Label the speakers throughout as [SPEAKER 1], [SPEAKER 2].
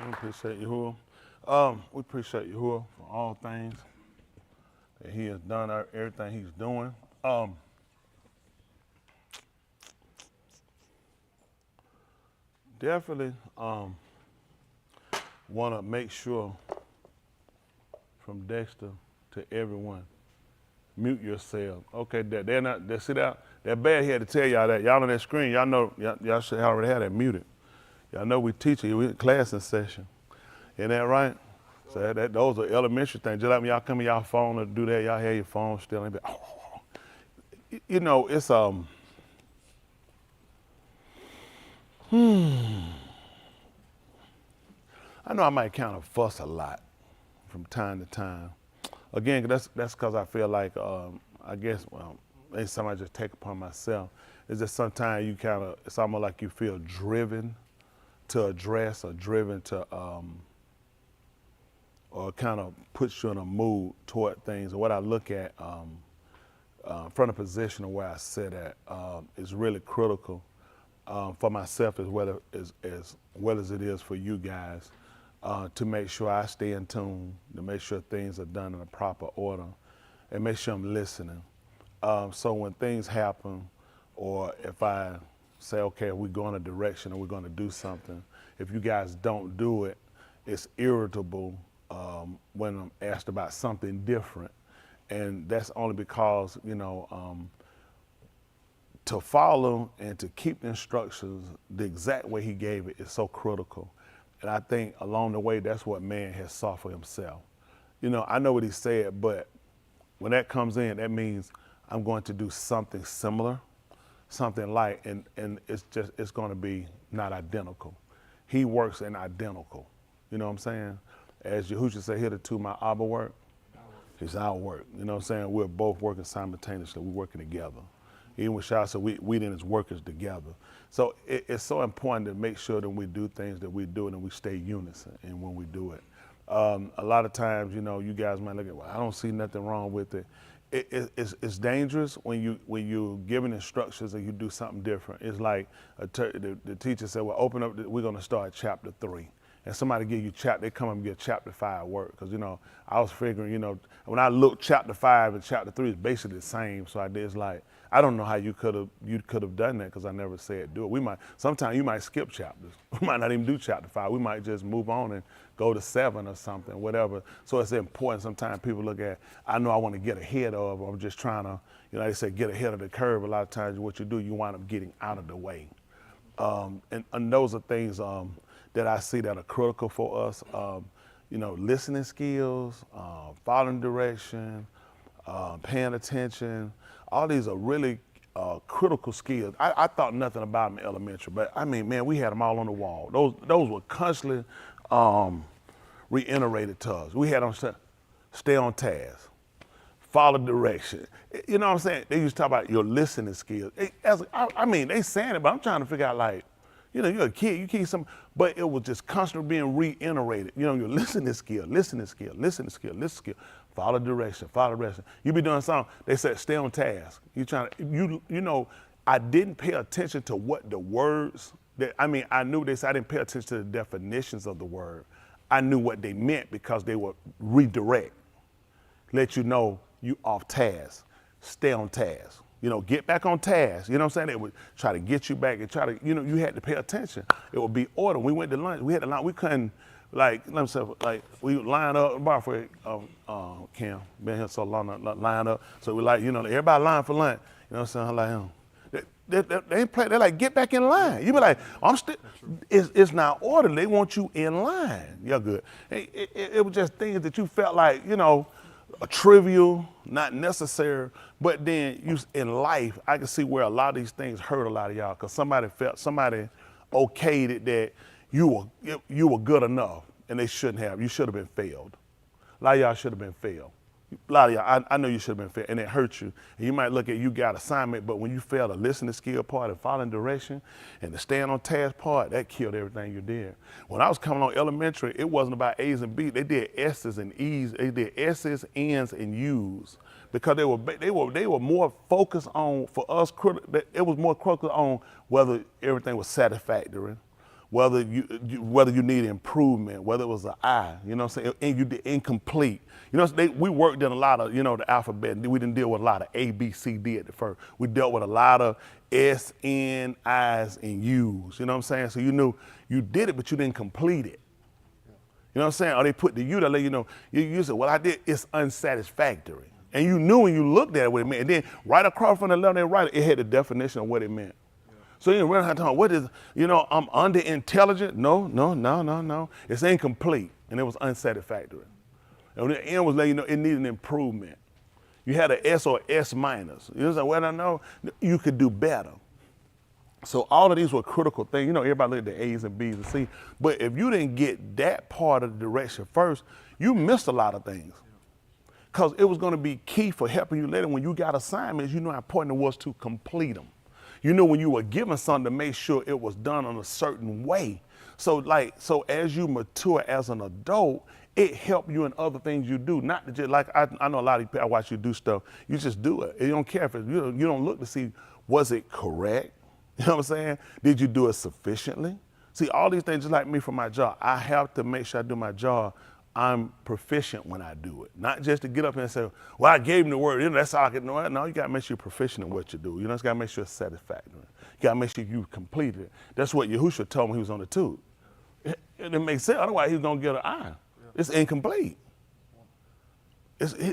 [SPEAKER 1] We appreciate Yahuwah. We appreciate Yahuwah for all things that he has done, everything he's doing. Definitely want to make sure from Dexter to everyone, mute yourself. Okay, they're not, they see that? They're bad here to tell y'all that. Y'all on that screen, y'all know, y'all should already have that muted. Y'all know we teaching you, we in class in session. Isn't that right? So those are elementary things. Just like when y'all come in y'all phone to do that, y'all have your phone still and be, oh. You know, it's I know I might kind of fuss a lot from time to time. Again, that's because I feel like I guess maybe something I just take upon myself. Is that sometimes you kind of, it's almost like you feel driven to address or driven to or kind of puts you in a mood toward things. And what I look at from the position of where I sit at is really critical for myself as well as it is for you guys to make sure I stay in tune, to make sure things are done in a proper order, and make sure I'm listening. So when things happen, or if I say, okay, we're going a direction and we're going to do something, if you guys don't do it, it's irritable when I'm asked about something different. And that's only because, you know, to follow and to keep the instructions the exact way he gave it is so critical. And I think along the way, that's what man has sought for himself. You know, I know what he said, but when that comes in, that means I'm going to do something similar, something like, and it's going to be not identical. He works in identical. You know what I'm saying? As Yahushua said, hitherto my Abba work, it's our work. You know what I'm saying? We're both working simultaneously. We're working together. Even with Shah, so we then as workers together. So it's so important to make sure that we do things that we do and we stay unison and when we do it. A lot of times, you know, you guys might look at, well, I don't see nothing wrong with it. It's dangerous when you're giving instructions and you do something different. It's like the teacher said, well, open up, we're gonna start chapter 3. And somebody give you they come up and get chapter 5 work. Because, you know, I was figuring, you know, when I looked chapter 5 and chapter 3 is basically the same. So it's like, I don't know how you could have done that because I never said do it. Sometimes you might skip chapters. We might not even do chapter 5. We might just move on and go to 7 or something, whatever. So it's important. Sometimes people look at, I know I want to get ahead of, or I'm just trying to, you know, they say get ahead of the curve. A lot of times what you do, you wind up getting out of the way. And those are things that I see that are critical for us. You know, listening skills, following direction, paying attention. All these are really critical skills. I thought nothing about them in elementary, but I mean, man, we had them all on the wall. Those were constantly reiterated to us. We had them stay on task, follow direction. You know what I'm saying? They used to talk about your listening skills. I mean, they saying it, but I'm trying to figure out, like, you know, you're a kid, you keep some, but it was just constantly being reiterated. You know, your listening skill, follow direction. You be doing something, they said stay on task. You know, I didn't pay attention to what the words, I knew this, I didn't pay attention to the definitions of the word. I knew what they meant because they would redirect, let you know you off task, stay on task. You know, get back on task. You know what I'm saying? They would try to get you back and try to, you know, you had to pay attention. It would be order. We went to lunch. We had to line. We couldn't, like, let me say, like, we would line up, bar for Cam, been here so long, line up. So we like, you know, everybody line for lunch. You know what I'm saying? Like, they ain't play. They're like, get back in line. You be like, I'm still. It's not order. They want you in line. You're good. It was just things that you felt like, you know, trivial, not necessary, but then in life, I can see where a lot of these things hurt a lot of y'all because somebody okayed it that you were good enough and they shouldn't have. You should have been failed. A lot of y'all should have been failed. A lot of y'all, I know you should have been failed, and it hurt you. And you might look at you got assignment, but when you fail the listening skill part and following direction and the stand on task part, that killed everything you did. When I was coming on elementary, it wasn't about A's and B's. They did S's and E's. They did S's, N's, and U's because they were more focused on, for us, it was more critical on whether everything was satisfactory, whether you need improvement, whether it was an I, you know what I'm saying, and you did incomplete. You know, we worked in a lot of, the alphabet. We didn't deal with a lot of A, B, C, D at the first. We dealt with a lot of S, N, I's, and U's. You know what I'm saying? So you knew you did it, but you didn't complete it. You know what I'm saying? Or they put the U to let you know. You said, well, I did. It's unsatisfactory. And you knew when you looked at it what it meant. And then right across from the left and right, it had the definition of what it meant. So you didn't really have to talk, what is, I'm under intelligent. No. It's incomplete. And it was unsatisfactory. And the end was letting you know it needed an improvement. You had an S or S minus. You was like, well, I know you could do better. So all of these were critical things. Everybody looked at the A's and B's and C's. But if you didn't get that part of the direction first, you missed a lot of things. Because it was going to be key for helping you later. When you got assignments, you know how important it was to complete them. You know when you were given something to make sure it was done in a certain way. So as you mature as an adult, it helped you in other things you do. Not just like I know a lot of people, I watch you do stuff, you just do it. You don't care if you don't look to see, was it correct? You know what I'm saying? Did you do it sufficiently? See, all these things, just like me for my job, I have to make sure I do my job. I'm proficient when I do it. Not just to get up and say, well, I gave him the word, that's all I can know. No, you gotta make sure you're proficient in what you do. You just gotta make sure it's satisfactory. You gotta make sure you complete it. That's what Yahushua told me he was on the tube. It didn't make sense, otherwise he was gonna get an eye. It's incomplete.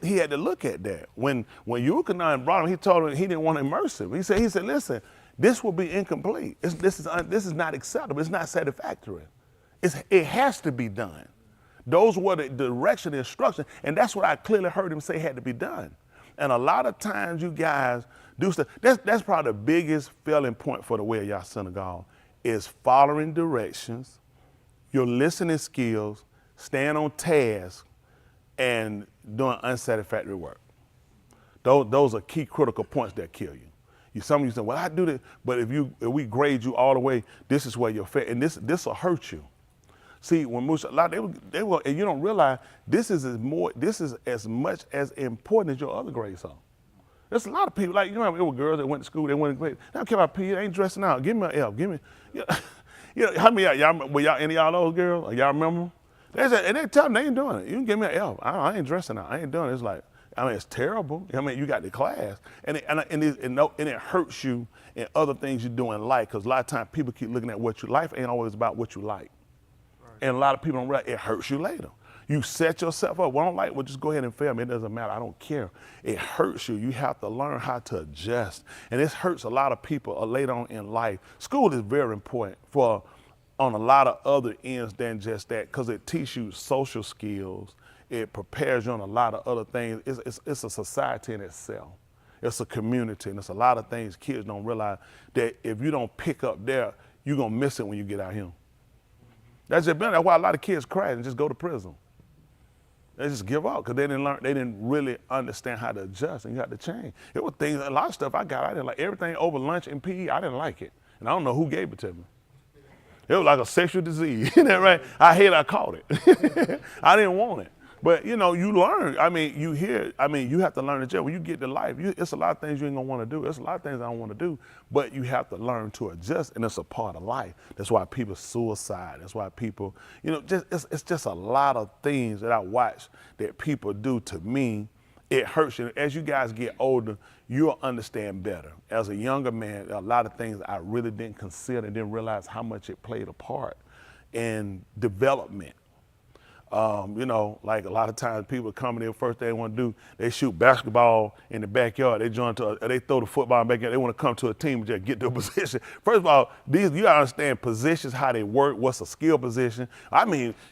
[SPEAKER 1] He had to look at that. When Yahuchanan brought him, he told him he didn't want to immerse him. He said, listen, this will be incomplete. This is not acceptable. It's not satisfactory. It has to be done. Those were the direction, the instruction, and that's what I clearly heard him say had to be done. And a lot of times you guys do stuff. That's probably the biggest failing point for the way of y'all synagogue is following directions, your listening skills, staying on task, and doing unsatisfactory work. Those are key critical points that kill you. Some of you say, well, I do this, but if we grade you all the way, this is where you're fair, and this will hurt you. See, when Musa, they will, and you don't realize this is as much as important as your other grades are. There's a lot of people, it were girls that went to school, they went to grade. They don't care about P, they ain't dressing out. Give me an F, give me, how many of y'all, were y'all, any of y'all those girls? Or y'all remember them? And they tell them they ain't doing it. You can give me an F. I ain't dressing out, I ain't doing it. It's like, it's terrible. You got the class. And it hurts you in other things you do in life, because a lot of times people keep looking at what you like. Life ain't always about what you like. And a lot of people don't realize it hurts you later. You set yourself up. Well, I don't like, well, just go ahead and fail me. It doesn't matter. I don't care. It hurts you. You have to learn how to adjust. And this hurts a lot of people later on in life. School is very important on a lot of other ends than just that, because it teaches you social skills. It prepares you on a lot of other things. It's a society in itself. It's a community, and it's a lot of things kids don't realize that if you don't pick up there, you're going to miss it when you get out here. That's why a lot of kids crash and just go to prison. They just give up because they didn't really understand how to adjust, and you had to change. It was things, a lot of stuff I didn't like. Everything over lunch and PE, I didn't like it. And I don't know who gave it to me. It was like a sexual disease, isn't that right? I caught it. I didn't want it. But you learn. You have to learn to adjust. When you get to life, it's a lot of things you ain't gonna want to do. There's a lot of things I don't want to do, but you have to learn to adjust, and it's a part of life. That's why people suicide. That's why people, it's just a lot of things that I watch that people do. To me, it hurts you. As you guys get older, you'll understand better. As a younger man, a lot of things I really didn't consider and didn't realize how much it played a part in development. Like a lot of times people come in, the first thing they want to do, they shoot basketball in the backyard. They they throw the football in the backyard. They want to come to a team and just get to a position. First of all, you gotta understand positions, how they work, what's a skill position.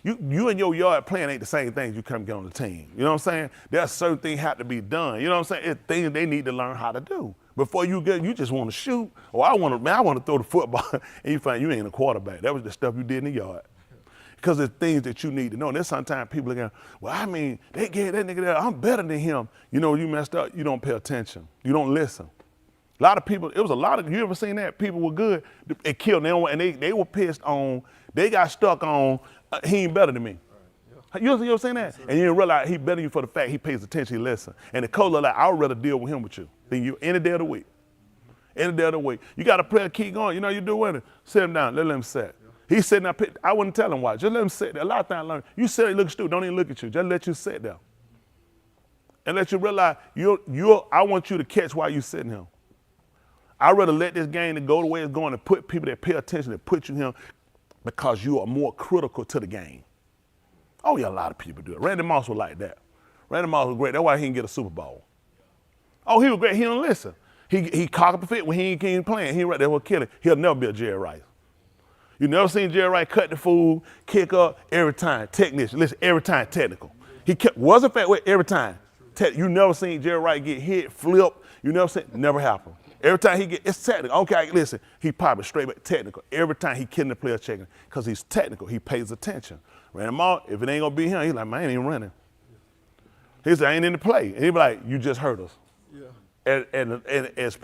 [SPEAKER 1] You and your yard playing ain't the same things you come get on the team. You know what I'm saying? There's certain things have to be done. You know what I'm saying? It's things they need to learn how to do. Before you just want to shoot, or I want to throw the football, and you find you ain't a quarterback. That was the stuff you did in the yard. Because there's things that you need to know. And there's sometimes people are going, well, they gave that nigga that, I'm better than him. You messed up, you don't pay attention. You don't listen. A lot of people, you ever seen that? People were good, it killed them, and they were pissed on, they got stuck on, he ain't better than me. Right, yeah. You ever seen that? Yes, and you didn't realize he better than you for the fact he pays attention, he listens. And the coach like, I would rather deal with him with you than you any day of the week. Any day of the week. You got to play a key going, you do with it. Sit him down, let him set. He's sitting there, I wouldn't tell him why. Just let him sit there. A lot of times I learn, you sit there looking stupid, don't even look at you. Just let you sit there. And let you realize, I want you to catch why you're sitting here. I'd rather let this game to go the way it's going and put people that pay attention and put you here because you are more critical to the game. Oh yeah, a lot of people do it. Randy Moss was like that. Randy Moss was great. That's why he didn't get a Super Bowl. Oh, he was great. He don't listen. He cock up a fit when he ain't playing. He right there will kill it. He'll never be a Jerry Rice. You never seen Jerry Rice cut the fool, kick up every time, technician. Listen, every time technical. He wasn't fat way every time. You never seen Jerry Rice get hit, flip. You never seen, never happened. Every time he get, it's technical. Okay, listen, he probably straight back technical. Every time he killing the player checking, because he's technical, he pays attention. Randy Moss, if it ain't gonna be him, he's like, man, I ain't even running. He said, I ain't in the play. And he be like, you just hurt us. Yeah. And as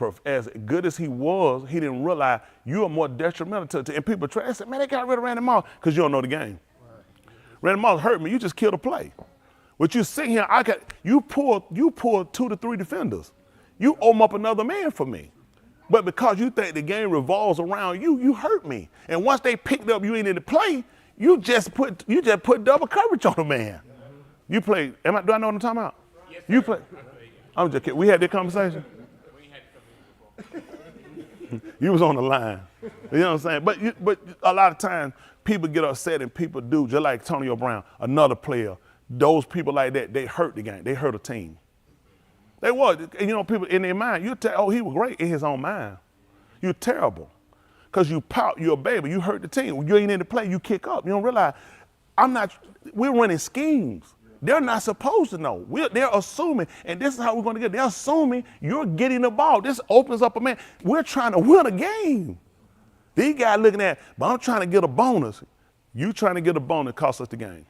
[SPEAKER 1] good as he was, he didn't realize you are more detrimental to and people try. They said, man, they got rid of Randy Moss because you don't know the game. Right. Randy Moss hurt me, you just killed the play. But you sitting here, you pull 2 to 3 defenders. You open up another man for me. But because you think the game revolves around you, you hurt me. And once they picked up you ain't in the play, you just put double coverage on the man. You play, do I know what I'm talking about? Yes, you play. I'm just kidding. We had that conversation. We had You was on the line. You know what I'm saying? But a lot of times people get upset and people do, just like Antonio Brown, another player. Those people like that, they hurt the game. They hurt a team. They was. You know, people in their mind, you tell, oh, he was great in his own mind. You're terrible. Because you pout, you're a baby, you hurt the team. When you ain't in the play, you kick up. You don't realize, we're running schemes. They're not supposed to know. They're assuming, and this is how we're going to get. They're assuming you're getting the ball. This opens up a man. We're trying to win a game. These guys looking at, but I'm trying to get a bonus. You trying to get a bonus costs us the game.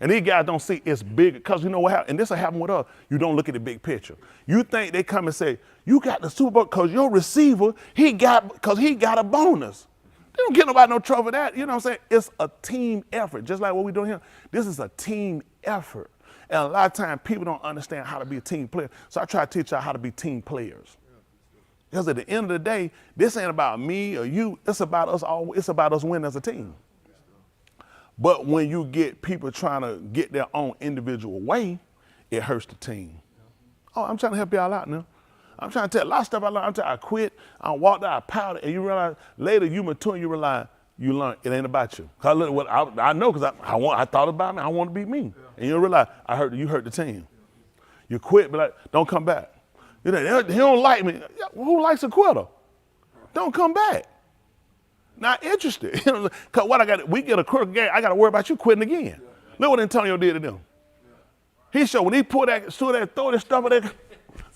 [SPEAKER 1] And these guys don't see it's big, because you know what happened, and this will happen with us, you don't look at the big picture. You think they come and say, you got the Super Bowl because your receiver, because he got a bonus. They don't get nobody no trouble for that. You know what I'm saying? It's a team effort, just like what we're doing here. This is a team effort. And a lot of times people don't understand how to be a team player. So I try to teach y'all how to be team players. Because at the end of the day, this ain't about me or you. It's about us all. It's about us winning as a team. But when you get people trying to get their own individual way, it hurts the team. Oh, I'm trying to help y'all out now. I'm trying to tell a lot of stuff I learned. I quit, I walked out, I powdered, and you realize later you mature and you realize you learn it ain't about you. Cause I know because I thought about me, I want to be me. Yeah. And you realize you hurt the team. Yeah. You quit, but like, don't come back. You know, he don't like me. Who likes a quitter? Don't come back. Not interested. Cause we get a crooked game, I got to worry about you quitting again. Yeah. Look what Antonio did to them. Yeah. He showed when he pulled that, throw that stuff at that,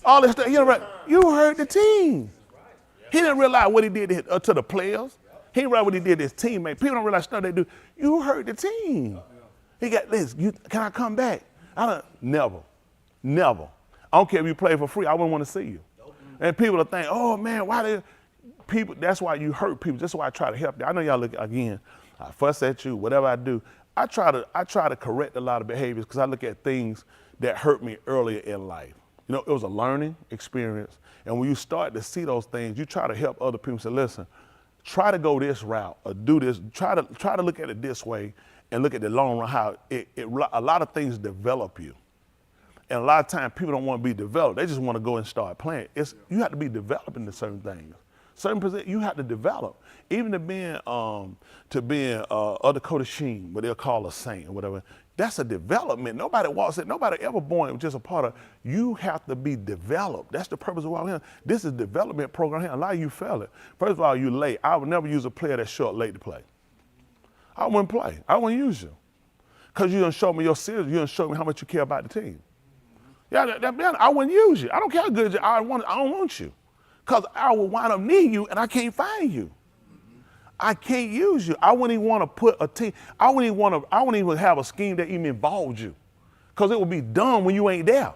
[SPEAKER 1] all this stuff, you hurt the team. He didn't realize what he did to the players. He didn't realize what he did to his teammates. People don't realize stuff they do. You hurt the team. He got this. Can I come back? Never. I don't care if you play for free. I wouldn't want to see you. And people will think, oh man, people? That's why you hurt people. That's why I try to help you. I know y'all look again. I fuss at you, whatever I do. I try to correct a lot of behaviors because I look at things that hurt me earlier in life. You know, it was a learning experience. And when you start to see those things, you try to help other people say, listen, try to go this route or do this. Try to look at it this way and look at the long run, how a lot of things develop you. And a lot of times people don't want to be developed. They just want to go and start playing. You have to be developing to certain things. Certain positions you have to develop. Even to being other Kodashim, what they'll call a saint or whatever. That's a development. Nobody walks it. Nobody ever born just a part of. You have to be developed. That's the purpose of walking here. This is a development program here. A lot of you fail it. First of all, you late. I would never use a player that's short late to play. I wouldn't play. I wouldn't use you. Because you done show me your serious. You done show me how much you care about the team. Yeah, I wouldn't use you. I don't care how good you are. I don't want you. Because I will wind up needing you and I can't find you. I can't use you. I wouldn't even want to put a team. I wouldn't even have a scheme that even involved you. Because it would be dumb when you ain't there.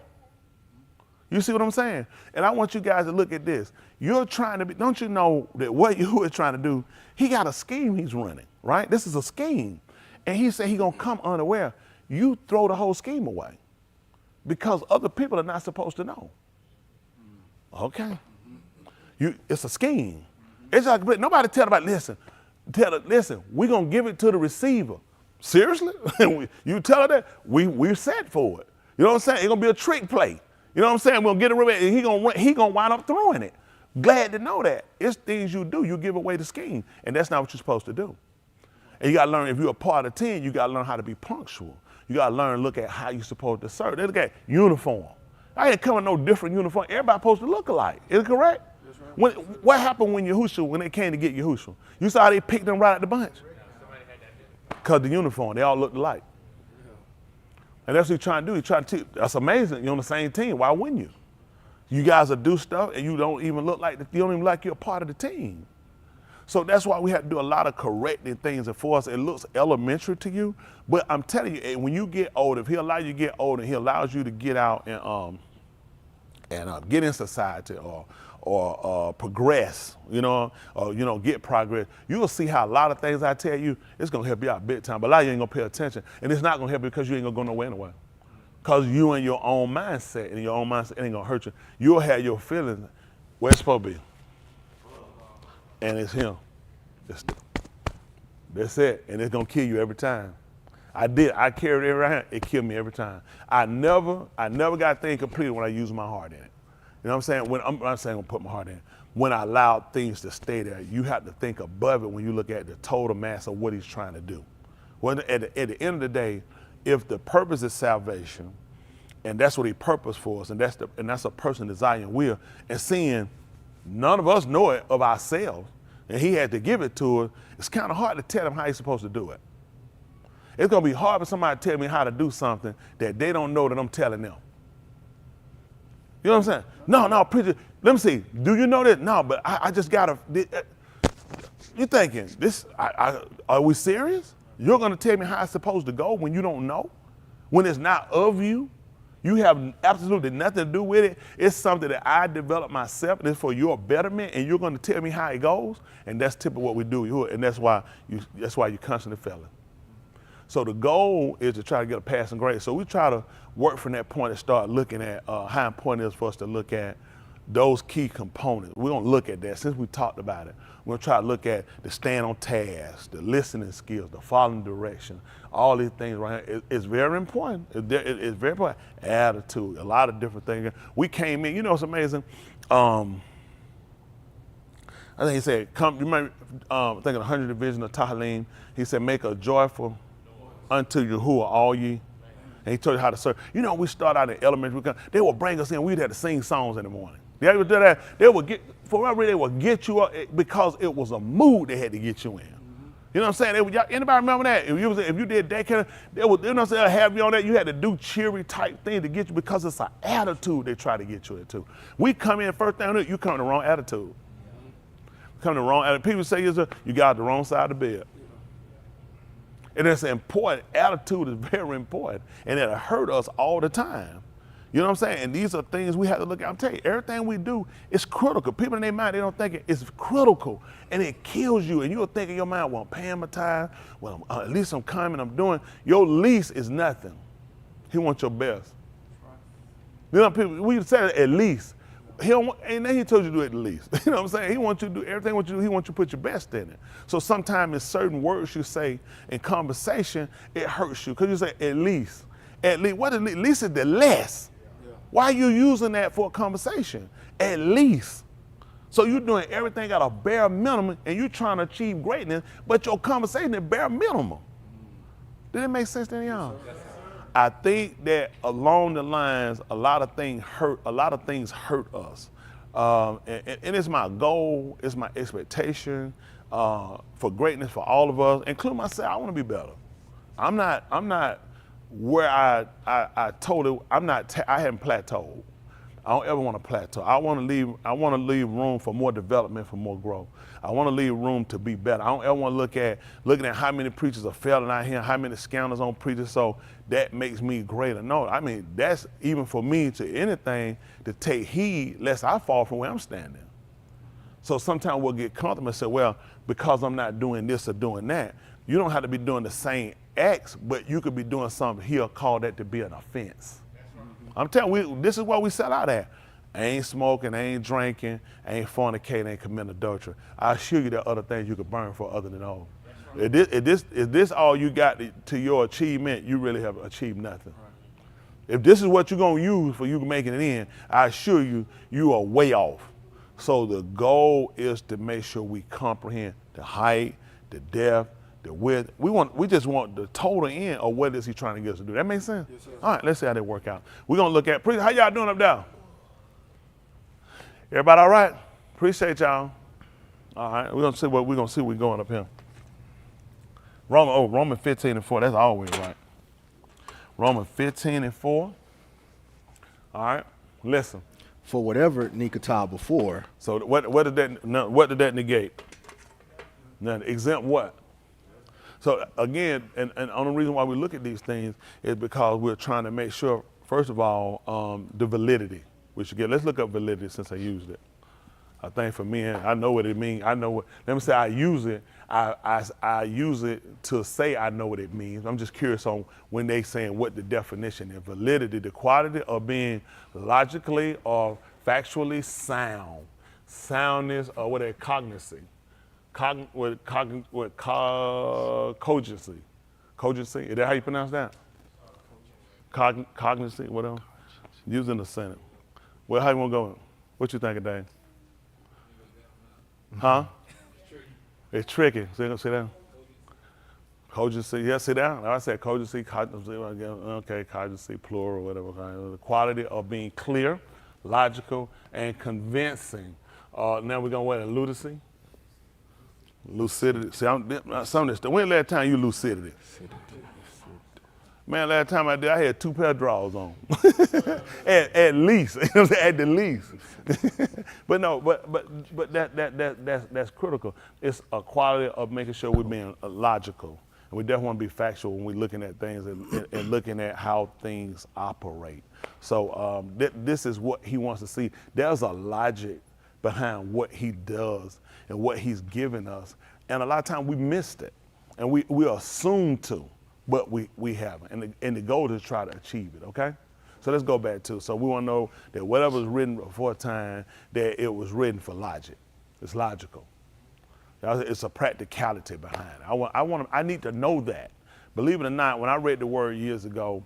[SPEAKER 1] You see what I'm saying? And I want you guys to look at this. You're trying to be, don't you know that what you are trying to do, he got a scheme he's running, right? This is a scheme. And he said he's going to come unaware. You throw the whole scheme away. Because other people are not supposed to know. Okay. It's a scheme. It's like, nobody tell about, listen, Tell her, listen, we're going to give it to the receiver. Seriously? You tell her that? We're set for it. You know what I'm saying? It's going to be a trick play. You know what I'm saying? We're going to get it, and he gonna wind up throwing it. Glad to know that. It's things you do. You give away the scheme, and that's not what you're supposed to do. And you got to learn, if you're a part of the team, you got to learn how to be punctual. You got to learn, look at how you're supposed to serve. They look at uniform. I ain't coming no different uniform. Everybody supposed to look alike. Is it correct? What happened when when they came to get Yahushua? You saw how they picked them right out the bunch? Because the uniform, they all looked alike. And that's what he's trying to do. He's trying to teach. That's amazing. You're on the same team. Why wouldn't you? You guys will do stuff and you don't even look like, you don't even like you're a part of the team. So that's why we have to do a lot of correcting things. And for us, it looks elementary to you. But I'm telling you, when you get older, if he allows you to get older, he allows you to get out and get in society or progress, or get progress, you will see how a lot of things I tell you, it's gonna help you out big time, but a lot of you ain't gonna pay attention. And it's not gonna help you because you ain't gonna go nowhere anyway. Because you in your own mindset, and your own mindset ain't gonna hurt you. You'll have your feelings where it's supposed to be. And it's him. That's it, and it's gonna kill you every time. I carried it around, it killed me every time. I never got things completed when I used my heart in it. You know what I'm saying? I'm not saying I'm gonna put my heart in. When I allowed things to stay there, you have to think above it when you look at the total mass of what he's trying to do. Well, at the end of the day, if the purpose is salvation, and that's what he purposed for us, and that's a person desiring will, and seeing none of us know it of ourselves, and he had to give it to us, it's kind of hard to tell him how he's supposed to do it. It's gonna be hard for somebody to tell me how to do something that they don't know that I'm telling them. You know what I'm saying? No, preacher, let me see. Do you know this? No, but I just gotta. You thinking this? Are we serious? You're gonna tell me how it's supposed to go when you don't know? When it's not of you? You have absolutely nothing to do with it. It's something that I developed myself, and it's for your betterment, and you're gonna tell me how it goes? And that's typically what we do, and that's why you're constantly failing. So the goal is to try to get a passing grade. So we try to work from that point and start looking at how important it is for us to look at those key components. We're gonna look at that since we talked about it. We're gonna try to look at the stand on task, the listening skills, the following direction, all these things right here. It's very important. It's very important. Attitude, a lot of different things. We came in, it's amazing. I think he said, you remember thinking 100 division of Tahalim, he said, make a joyful unto Yahuwah all ye. And he told you how to serve. We start out in elementary, they will bring us in, we'd have to sing songs in the morning. They ever do that? They would get you up because it was a mood they had to get you in. You know what I'm saying? Anybody remember that? If you did that kind of, they'll have you on that. You had to do cheery type thing to get you because it's an attitude they try to get you into. We come in first thing, you come in the wrong attitude. Come in the wrong attitude. People say you got the wrong side of the bed. And it's important. Attitude is very important. And it'll hurt us all the time. You know what I'm saying? And these are things we have to look at. I'm telling you, everything we do is critical. People in their mind, they don't think it's critical. And it kills you. And you'll think in your mind, well, I'm paying my time. Well, at least I'm coming, I'm doing. Your least is nothing. He wants your best. People, we say at least. And then he told you to do it at least. You know what I'm saying? He wants you to do everything what you do. He wants you to put your best in it. So sometimes in certain words you say in conversation, it hurts you. Because you say at least. At least, what is at least is the less. Yeah. Why are you using that for a conversation? At least. So you're doing everything at a bare minimum and you're trying to achieve greatness, but your conversation is bare minimum. Did it make sense to y'all? Yes. I think that along the lines, a lot of things hurt us. And it's my goal, it's my expectation for greatness for all of us, including myself. I want to be better. I'm not where I haven't plateaued. I don't ever want to plateau. I want to leave room for more development, for more growth. I want to leave room to be better. I don't ever want to looking at how many preachers are failing out here, how many scandals on preachers, so that makes me greater. No, I mean, that's even for me to anything to take heed lest I fall from where I'm standing. So sometimes we'll get comfortable and say, well, because I'm not doing this or doing that, you don't have to be doing the same acts, but you could be doing something he'll call that to be an offense. I'm telling you, this is what we sell out at. ain't smoking, ain't drinking, ain't fornicating, ain't committing adultery. I assure you there are other things you could burn for other than those. If this all you got to your achievement, you really have achieved nothing. If this is what you're going to use for you making it in, I assure you, you are way off. So the goal is to make sure we comprehend the height, the depth, the width. We just want the total end of what is he trying to get us to do. That makes sense? Yes, sir. All right, let's see how that work out. We're going to look at, how y'all doing up there? Everybody all right? Appreciate y'all. All right, we're going to see what we're going up here. Romans 15:4, that's always right. Romans 15:4. All right, listen.
[SPEAKER 2] For whatever nikatah before.
[SPEAKER 1] So what did that negate? None. Exempt what? So again, and the only reason why we look at these things is because we're trying to make sure, first of all, the validity. We should get. Let's look up validity since I used it. I think for me, I know what it means. I know what. Let me say I use it. I use it to say I know what it means. I'm just curious on when they saying what the definition is. Validity, the quality of being logically or factually sound. Soundness or what they cogency. Cogency. Cogency. Is that how you pronounce that? Cogency. What else? Using the sentence. Well, how you want to go? What you think of that? Huh? It's tricky. Sit down. Cogency. Yeah, sit down. I said cogency, okay, cogency, plural, whatever. The quality of being clear, logical, and convincing. Now we're going to what? Lucidity? Lucidity. See, some of this stuff. When the last time you lucidity? Man, last time I did, I had 2 pair of drawers on. at least, you know what I'm saying? At the least. But no, but that's critical. It's a quality of making sure we're being logical. And we definitely want to be factual when we're looking at things and looking at how things operate. So this is what he wants to see. There's a logic behind what he does and what he's given us. And a lot of times we missed it. And we assume to. But we haven't, and the goal is to try to achieve it, okay? So let's go back to, so we want to know that whatever was written before time, that it was written for logic. It's logical. It's a practicality behind it. I need to know that. Believe it or not, when I read the word years ago,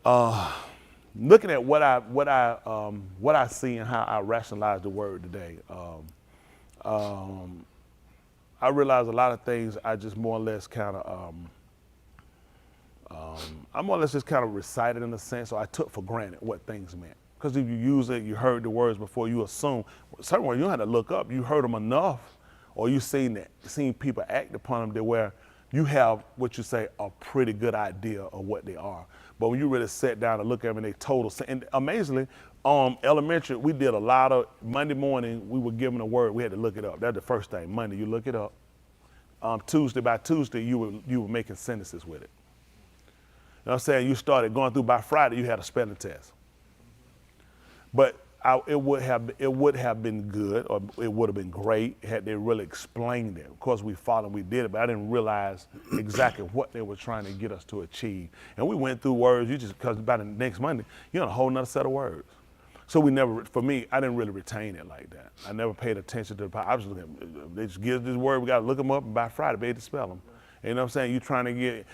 [SPEAKER 1] looking at what I see and how I rationalize the word today, I realize a lot of things I just more or less kind of, I more or less just kind of recited in a sense, so I took for granted what things meant. Because if you use it, you heard the words before, you assume. Certain words you don't have to look up. You heard them enough, or you seen people act upon them, where you have what you say a pretty good idea of what they are. But when you really sit down and look at them, and they total. And amazingly, elementary, we did a lot of Monday morning. We were given a word. We had to look it up. That's the first thing. Monday, you look it up. By Tuesday, you were making sentences with it. You know what I'm saying? You started going through by Friday, you had a spelling test. But it would have been good, or it would have been great had they really explained it. Of course, we followed and we did it, but I didn't realize exactly what they were trying to get us to achieve. And we went through words, because by the next Monday, you're on a whole nother set of words. So for me, I didn't really retain it like that. I never paid attention to I was looking at, they just give this word, we got to look them up, and by Friday, be able to spell them. You know what I'm saying? You're trying to get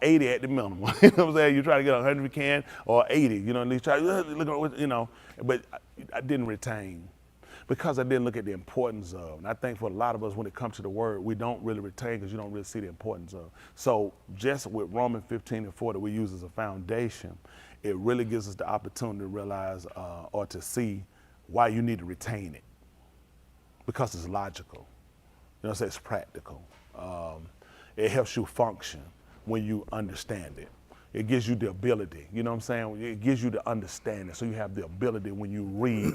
[SPEAKER 1] 80 at the minimum. You know what I'm saying? You're trying to get 100 if you can, or 80. You know, at least try to look at, you know. But I didn't retain because I didn't look at the importance of. And I think for a lot of us, when it comes to the word, we don't really retain because you don't really see the importance of. So just with Romans 15:4 that we use as a foundation, it really gives us the opportunity to realize or to see why you need to retain it. Because it's logical. You know what I'm saying? It's practical. It helps you function when you understand it. It gives you the ability, you know what I'm saying? It gives you the understanding, so you have the ability when you read,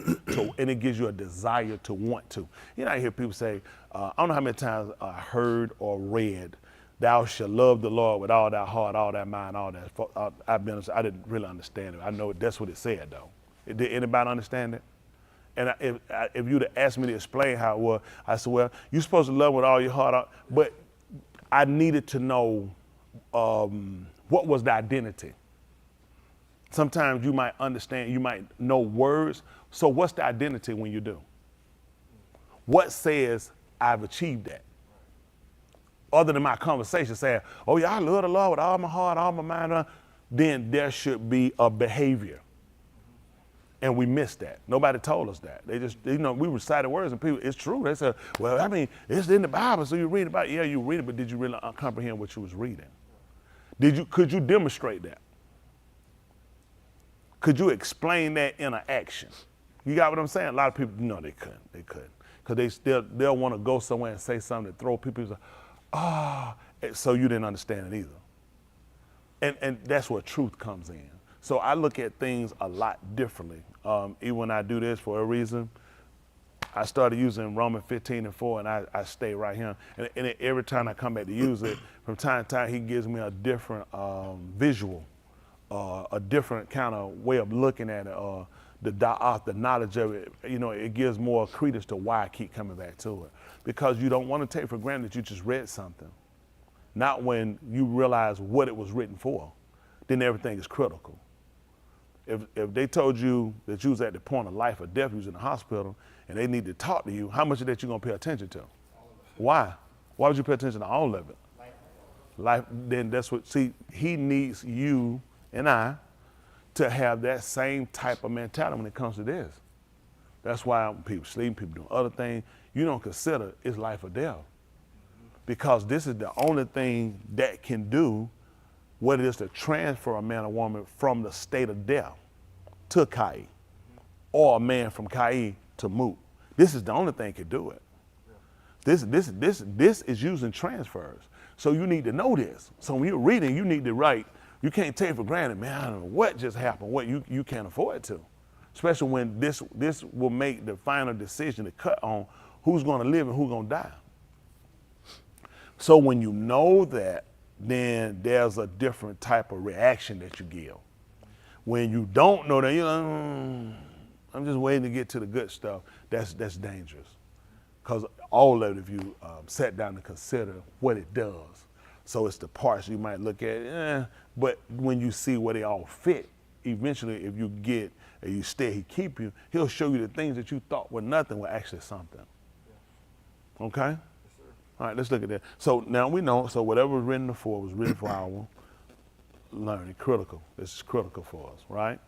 [SPEAKER 1] and it gives you a desire to want to. You know, I hear people say, I don't know how many times I heard or read, thou shalt love the Lord with all thy heart, all thy mind, all that. I didn't really understand it. I know that's what it said, though. Did anybody understand it? And if you'd have asked me to explain how it was, I said, well, you're supposed to love with all your heart, but I needed to know what was the identity. Sometimes you might understand, you might know words. So what's the identity when you do? What says I've achieved that? Other than my conversation saying, oh yeah, I love the Lord with all my heart, all my mind, then there should be a behavior. And we missed that. Nobody told us that. They just, we recited words and people, it's true. They said, well, I mean, it's in the Bible, so you read about it. Yeah, you read it, but did you really comprehend what you was reading? Could you demonstrate that? Could you explain that in an action? You got what I'm saying? A lot of people, no, they couldn't. Because they'll want to go somewhere and say something that throw people, so you didn't understand it either. And that's where truth comes in. So I look at things a lot differently. Even when I do this for a reason, I started using Romans 15:4, and I stay right here. And every time I come back to use it, from time to time, he gives me a different visual, a different kind of way of looking at it, the knowledge of it. It gives more credence to why I keep coming back to it. Because you don't want to take for granted that you just read something. Not when you realize what it was written for. Then everything is critical. If they told you that you was at the point of life or death, you was in the hospital, and they need to talk to you, how much of that you gonna pay attention to? Why? Why would you pay attention to all of it? Life. Then that's what, see, he needs you and I to have that same type of mentality when it comes to this. That's why people sleeping, people doing other things. You don't consider it's life or death. Because this is the only thing that can do what it is to transfer a man or woman from the state of death to Kai, or a man from Kai to Mut. This is the only thing that can do it. This is using transfers. So you need to know this. So when you're reading, you need to write. You can't take for granted, man, I don't know what just happened, what you can't afford to. Especially when this will make the final decision to cut on who's gonna live and who's gonna die. So when you know that, then there's a different type of reaction that you give. When you don't know that, you're like, I'm just waiting to get to the good stuff. That's dangerous. Because all of it, if you sat down to consider what it does. So it's the parts you might look at, but when you see where they all fit, eventually if you get and you stay, he keep you, he'll show you the things that you thought were nothing were actually something. Okay? All right, let's look at that. So now we know, so whatever was written before was written for our learning, critical. This is critical for us, right?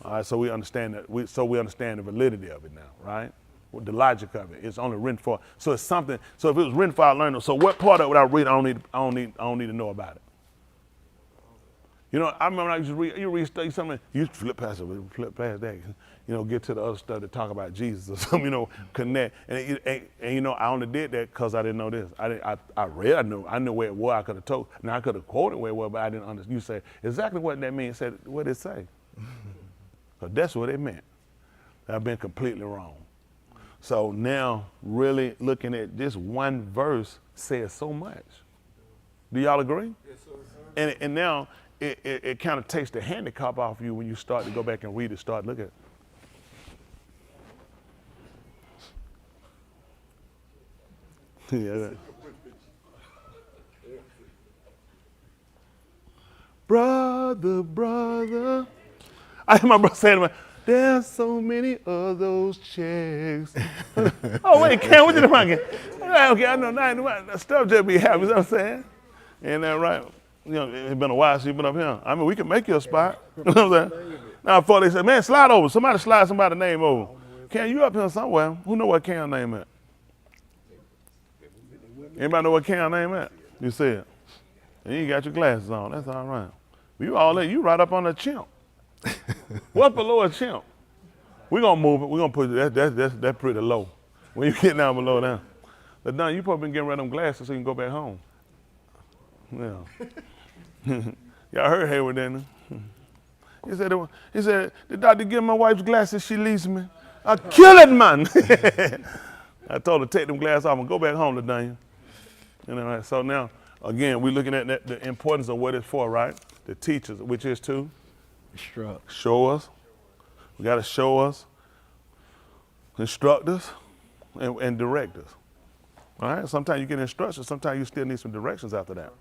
[SPEAKER 1] All right, so we understand that, we understand the validity of it now, right? The logic of it. It's only written for, so it's something, so if it was written for our learning, so what part of it without reading, I don't need to know about it. I remember I used to read, you read something, you flip past that, get to the other stuff to talk about Jesus or something, connect. And I only did that because I didn't know this. I read, I knew where it was, I could have told. Now I could have quoted where it was, but I didn't understand. You say, exactly what that means. Said, what did it say? Because that's what it meant. I've been completely wrong. So now really looking at this one verse says so much. Do y'all agree? Yes, sir. And now, it kind of takes the handicap off you when you start to go back and read it, start looking at it. Yeah. Brother. I hear my brother saying to me, there's so many of those checks. Oh, wait, Cam, what did I get? Okay, I know now. Stuff just be happy, you know what I'm saying? Ain't that right? It's been a while since you've been up here. I mean, we can make you a spot. You know what I'm saying? Now, before they say, man, slide over. Somebody slide somebody's name over. Cam, you up here somewhere. Who know what Cam's name is? Anybody know what Cam's name is? You see it. And you got your glasses on. That's all right. You all in. You right up on the chimp. What's below a chimp? We're going to move it. We're going to put it. That's pretty low. When you get down below now. But now you probably been getting rid of them glasses so you can go back home. Yeah. Y'all heard Hayward, didn't you? He said, the doctor give my wife's glasses, she leaves me. I kill it, man. I told her, take them glasses off and go back home, LaDanya. Right? So now, again, we're looking at the importance of what it's for, right? The teachers, which is to show us. We got to show us, instruct us, and direct us. All right? Sometimes you get instructions, sometimes you still need some directions after that.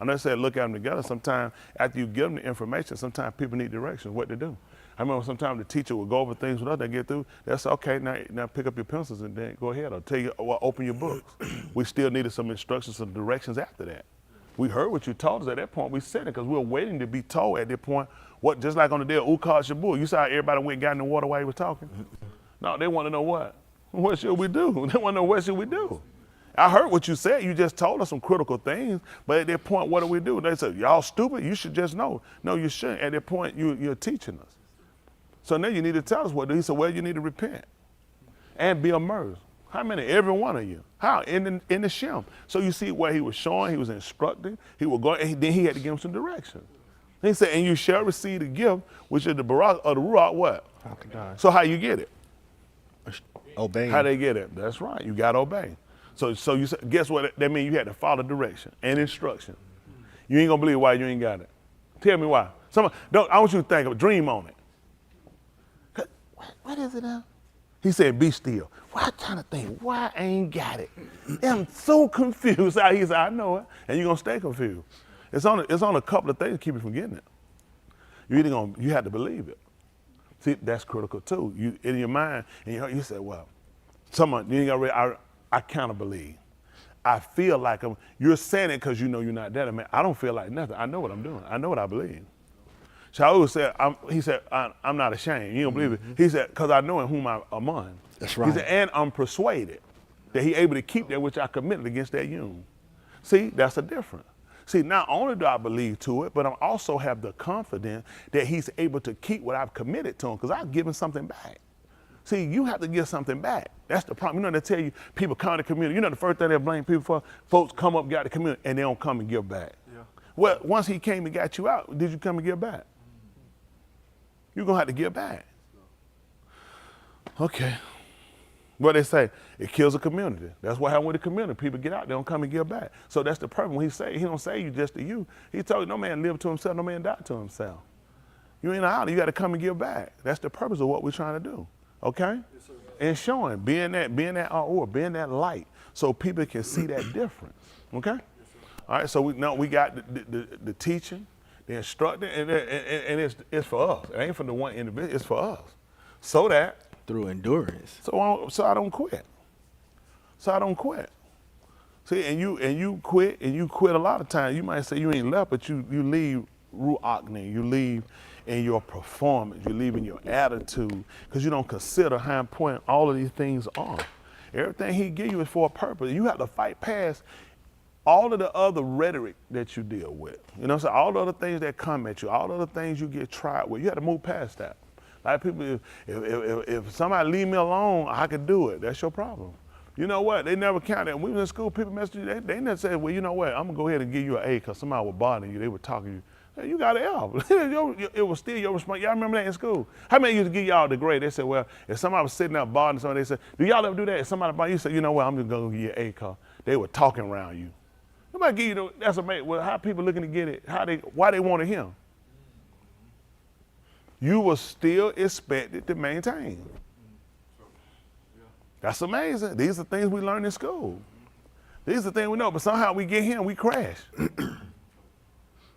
[SPEAKER 1] I know I said look at them together. Sometimes after you give them the information, sometimes people need directions, what to do. I remember sometimes the teacher would go over things with us, they get through, that's okay, now pick up your pencils and then go ahead, or tell you, well, open your books. We still needed some instructions, some directions after that. We heard what you told us at that point, we said it because we were waiting to be told at that point, what, just like on the day of Alaph Shamual, you saw how everybody went and got in the water while he was talking? No, they want to know what? What should we do? They want to know what should we do? I heard what you said, you just told us some critical things, but at that point, what do we do? They said, y'all stupid, you should just know. No, you shouldn't. At that point, you're teaching us. So now you need to tell us what to do. He said, well, you need to repent and be immersed. How many? Every one of you. How? In the Shem. So you see where he was showing, he was instructing, he was going, and then he had to give him some direction. He said, and you shall receive the gift, which is the Barak or the Ruach, what? So how you get it?
[SPEAKER 2] Obey.
[SPEAKER 1] How they get it? That's right. You got to obey. So you guess what? That means you had to follow direction and instruction. You ain't going to believe why you ain't got it. Tell me why. I want you to think of a dream on it. What is it now? He said, be still. Why trying to think? Why I ain't got it? I'm so confused. He said, I know it. And you're going to stay confused. It's on a couple of things to keep you from getting it. You have to believe it. See, that's critical too. You in your mind, and you say, well, I kind of believe. I feel like you're saying it because you know you're not that. I mean, I don't feel like nothing. I know what I'm doing. I know what I believe. Shaul said, I'm not ashamed. You don't believe it. He said, because I know in whom I'm among.
[SPEAKER 2] That's right.
[SPEAKER 1] He said, and I'm persuaded that he able to keep that which I committed against that union. See, that's a difference. See, not only do I believe to it, but I also have the confidence that he's able to keep what I've committed to him because I've given something back. See, you have to give something back. That's the problem. You know, they tell you people come to the community. You know, the first thing they blame people for, folks come up, got the community, and they don't come and give back. Yeah. Well, once he came and got you out, did you come and give back? You're going to have to give back. Okay. What they say, it kills a community. That's what happened with the community. People get out, they don't come and give back. So that's the purpose. When he don't say you just to you. He told you, no man live to himself, no man die to himself. You ain't out, you got to come and give back. That's the purpose of what we're trying to do. Okay? Yes, sir. And showing, being that or being that light, so people can see that difference. Okay? Yes, all right, so we got the teaching, the instructing, and it's for us. It ain't for the one individual, it's for us. So that
[SPEAKER 2] through endurance.
[SPEAKER 1] So I don't quit. See, and you quit a lot of times. You might say you ain't left, but you leave ru'akne, you leave in your performance, you leave in your attitude, because you don't consider how important all of these things are. Everything he give you is for a purpose. You have to fight past all of the other rhetoric that you deal with. You know, so all the other things that come at you, all the other things you get tried with, you have to move past that. Like people, if somebody leave me alone, I could do it. That's your problem. You know what? They never counted. When we was in school, people messaged you. They never said, well, you know what? I'm going to go ahead and give you an A because somebody was bothering you. They were talking to you. Hey, you got an F. It was still your response. Y'all remember that in school? How many used to give y'all the grade? They said, well, if somebody was sitting there bothering somebody, they said, do y'all ever do that? If somebody bothered you, said, you know what? I'm just going to give you an A because they were talking around you. Nobody give you that's amazing. Well, how people looking to get it? Why they wanted him? You were still expected to maintain. That's amazing. These are things we learn in school. These are things we know, but somehow we get here and we crash.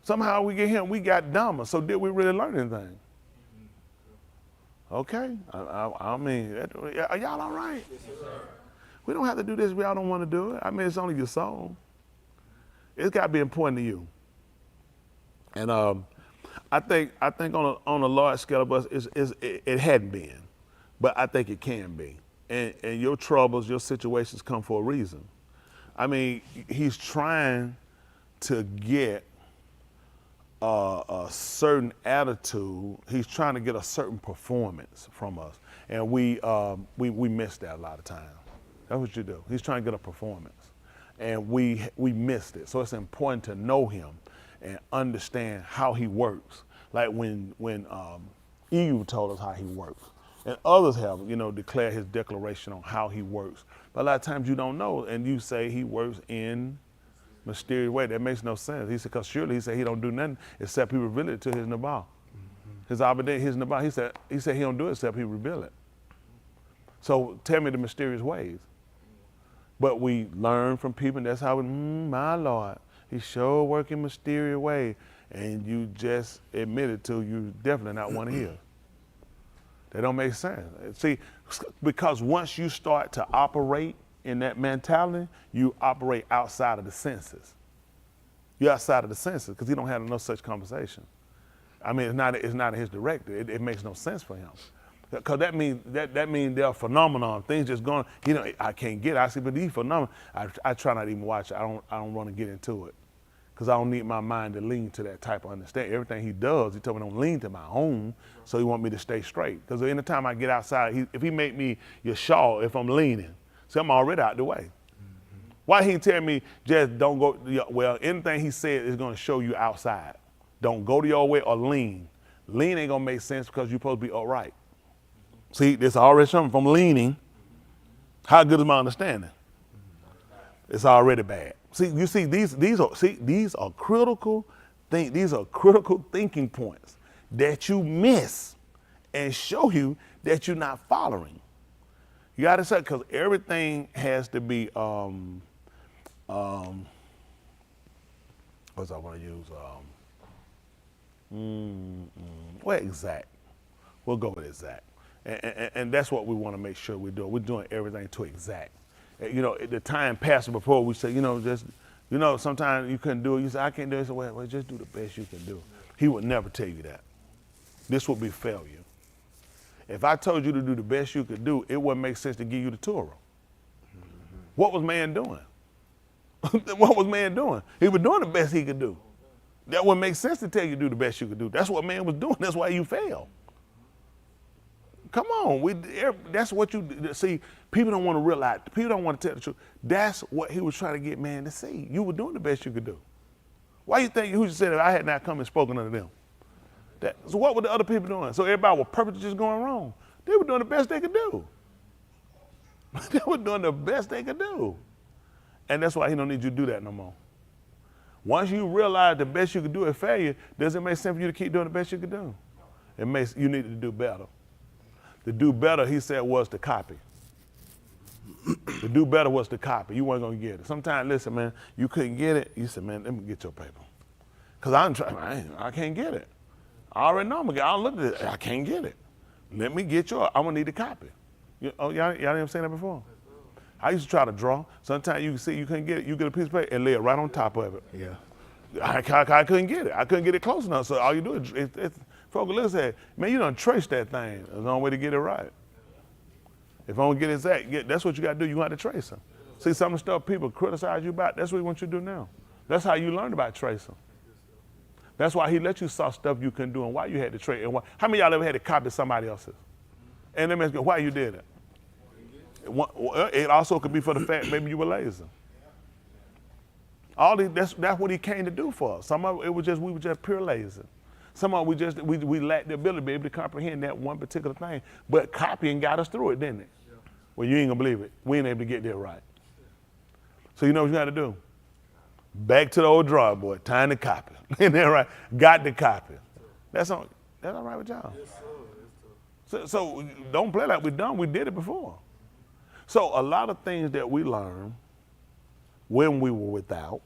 [SPEAKER 1] Somehow we get here and we got dumber. So did we really learn anything? Okay. I mean, are y'all all right? Yes, sir. We don't have to do this if y'all don't want to do it. I mean, it's only your soul. It's got to be important to you. And I think on a large scale of us, it hadn't been, but I think it can be. And your troubles, your situations come for a reason. I mean, he's trying to get a certain attitude. He's trying to get a certain performance from us, and we miss that a lot of times. That's what you do. He's trying to get a performance, and we missed it. So it's important to know him and understand how he works. Like when Eve told us how he works. And others have, declared his declaration on how he works. But a lot of times you don't know, and you say he works in mysterious way. That makes no sense. He said, because surely he said he don't do nothing except he reveal it to his Nabal. His Abarym, his Nabal, he said he don't do it except he reveal it. So tell me the mysterious ways. But we learn from people, and that's how my Lord. He sure work in mysterious way, and you just admitted to you definitely not one of his. That don't make sense. See, because once you start to operate in that mentality, you operate outside of the senses. You're outside of the senses because he don't have no such conversation. I mean, it's not his directive. It makes no sense for him. Because that means they're a phenomenon. Things just going, I can't get it. I see, but these phenomena, I try not to even watch it. I don't want to get into it. Because I don't need my mind to lean to that type of understanding. Everything he does, he told me don't lean to my own, so he want me to stay straight. Because anytime I get outside, if he make me Yasha, if I'm leaning, see, I'm already out the way. Why he tell me just don't go, well, anything he said is going to show you outside. Don't go to your way or lean. Lean ain't going to make sense because you're supposed to be upright. See, there's already something from leaning. How good is my understanding? It's already bad. See, you see, these are critical things. These are critical thinking points that you miss and show you that you're not following. You got to say, because everything has to be, what's I want to use? Well, exact. We'll go with exact. And that's what we want to make sure we're doing. We're doing everything to exact. The time passed before we say, sometimes you couldn't do it. You say, I can't do it. So, well, just do the best you can do. He would never tell you that. This would be failure. If I told you to do the best you could do, it wouldn't make sense to give you the Torah. What was man doing? What was man doing? He was doing the best he could do. That wouldn't make sense to tell you to do the best you could do. That's what man was doing. That's why you failed. Come on, that's what you see. People don't want to realize. People don't want to tell the truth. That's what he was trying to get man to see. You were doing the best you could do. Why you think Yahushua said if I had not come and spoken unto them? So what were the other people doing? So everybody was purposely just going wrong. They were doing the best they could do. They were doing the best they could do, and that's why he don't need you to do that no more. Once you realize the best you could do is failure, does it make sense for you to keep doing the best you could do? It makes you need to do better. To do better, he said, was to copy. To do better was to copy. You weren't going to get it. Sometimes, listen, man, you couldn't get it. You said, man, let me get your paper. Because I'm trying, I can't get it. I already know I'm going to get it. I looked at it. I can't get it. Let me get yours. I'm going to need a copy. Y'all didn't say that before? I used to try to draw. Sometimes you can see you couldn't get it. You get a piece of paper and lay it right on top of it.
[SPEAKER 2] Yeah.
[SPEAKER 1] I couldn't get it. I couldn't get it close enough. So all you do is folks look at, man, you done trace that thing. There's no way to get it right. If I don't get exact, that's what you got to do. You got to trace them. See, some of the stuff people criticize you about, that's what he wants you to do now. That's how you learned about tracing. That's why he let you saw stuff you couldn't do and why you had to trace. And why. How many of y'all ever had to copy somebody else's? And then ask why you did it. It also could be for the fact maybe you were lazy. That's what he came to do for us. Some of it was just we were just pure lazy. Some of it we lacked the ability to be able to comprehend that one particular thing. But copying got us through it, didn't it? Yeah. Well, you ain't gonna believe it. We ain't able to get there right. So you know what you got to do? Back to the old drawing board. Time to copy. Isn't that right? Got to copy. That's all right with y'all. Yes, sir. So don't play like we're done. We did it before. So a lot of things that we learned when we were without,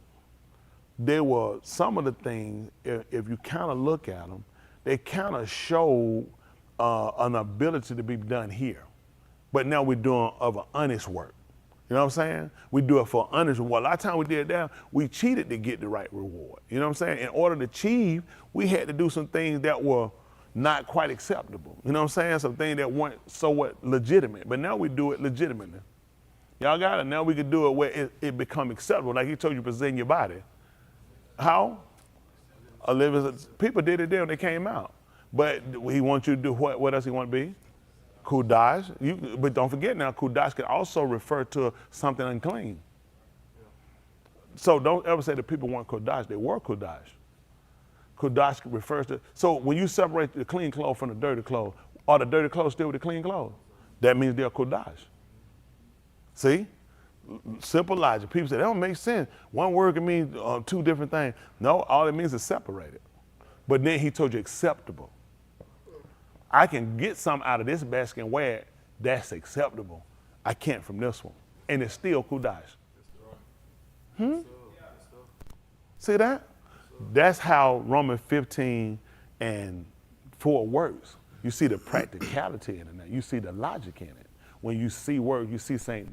[SPEAKER 1] there were some of the things, if you kind of look at them, they kind of show an ability to be done here. But now we're doing of an honest work. You know what I'm saying? We do it for honest reward. A lot of times we did that, we cheated to get the right reward. You know what I'm saying? In order to achieve, we had to do some things that were not quite acceptable. You know what I'm saying? Some things that weren't so legitimate. But now we do it legitimately. Y'all got it? Now we can do it where it become acceptable. Like he told you, present your body. How? People did it there when they came out. But he wants you to do what does he want to be? Kudash. But don't forget now, Kudash can also refer to something unclean. So don't ever say that people weren't Kudash. They were Kudash. Kudash refers to, so when you separate the clean clothes from the dirty clothes, are the dirty clothes still with the clean clothes? That means they're Kudash. See? Simple logic. People say, that don't make sense. One word can mean two different things. No, all it means is separated. But then he told you acceptable. I can get something out of this basket and wear it. That's acceptable. I can't from this one. And it's still Kudash. See that? That's how Romans 15 and 4 works. You see the practicality in it. You see the logic in it. When you see words, you see saying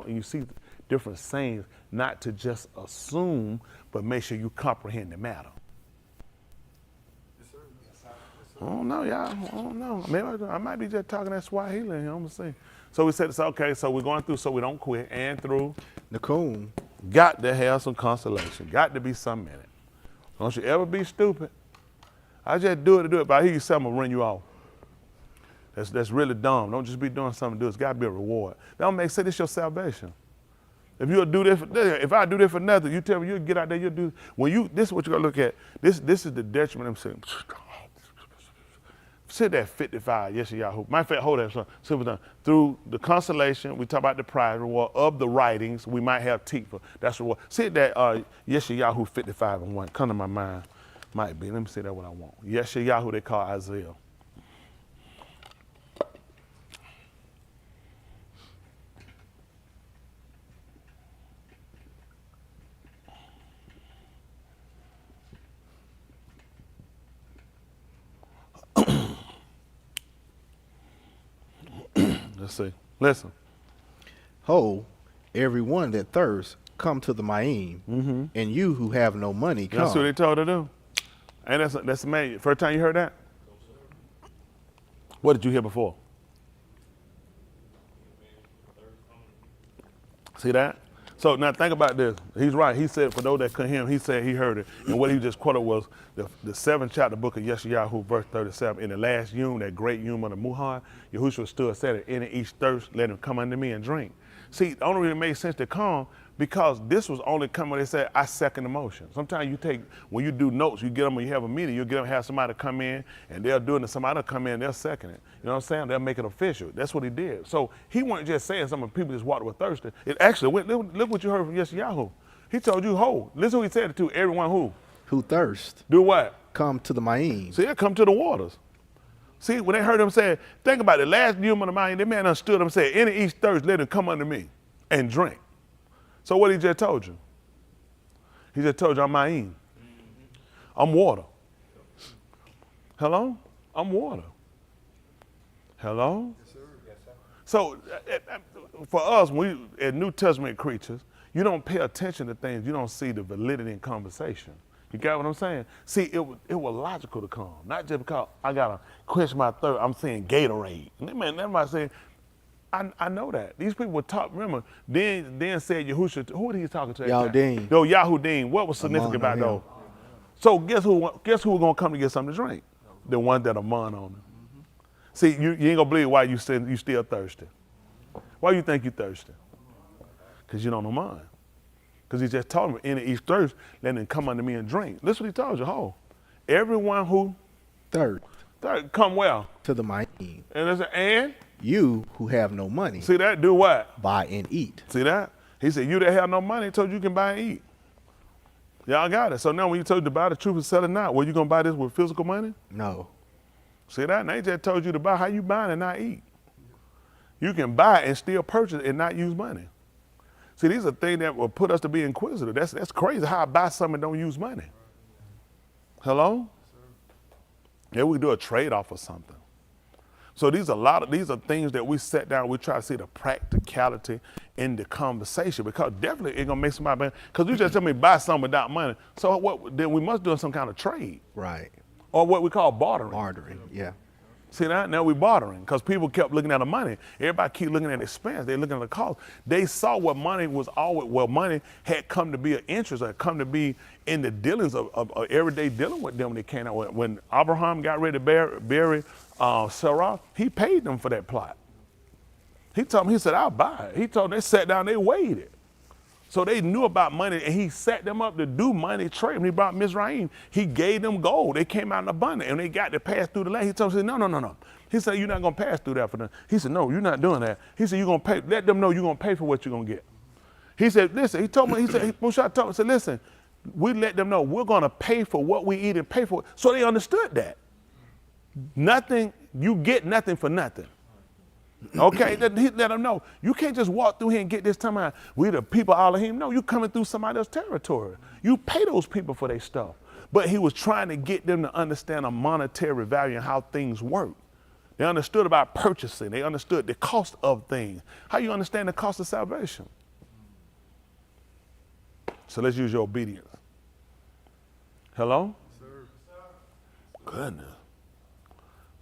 [SPEAKER 1] you see different sayings, not to just assume, but make sure you comprehend the matter. I don't know, y'all. I don't know. Maybe I might be just talking that Swahili here. I'm gonna see. So we said it's okay. So we're going through, so we don't quit, and through.
[SPEAKER 2] Nakoon.
[SPEAKER 1] Got to have some consolation. Got to be something in it. Don't you ever be stupid. I just do it to do it. But I hear you say I'm gonna run you off. That's really dumb. Don't just be doing something to do it. It's got to be a reward. That don't make sense. It's your salvation. If you'll do this, if I do this for nothing, you tell me you'll get out there, you'll do. This is what you gotta look at. This is the detriment. I'm saying. Sit that 55, YashaYahu. Matter of fact, hold that, son. Simple done. Through the consolation, we talk about the prize reward of the writings, we might have teeth. That's reward. Sit that YashaYahu 55 and 1. Come to my mind. Might be. Let me see that what I want. YashaYahu, they call Isaiah. Let's see. Listen.
[SPEAKER 2] Ho, everyone that thirsts, come to the Ma'im, and you who have no money, come.
[SPEAKER 1] That's what they told her to do. And that's amazing. First time you heard that? What did you hear before? See that? So now think about this. He's right. He said, for those that couldn't hear him, he said he heard it. And what he just quoted was the 7th chapter book of YashaYahu, verse 37. In the last yom, that great yom of the Muhar, Yahushua stood and said, in each thirst, let him come unto me and drink. See, the only reason it made sense to come, because this was only coming when they said, I second the motion. Sometimes you take, when you do notes, you get them when you have a meeting, you get them, have somebody come in, and they'll do it, and somebody will come in, they'll second it. You know what I'm saying? They'll make it official. That's what he did. So he wasn't just saying something, people just walked with thirsty. It actually went, look what you heard from YashaYahu. He told you, ho, listen who he said it to, everyone who
[SPEAKER 2] thirst,
[SPEAKER 1] do what?
[SPEAKER 2] Come to the Ma'im.
[SPEAKER 1] See, they come to the waters. See, when they heard him say, think about it, last yom of the mind, the man understood him and said, any each thirst, let him come unto me and drink. So what he just told you? He just told you I'm Ma'im. I'm water. Hello? I'm water. Hello? Yes, sir. Yes, sir. So for us, we as New Testament creatures, you don't pay attention to things, you don't see the validity in conversation. You got what I'm saying? See, it was logical to come, not just because I gotta quench my thirst. I'm saying Gatorade. Man, everybody saying, I know that. These people were taught, remember, then said Yahushua, who was he talking to?
[SPEAKER 2] Yahudim.
[SPEAKER 1] Yo, Yahudim. What was significant about those? So guess who was gonna come to get something to drink? The ones that are mon on them. See, you ain't gonna believe why you still thirsty. Why you think you thirsty? Because you don't know mine. Because he just told me, in each thirst, let him come unto me and drink. Listen what he told you, ho. Everyone who
[SPEAKER 2] thirst,
[SPEAKER 1] come well.
[SPEAKER 2] To the Ma'im.
[SPEAKER 1] And
[SPEAKER 2] you who have no money.
[SPEAKER 1] See that? Do what?
[SPEAKER 2] Buy and eat.
[SPEAKER 1] See that? He said, you that have no money, he told you can buy and eat. Y'all got it. So now when you told you to buy the truth and sell it not, well, you gonna buy this with physical money?
[SPEAKER 2] No.
[SPEAKER 1] See that? And they just told you to buy. How you buying and not eat? You can buy and still purchase and not use money. See, these are things that will put us to be inquisitive. That's crazy how I buy something and don't use money. Hello? Yeah, we do a trade-off or something. So these are things that we set down. We try to see the practicality in the conversation, because definitely it's gonna make somebody better. Because you just tell me buy something without money. So what? Then we must do some kind of trade.
[SPEAKER 2] Right.
[SPEAKER 1] Or what we call bartering.
[SPEAKER 2] Bartering, yeah.
[SPEAKER 1] See that? Now we bartering, because people kept looking at the money. Everybody keep looking at the expense. They're looking at the cost. They saw what money was always, well, money had come to be an interest, or come to be in the dealings of everyday dealing with them when they came out. When Abarym got ready to bury Sarah, he paid them for that plot. He told them, he said, I'll buy it. He told them, they sat down, they weighed it. So they knew about money, and he set them up to do money trade. When he brought Mizraim, he gave them gold. They came out in abundance, and they got to pass through the land. He told them, no. He said, you're not going to pass through that for them. He said, no, you're not doing that. He said, you're going to pay. Let them know you're going to pay for what you're going to get. He said, listen, he told me, Musha told me, said, listen, we let them know we're going to pay for what we eat and pay for it. So they understood that. Nothing, you get nothing for nothing. Okay, he let them know. You can't just walk through here and get this time out. We the people all of him. No, you coming through somebody else's territory. You pay those people for their stuff. But he was trying to get them to understand a monetary value and how things work. They understood about purchasing. They understood the cost of things. How you understand the cost of salvation? So let's use your obedience. Hello? Goodness.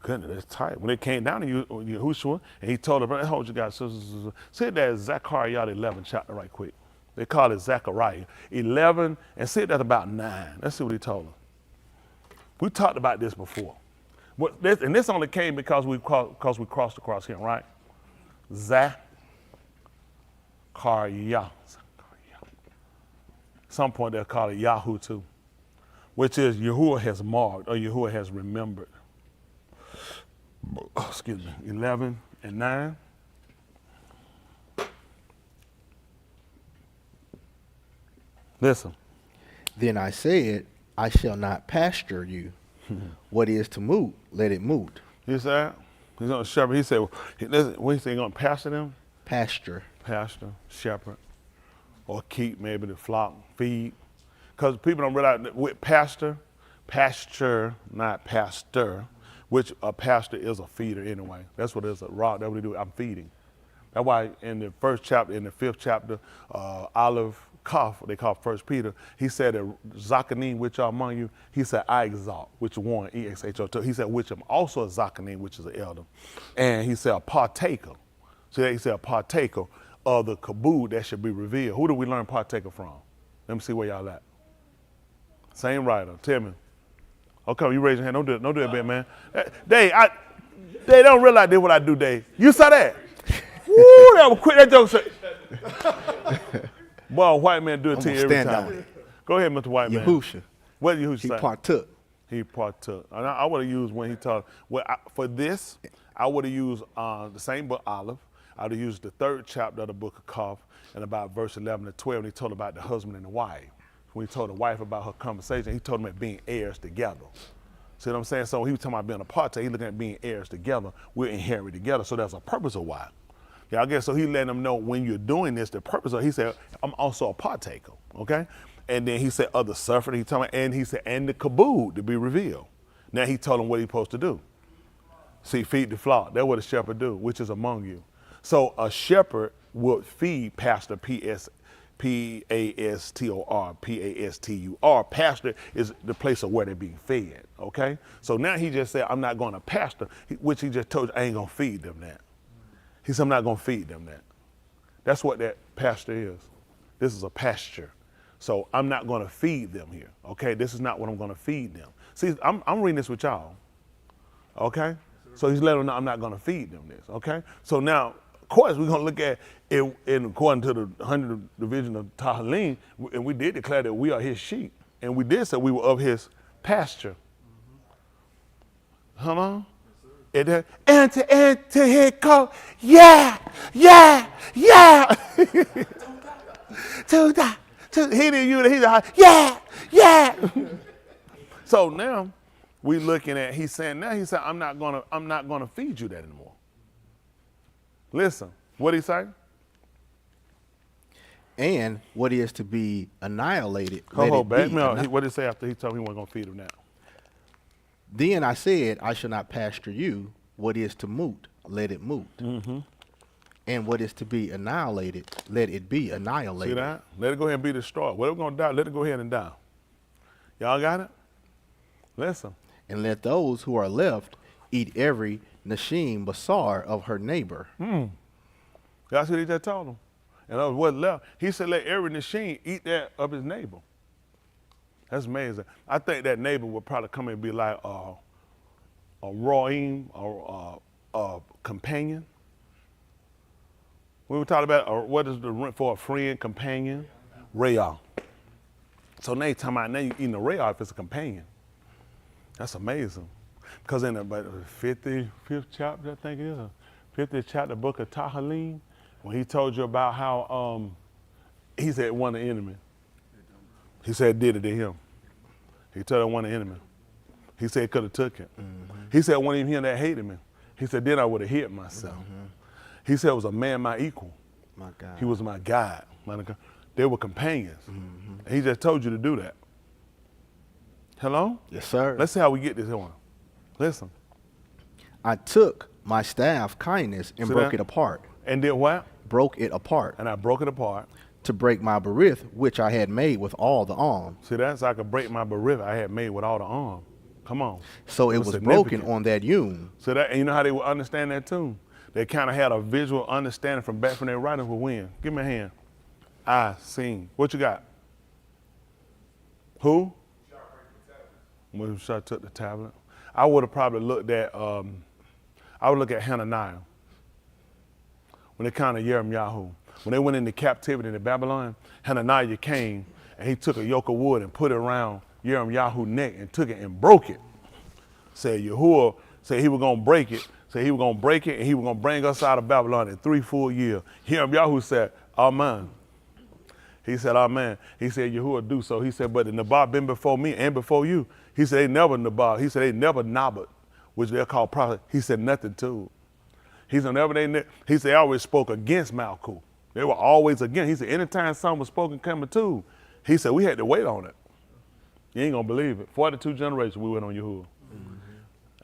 [SPEAKER 1] Goodness, that's tight. When it came down to Yahushua, and he told them, hold you guys, say that Zacharyah 11 chapter right quick. They call it Zacharyah 11, and say that about 9. Let's see what he told them. We talked about this before. And this only came because we crossed across him, right? Zacharyah. Some point they'll call it Yahu too, which is Yahuwah has marked or Yahuwah has remembered. Excuse me, 11 and 9. Listen.
[SPEAKER 2] Then I said, I shall not pasture you. What is to moot, let it moot.
[SPEAKER 1] You said? He's on shepherd. He said, what he say, going to pasture them?
[SPEAKER 2] Pasture.
[SPEAKER 1] Pasture, shepherd, or keep maybe the flock, feed. Because people don't realize that with pasture, not pastor, which a pastor is a feeder anyway. That's what it is, a rock. That's what they do. I'm feeding. That's why in the first chapter, in the 5th chapter, Aleph Kaf, they call 1 Peter, he said, Zacharyah, which are among you, he said, I exalt, which one, E-X-H-O-T. He said, which am also a Zacharyah, which is an elder. And he said, a partaker. So he said, a partaker of the kabod that should be revealed. Who do we learn partaker from? Let me see where y'all at. Same writer. Tell me. Okay, you raise your hand. Don't do it, big man. They don't realize this what I do, Dave. You saw that? Woo, that was quick. That joke said. Boy, a white man do it to you every time. Go ahead, Mr. White Man.
[SPEAKER 2] Yahusha.
[SPEAKER 1] What did Yahushua say?
[SPEAKER 2] He partook.
[SPEAKER 1] He partook. And I would have used when he taught. Well, for this, I would have used the same book, Aleph. I would have used the 3rd chapter of the book of Kaf, and about verse 11 to 12, and he told about the husband and the wife. When he told the wife about her conversation, he told them about being heirs together. See what I'm saying? So he was talking about being a partaker. He's looking at being heirs together. We're inherited together. So there's a purpose of why. Yeah, I guess so he letting them know when you're doing this, the purpose of, he said, I'm also a partaker, okay? And then he said, other suffered, he told me, and he said, and the kabod to be revealed. Now he told them what he's supposed to do. See, feed the flock. That's what a shepherd do, which is among you. So a shepherd would feed pastor, P-A-S-T-O-R, P-A-S-T-U-R. Pastor is the place of where they're being fed, okay? So now he just said, I'm not going to pastor, which he just told you, I ain't going to feed them that. He said, I'm not going to feed them that. That's what that pasture is. This is a pasture. So I'm not going to feed them here, okay? This is not what I'm going to feed them. See, I'm reading this with y'all, okay? So he's letting them know I'm not going to feed them this, okay? So now, of course, we're going to look at it according to the 100th division of Tahalim, and we did declare that we are his sheep, and we did say we were of his pasture. Hello? And to his call, yeah. He didn't use it, he's like, yeah. So now we looking at, he said, I'm not gonna feed you that anymore. Listen, what he say?
[SPEAKER 2] And what is to be annihilated,
[SPEAKER 1] What did he say after he told me he wasn't gonna feed him now?
[SPEAKER 2] Then I said, I shall not pasture you. What is to moot, let it moot.
[SPEAKER 1] Mm-hmm.
[SPEAKER 2] And what is to be annihilated, let it be annihilated.
[SPEAKER 1] See that? let it go ahead and be destroyed. Whatever's going to die, let it go ahead and die. Y'all got it? Listen.
[SPEAKER 2] And let those who are left eat every Nashim Basar of her neighbor.
[SPEAKER 1] Y'all see what he just told them? And what left? He said, let every Nashim eat that of his neighbor. That's amazing. I think that neighbor would probably come and be like a roim or a companion. We were talking about what is the rent for a friend, companion? Rayah. So now you're talking about now you're eating a rayah if it's a companion. That's amazing. Because in the 55th chapter, I think it is, 50th chapter, book of Tahalim, when he told you about how he said one of the enemy. He said did it to him. He told him one of the enemy. He said could have took it. Mm-hmm. He said one of him that hated me. He said then I would have hit myself. Mm-hmm. He said it was a man my equal.
[SPEAKER 2] My God.
[SPEAKER 1] He was my guide. They were companions. And he just told you to do that. Hello?
[SPEAKER 2] Yes, sir.
[SPEAKER 1] Let's see how we get this one. Listen.
[SPEAKER 2] I took my staff kindness and
[SPEAKER 1] See
[SPEAKER 2] broke
[SPEAKER 1] that?
[SPEAKER 2] it apart.
[SPEAKER 1] And did what?
[SPEAKER 2] Broke it apart.
[SPEAKER 1] And I broke it apart.
[SPEAKER 2] To break my berith, which I had made with all the arm.
[SPEAKER 1] See that? So I could break my berith I had made with all the arm. Come on.
[SPEAKER 2] So it was broken on that yum.
[SPEAKER 1] So that, and you know how they would understand that too? They kind of had a visual understanding from back from their writings with when. Give me a hand. I seen. What you got? Who? When I took the tablet. I would have probably looked at, I would look at Hananiah. When they counted YashaYahu. When they went into captivity in Babylon, Hananiah came and he took a yoke of wood and put it around YashaYahu's neck and took it and broke it. Said Yahuwah said he was gonna break it. Said he was gonna break it and he was gonna bring us out of Babylon in 3 full years. YashaYahu said, Amen. He said, Amen. He said, Yahuwah do so. He said, but the Nabab been before me and before you. He said, they never Nabab. He said, they never Nabat, which they're called prophet. He said, nothing to it. He said, he said, they always spoke against Malkuth. They were always against. He said, anytime something was spoken coming to, he said, we had to wait on it. You ain't gonna believe it. 42 generations we went on Yahuwah.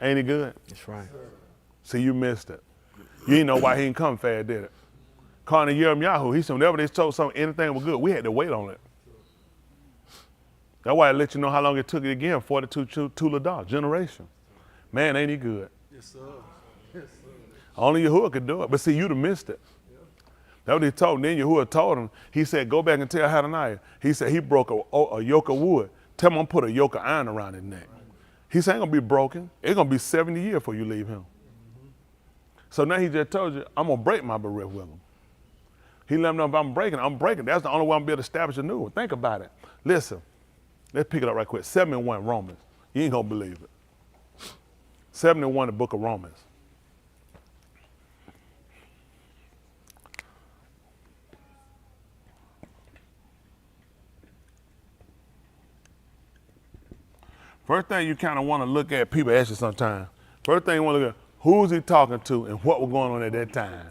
[SPEAKER 1] Ain't it good?
[SPEAKER 2] That's right.
[SPEAKER 1] See, you missed it. You didn't know why he didn't come fast, did it? Calling YashaYahu, he said, whenever they told something, anything was good, we had to wait on it. That's why I let you know how long it took it again, 42 Tuladah, generation. Man, ain't he good?
[SPEAKER 3] Yes, sir. Yes, sir.
[SPEAKER 1] Only Yahuwah could do it. But see, you'd have missed it. That's what he told him. Then Yahuwah told him, he said, go back and tell Hananiah. He said he broke a yoke of wood. Tell him I'm put a yoke of iron around his neck. He said, ain't gonna be broken. It's gonna be 70 years before you leave him. So now he just told you, I'm gonna break my berith with him. He let him know if I'm breaking. That's the only way I'm gonna be able to establish a new one. Think about it. Listen, let's pick it up right quick. 71 Romans. You ain't gonna believe it. 71, the book of Romans. First thing you kind of want to look at, people ask you sometimes, first thing you want to look at, who's he talking to and what was going on at that time?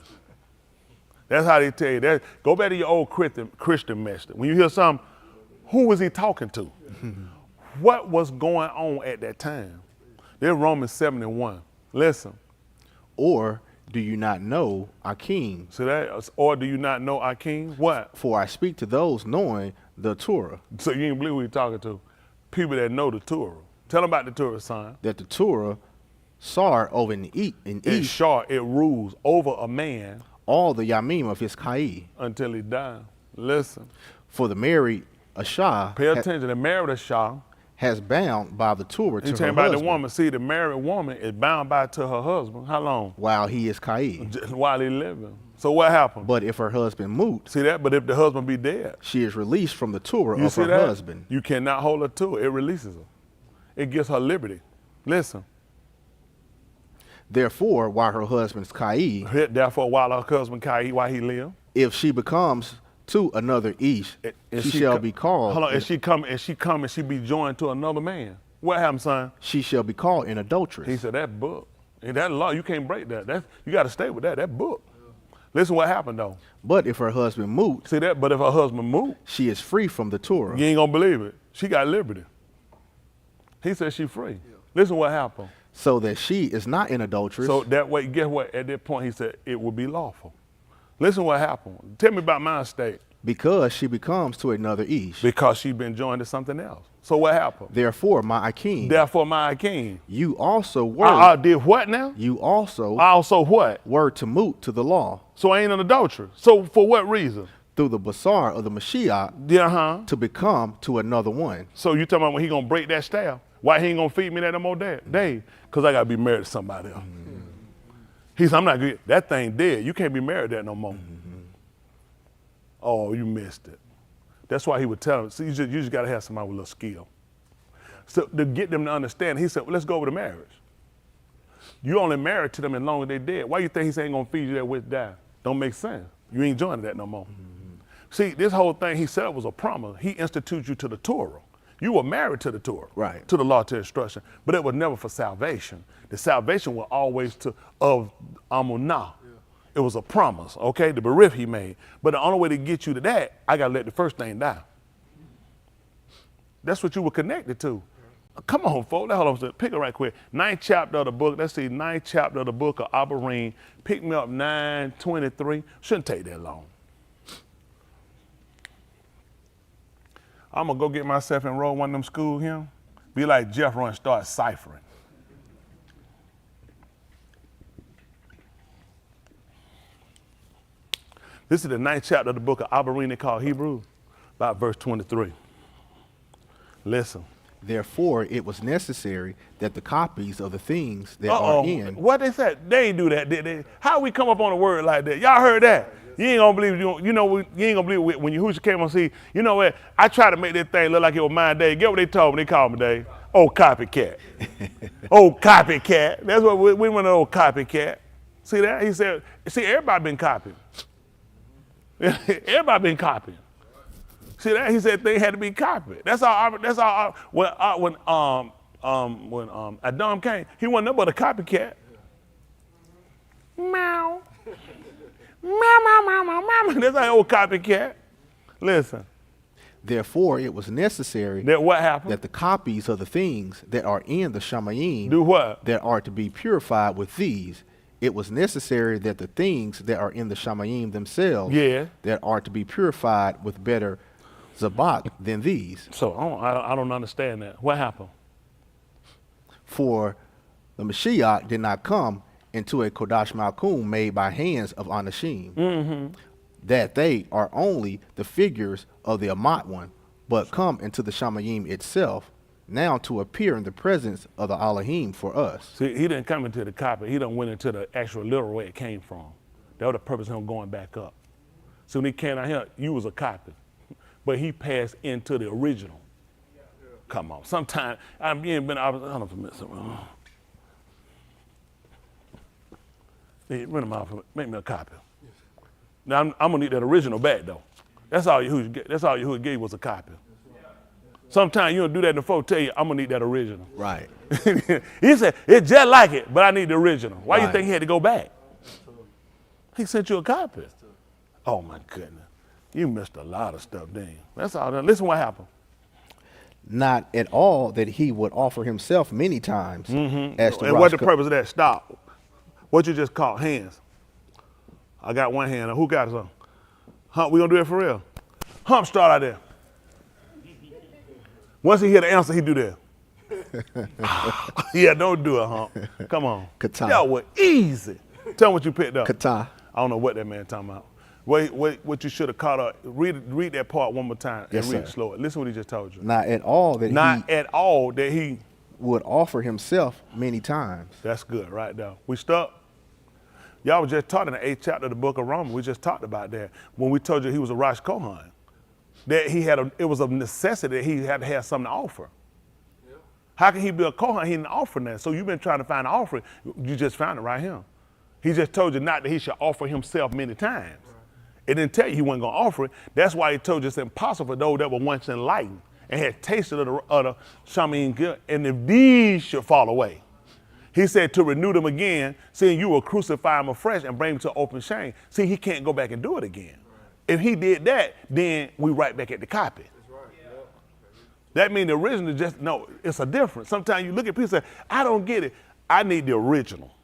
[SPEAKER 1] That's how they tell you that. Go back to your old Christian message. When you hear something, who was he talking to? What was going on at that time? There's Romans 71. Listen.
[SPEAKER 2] Or do you not know our King?
[SPEAKER 1] So that, or do you not know our King? What?
[SPEAKER 2] For I speak to those knowing the Torah.
[SPEAKER 1] So you ain't believe who you're talking to. People that know the Torah. Tell them about the Torah, son.
[SPEAKER 2] That the Torah sar over in
[SPEAKER 1] It's
[SPEAKER 2] east
[SPEAKER 1] short, it rules over a man
[SPEAKER 2] all the yamim of his kai.
[SPEAKER 1] until he dies. Listen.
[SPEAKER 2] For the married Asha
[SPEAKER 1] Pay attention. The married Shah.
[SPEAKER 2] has bound by the Torah to
[SPEAKER 1] You
[SPEAKER 2] her
[SPEAKER 1] talking about
[SPEAKER 2] husband
[SPEAKER 1] the woman. See, the married woman is bound by to her husband. How long?
[SPEAKER 2] while he is kai.
[SPEAKER 1] While he living. So what happened?
[SPEAKER 2] But if her husband moot,
[SPEAKER 1] See that? But if the husband be dead,
[SPEAKER 2] she is released from the Torah
[SPEAKER 1] you
[SPEAKER 2] of
[SPEAKER 1] see
[SPEAKER 2] her
[SPEAKER 1] that?
[SPEAKER 2] husband.
[SPEAKER 1] You cannot hold her to it. It releases her. It gives her liberty. Listen.
[SPEAKER 2] Therefore, while her husband's kai,
[SPEAKER 1] Therefore, while her husband Kai, while he live,
[SPEAKER 2] if she becomes to another ish,
[SPEAKER 1] and
[SPEAKER 2] she shall be called.
[SPEAKER 1] Hold on. If she come and she be joined to another man, what happened, son?
[SPEAKER 2] She shall be called an adulteress.
[SPEAKER 1] He said that book. And that law, you can't break that. You got to stay with that. That book. Listen what happened though.
[SPEAKER 2] But if her husband moot,
[SPEAKER 1] See that? But if her husband moved,
[SPEAKER 2] she is free from the Torah.
[SPEAKER 1] you ain't gonna believe it. She got liberty. He said she free. Listen what happened.
[SPEAKER 2] So that she is not an adulteress.
[SPEAKER 1] So that way, guess what? At that point, he said it would be lawful. Listen what happened. Tell me about my state.
[SPEAKER 2] because she becomes to another ish.
[SPEAKER 1] Because she been joined to something else. So what happened?
[SPEAKER 2] Therefore, my king,
[SPEAKER 1] Therefore, my king.
[SPEAKER 2] you also were.
[SPEAKER 1] I did what now?
[SPEAKER 2] You also
[SPEAKER 1] I also what?
[SPEAKER 2] were to moot to the law
[SPEAKER 1] So I ain't an adulterer. So for what reason?
[SPEAKER 2] through the basar of the Mashiach
[SPEAKER 1] Yeah,
[SPEAKER 2] to become to another one.
[SPEAKER 1] So you talking about when he gonna break that staff? Why he ain't gonna feed me that no more day? Because I gotta be married to somebody else. He said, I'm not good. That thing dead. You can't be married to that no more. Oh, you missed it. That's why he would tell him. So you just gotta have somebody with a little skill. So to get them to understand, he said, well, let's go over to marriage. You only married to them as long as they dead. Why you think he ain't gonna feed you that with die? Don't make sense. You ain't joining that no more. See, this whole thing he said was a promise. He instituted you to the Torah. You were married to the Torah,
[SPEAKER 2] Right.
[SPEAKER 1] to the law, to instruction, but it was never for salvation. The salvation was always of Amunah. It was a promise, okay, the berith he made. But the only way to get you to that, I got to let the first thing die. That's what you were connected to. Come on, folks. Hold on. Pick it right quick. 9th chapter of the book. Let's see. 9th chapter of the book of Abarym. Pick me up 9:23. Shouldn't take that long. I'm going to go get myself enrolled in one of them school hymns. Be like Jethro and start ciphering. This is the 9th chapter of the book of Abarym, they call Hebrew, about verse 23. Listen.
[SPEAKER 2] Therefore, it was necessary that the copies of the things that are in.
[SPEAKER 1] What they said? They ain't do that, did they? How we come up on a word like that? Y'all heard that? You ain't gonna believe you ain't gonna believe when Yahuchanan came on see. You know what? I tried to make that thing look like it was mine day. Get what they told me? They called me Dave. Oh, copycat. Oh, copycat. That's what we went to old copycat. See that? He said. See, everybody been copying. Everybody been copying. See that? He said they had to be copied. That's all. That's all. When Adam came, he wasn't nothing but a copycat. Meow. Meow, meow, meow, meow, meow. That's an old copycat. Listen.
[SPEAKER 2] Therefore, it was necessary
[SPEAKER 1] that what happened?
[SPEAKER 2] That the copies of the things that are in the Shamayim
[SPEAKER 1] do what?
[SPEAKER 2] That are to be purified with these. It was necessary that the things that are in the Shamayim themselves that are to be purified with better zabak than these.
[SPEAKER 1] So I don't understand that. What happened?
[SPEAKER 2] For the Mashiach did not come into a Kodash Malkum made by hands of Anashim, that they are only the figures of the Amat one, but come into the Shamayim itself, now to appear in the presence of the Elohim for us.
[SPEAKER 1] See, he didn't come into the copy. He done went into the actual literal way it came from. That was the purpose of him going back up. So when he came out here, you was a copy. But he passed into the original. Come on. Sometimes, I've been, I don't know if I missed something. Make me a copy. Now, I'm going to need that original back, though. That's all Yahuwah gave was a copy. Sometimes you don't do that in the folk tell you, I'm going to need that original.
[SPEAKER 2] Right.
[SPEAKER 1] He said, it's just like it, but I need the original. Why you think he had to go back? He sent you a copy. Oh, my goodness. You missed a lot of stuff, didn't you? That's all. Listen what happened.
[SPEAKER 2] Not at all that he would offer himself many times. As to
[SPEAKER 1] and what's the purpose of that? Stop. What you just called hands. I got one hand. Who got some? Hump, we going to do it for real? Hump, start out there. Once he hear the answer, he do that. Yeah, don't do it, Hump. Come on.
[SPEAKER 2] Kata.
[SPEAKER 1] Y'all were easy. Tell me what you picked up.
[SPEAKER 2] Kata.
[SPEAKER 1] I don't know what that man talking about. Wait, what you should have caught up. Read that part one more time and read it slower. Listen what he just told you.
[SPEAKER 2] Not at all that
[SPEAKER 1] he
[SPEAKER 2] would offer himself many times.
[SPEAKER 1] That's good right there. We stuck. Y'all was just taught in the 8th chapter of the book of Romans. We just talked about that when we told you he was a Rosh Kohan. That it was a necessity that he had to have something to offer. Yeah. How can he be a Kohan? He didn't offer that. So you've been trying to find an offering. You just found it right here. He just told you not that he should offer himself many times. Right. It didn't tell you he wasn't going to offer it. That's why he told you it's impossible for those that were once enlightened and had tasted of the Shamayim good, and if these should fall away. He said to renew them again, seeing you will crucify them afresh and bring them to open shame. See, he can't go back and do it again. If he did that, then we right back at the copy. Right. Yep. That means the original just, no, it's a difference. Sometimes you look at people and say, I don't get it. I need the original.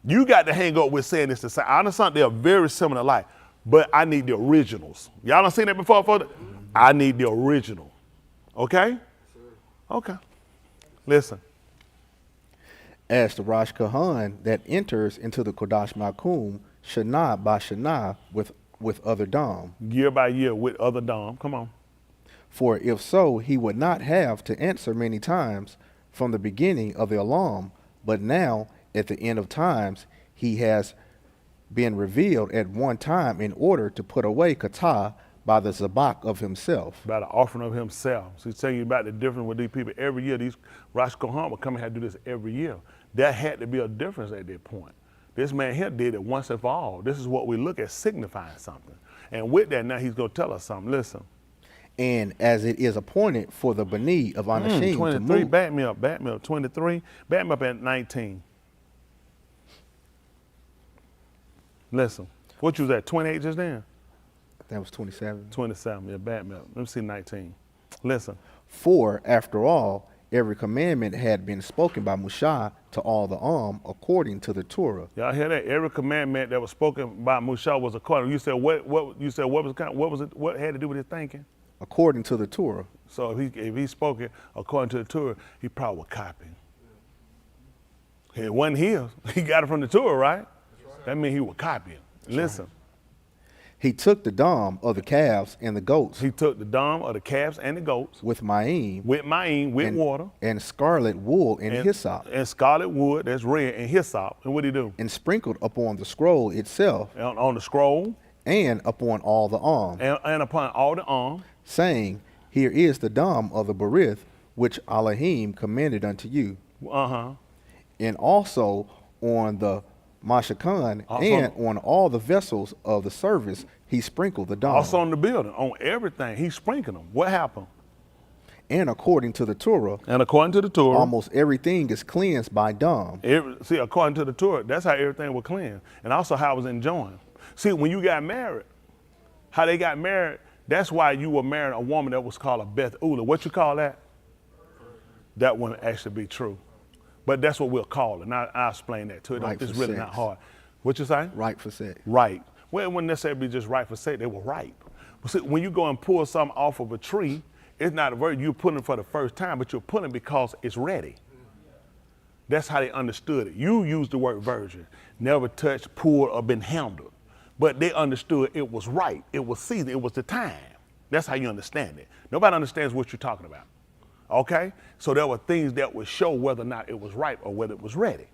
[SPEAKER 1] You got to hang up with saying this to say, I understand they're very similar alike, but I need the originals. Y'all done seen that before? I need the original. Okay? Okay. Listen.
[SPEAKER 2] As the Rosh Kohan that enters into the Kodash Malkum, Shana by Shana with other Dom.
[SPEAKER 1] Year by year with other Dom. Come on.
[SPEAKER 2] For if so, he would not have to answer many times from the beginning of the alarm, but now, at the end of times, he has been revealed at one time in order to put away Kata by the Zabak of himself.
[SPEAKER 1] By the offering of himself. So he's telling you about the difference with these people. Every year, these Rosh Kohan will come and have to do this every year. There had to be a difference at that point. This man here did it once and for all. This is what we look at, signifying something. And with that, now he's going to tell us something. Listen.
[SPEAKER 2] And as it is appointed for the Bani of Anashim
[SPEAKER 1] 23,
[SPEAKER 2] to move.
[SPEAKER 1] back me up, 23. Back me up at 19. Listen, what you was at, 28 just then?
[SPEAKER 2] That was 27.
[SPEAKER 1] 27, yeah, bad math. Let me see 19. Listen.
[SPEAKER 2] For, after all, every commandment had been spoken by Mushah to all the according to the Torah.
[SPEAKER 1] Y'all hear that? Every commandment that was spoken by Mushah was according. You said what you said what was it, what had to do with his thinking?
[SPEAKER 2] According to the Torah.
[SPEAKER 1] So if he spoke it according to the Torah, he probably was copying. It wasn't his. He got it from the Torah, right? That means he was copying. Listen.
[SPEAKER 2] He took the dam of the calves and the goats.
[SPEAKER 1] He took the dam of the calves and the goats.
[SPEAKER 2] With ma'im.
[SPEAKER 1] With water.
[SPEAKER 2] And scarlet wool and hyssop.
[SPEAKER 1] And scarlet wood, that's red, and hyssop. And what did he do?
[SPEAKER 2] And sprinkled upon the scroll itself.
[SPEAKER 1] On the scroll.
[SPEAKER 2] And upon all the
[SPEAKER 1] and upon all the
[SPEAKER 2] saying, here is the dam of the berith, which Elohim commanded unto you. And also on the Mashakhan and on all the vessels of the service, he sprinkled the dam.
[SPEAKER 1] Also on the building, on everything, he sprinkled them. What happened?
[SPEAKER 2] And according to the Torah.
[SPEAKER 1] And according to the Torah.
[SPEAKER 2] Almost everything is cleansed by dam.
[SPEAKER 1] See, according to the Torah, that's how everything was cleansed. And also how it was enjoined. See, when you got married, how they got married, that's why you were marrying a woman that was called a Beth Ula. What you call that? That wouldn't actually be true. But that's what we'll call it. And I'll explain that to you. It's really not hard. What you say?
[SPEAKER 2] Right for sex.
[SPEAKER 1] Right. Well, it wouldn't necessarily be just right for sex. They were right. But see, when you go and pull something off of a tree, it's not a virgin. You're pulling it for the first time, but you're pulling because it's ready. That's how they understood it. You used the word virgin. Never touched, pulled, or been handled. But they understood it was right. It was season. It was the time. That's how you understand it. Nobody understands what you're talking about. Okay? So there were things that would show whether or not it was right or whether it was ready.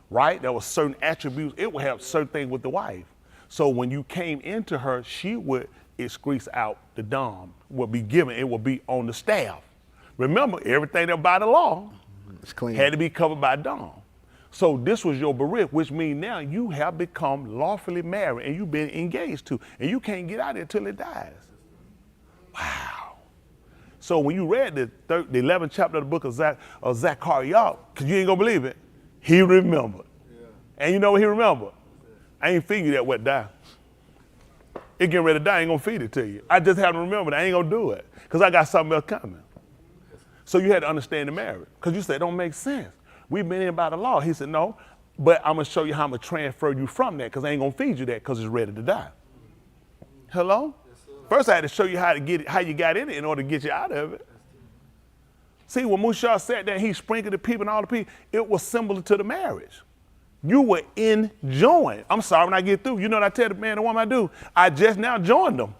[SPEAKER 1] Right? There were certain attributes. It would have certain things with the wife. So when you came into her, she would excrete out the dam, would be given. It would be on the staff. Remember, everything that by the law had to be covered by dam. So this was your berith, which means now you have become lawfully married and you've been engaged to, and you can't get out of it until it dies. Wow. So when you read the 11th chapter of the book of Zacharyah, because you ain't gonna believe it, he remembered. Yeah. And you know what he remembered? I ain't feed you that wet die. It getting ready to die, I ain't gonna feed it to you. I just haven't remembered, I ain't gonna do it, because I got something else coming. So you had to understand the marriage, because you said it don't make sense. We've been in by the law. He said, no, but I'm gonna show you how I'm gonna transfer you from that, because I ain't gonna feed you that because it's ready to die. Hello? Yes, first I had to show you how to get it, how you got in it in order to get you out of it. See, when Mushah sat there, he sprinkled the people and all the people, it was similar to the marriage. You were enjoying. I'm sorry when I get through. You know what I tell the man and woman I do? I just now joined them.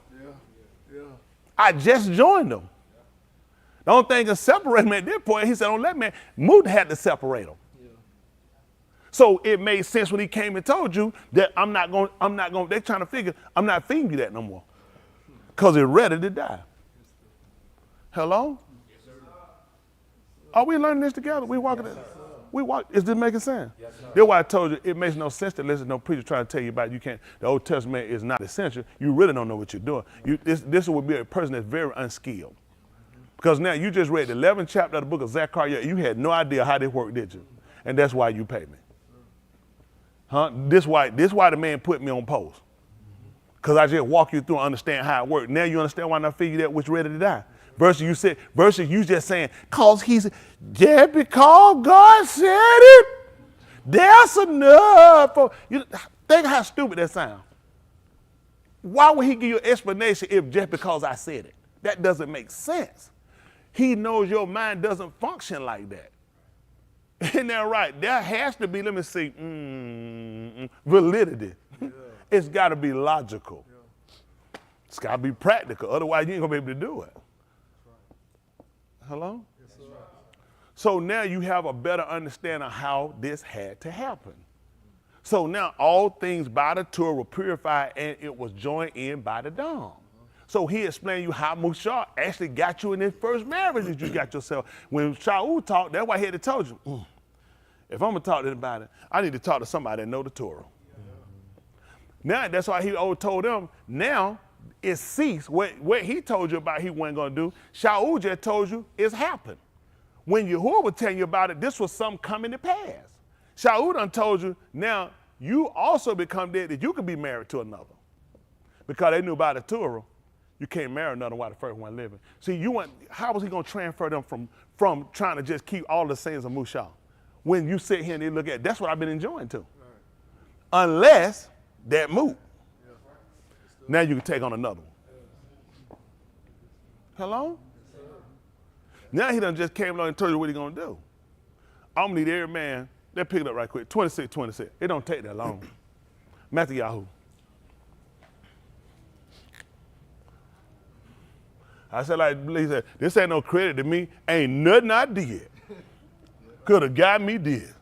[SPEAKER 1] Yeah. I just joined them. The only thing that separated me at this point, he said, don't let me, Moot had to separate them. Yeah. So it made sense when he came and told you that I'm not going, they're trying to figure, I'm not feeding you that no more. Because it's ready to die. Hello? Yes, sir. Are we learning this together? We walking yes, we walk, is this making sense? Yes, that's why I told you it makes no sense to listen to no preacher trying to tell you about you can't, the Old Testament is not essential. You really don't know what you're doing. This would be a person that's very unskilled. Because now you just read the 11th chapter of the book of Zacharyah. You had no idea how this worked, did you? And that's why you pay me. Huh? This why the man put me on post. Because I just walk you through and understand how it worked. Now you understand why I figure that which ready to die. Versus you just saying, cause he's just because God said it, that's enough. Think how stupid that sounds. Why would he give you an explanation if just because I said it? That doesn't make sense. He knows your mind doesn't function like that. Isn't that right? There has to be, let me see, validity. Yeah. It's got to be logical. Yeah. It's got to be practical. Otherwise, you ain't going to be able to do it. Right. Hello? Yes, sir. So now you have a better understanding of how this had to happen. So now all things by the Torah were purified and it was joined in by the dam. So he explained you how Mushah actually got you in this first marriage that you got yourself. When Shaul talked, that's why he had to told you, if I'm going to talk to anybody, I need to talk to somebody that know the Torah. Now, that's why he told them, now it ceased. What he told you about he wasn't going to do, Shaul just told you it's happened. When Yahuwah was telling you about it, this was something coming to pass. Shaul done told you, now you also become dead that you could be married to another. Because they knew about the Torah, you can't marry another while the first one living. See, how was he going to transfer them from trying to just keep all the sayings of Musha? When you sit here and they look at, that's what I've been enjoying too. Unless that move. Now you can take on another one. Hello? Now he done just came along and told you what he's going to do. I'm going to need every man. Let's pick it up right quick. 26. It don't take that long. Mathathayhu. I said, like he said, this ain't no credit to me. Ain't nothing I did. Could have got me dead.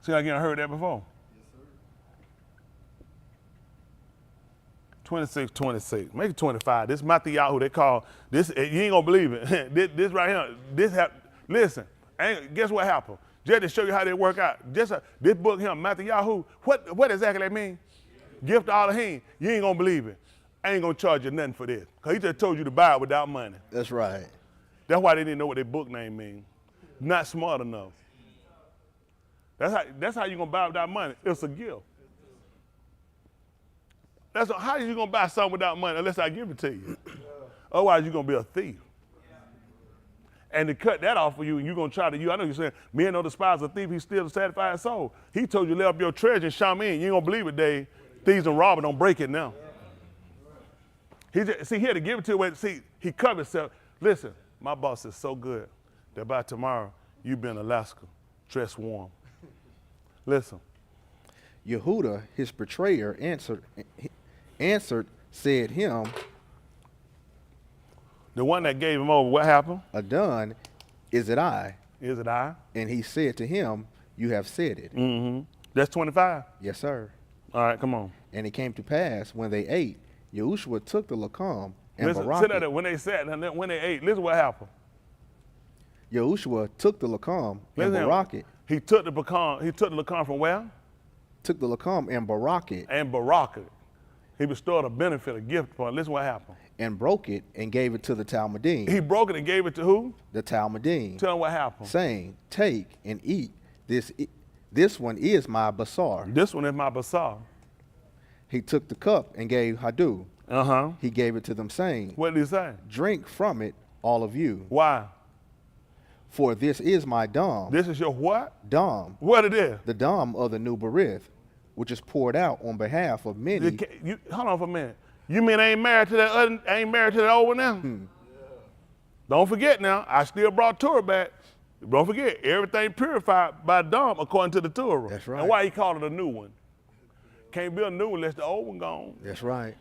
[SPEAKER 1] See, I heard that before. 26. Make it 25. This Mathathayhu, they call this. You ain't gonna believe it. this right here. Listen. Guess what happened? Just to show you how they work out. This book here, Mathathayhu. What exactly that mean? Gift to all the him. You ain't gonna believe it. I ain't gonna charge you nothing for this. Cause he just told you to buy it without money.
[SPEAKER 2] That's right.
[SPEAKER 1] That's why they didn't know what their book name means. Not smart enough. That's how you gonna buy it without money. It's a gift. How are you gonna buy something without money unless I give it to you? Otherwise you're gonna be a thief. And to cut that off for you, and you're gonna try to, I know you're saying, men don't despise a thief, he's still a satisfied soul. He told you to lay up your treasure and shine in. You ain't gonna believe it, Dave. Thieves and robbers don't break it now. He had to give it to you. He covered himself. Listen, my boss is so good that by tomorrow, you be in Alaska, dressed warm. Listen.
[SPEAKER 2] Yehuda, his betrayer, answered, said him,
[SPEAKER 1] the one that gave him over, what happened?
[SPEAKER 2] Adon, is it I?
[SPEAKER 1] Is it I?
[SPEAKER 2] And he said to him, you have said it.
[SPEAKER 1] Mm-hmm. That's 25?
[SPEAKER 2] Yes, sir.
[SPEAKER 1] All right, come on.
[SPEAKER 2] And it came to pass, when they ate, Yahushua took the lakam and
[SPEAKER 1] Listen,
[SPEAKER 2] barak it.
[SPEAKER 1] When they sat and when they ate, listen what happened.
[SPEAKER 2] Yahushua took the lakam and barak it.
[SPEAKER 1] He took the lakam from where?
[SPEAKER 2] Took the lakam and barak it.
[SPEAKER 1] And barak it. He bestowed a benefit, a gift upon it. Listen what happened.
[SPEAKER 2] And broke it and gave it to the Talmudim.
[SPEAKER 1] He broke it and gave it to who?
[SPEAKER 2] The Talmudim.
[SPEAKER 1] Tell him what happened.
[SPEAKER 2] Saying, take and eat. This one is my basar.
[SPEAKER 1] This one is my basar.
[SPEAKER 2] He took the cup and gave Hadu.
[SPEAKER 1] Uh-huh.
[SPEAKER 2] He gave it to them, saying,
[SPEAKER 1] what did he say?
[SPEAKER 2] Drink from it, all of you.
[SPEAKER 1] Why?
[SPEAKER 2] For this is my dam.
[SPEAKER 1] This is your what?
[SPEAKER 2] Dam.
[SPEAKER 1] What it is?
[SPEAKER 2] The dam of the new berith, which is poured out on behalf of many.
[SPEAKER 1] Hold on for a minute. You mean I ain't married to that old one now? Don't forget now, I still brought Torah back. Don't forget, everything purified by dam according to the Torah.
[SPEAKER 2] That's right.
[SPEAKER 1] And why he called it a new one? Can't be a new one unless the old one gone.
[SPEAKER 2] That's right.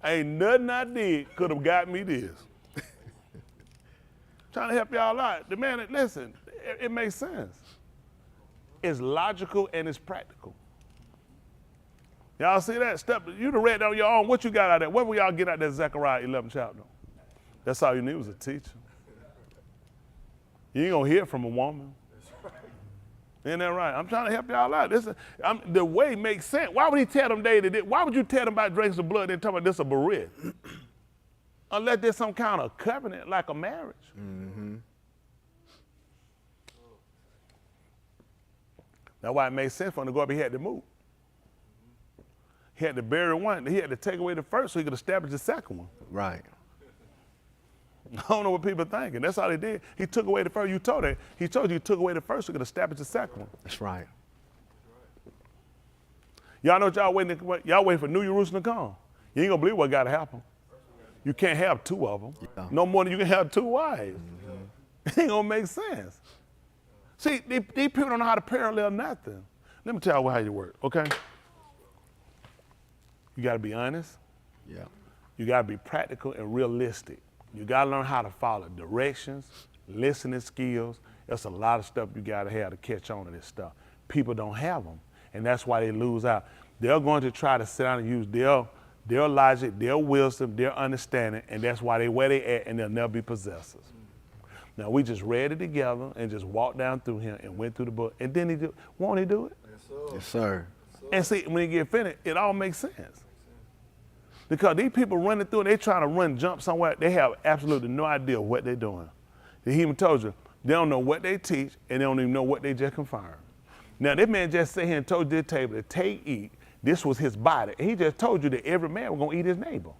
[SPEAKER 1] Ain't nothing I did could have got me this. Trying to help y'all out. The man, listen, it makes sense. It's logical and it's practical. Y'all see that? You done read that on your own. What you got out of that? What will y'all get out of that Zacharyah 11 chapter? That's all you need was a teacher. You ain't gonna hear from a woman. Isn't that right? I'm trying to help y'all out. The way makes sense. Why would he tell them why would you tell them about drinking some blood and tell them this a berit? Unless there's some kind of covenant like a marriage. Mm-hmm. That's why it makes sense for him to go up. He had to move. He had to bury one. He had to take away the first so he could establish the second one.
[SPEAKER 2] Right.
[SPEAKER 1] I don't know what people are thinking. That's all he did. He took away the first. You told that. He told you he took away the first so he could establish the second one.
[SPEAKER 2] That's right.
[SPEAKER 1] Y'all know what y'all waiting for New Jerusalem to come. You ain't gonna believe what got to happen. You can't have two of them. Yeah. No more than you can have two wives. Mm-hmm. It ain't gonna make sense. See, these people don't know how to parallel nothing. Let me tell you how you work, okay? You gotta be honest.
[SPEAKER 2] Yeah.
[SPEAKER 1] You gotta be practical and realistic. You gotta learn how to follow directions, listening skills. There's a lot of stuff you gotta have to catch on to this stuff. People don't have them, and that's why they lose out. They're going to try to sit down and use their logic, their wisdom, their understanding, and that's why they where they at, and they'll never be possessors. Now, we just read it together and just walked down through here and went through the book, and then won't he do it?
[SPEAKER 2] Yes, sir. Yes, sir.
[SPEAKER 1] And see, when he get finished, it all makes sense. Because these people running through and they trying to jump somewhere, they have absolutely no idea what they're doing. He even told you, They don't know what they teach, and they don't even know what they just confirm. Now, this man just sat here and told this table to take, eat. This was his body. And he just told you that every man was going to eat his neighbor.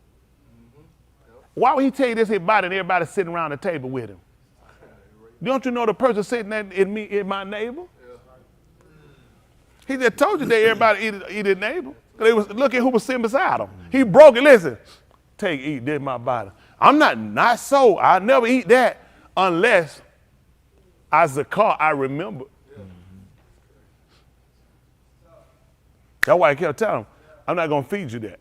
[SPEAKER 1] Why would he tell you this his body and everybody sitting around the table with him? Don't you know the person sitting there in my neighbor? He just told you that everybody eat his neighbor. Look at who was sitting beside him. He broke it. Listen, take, eat, this is my body. I'm not so. I never eat that unless I remember. That's why I kept telling him, I'm not going to feed you that.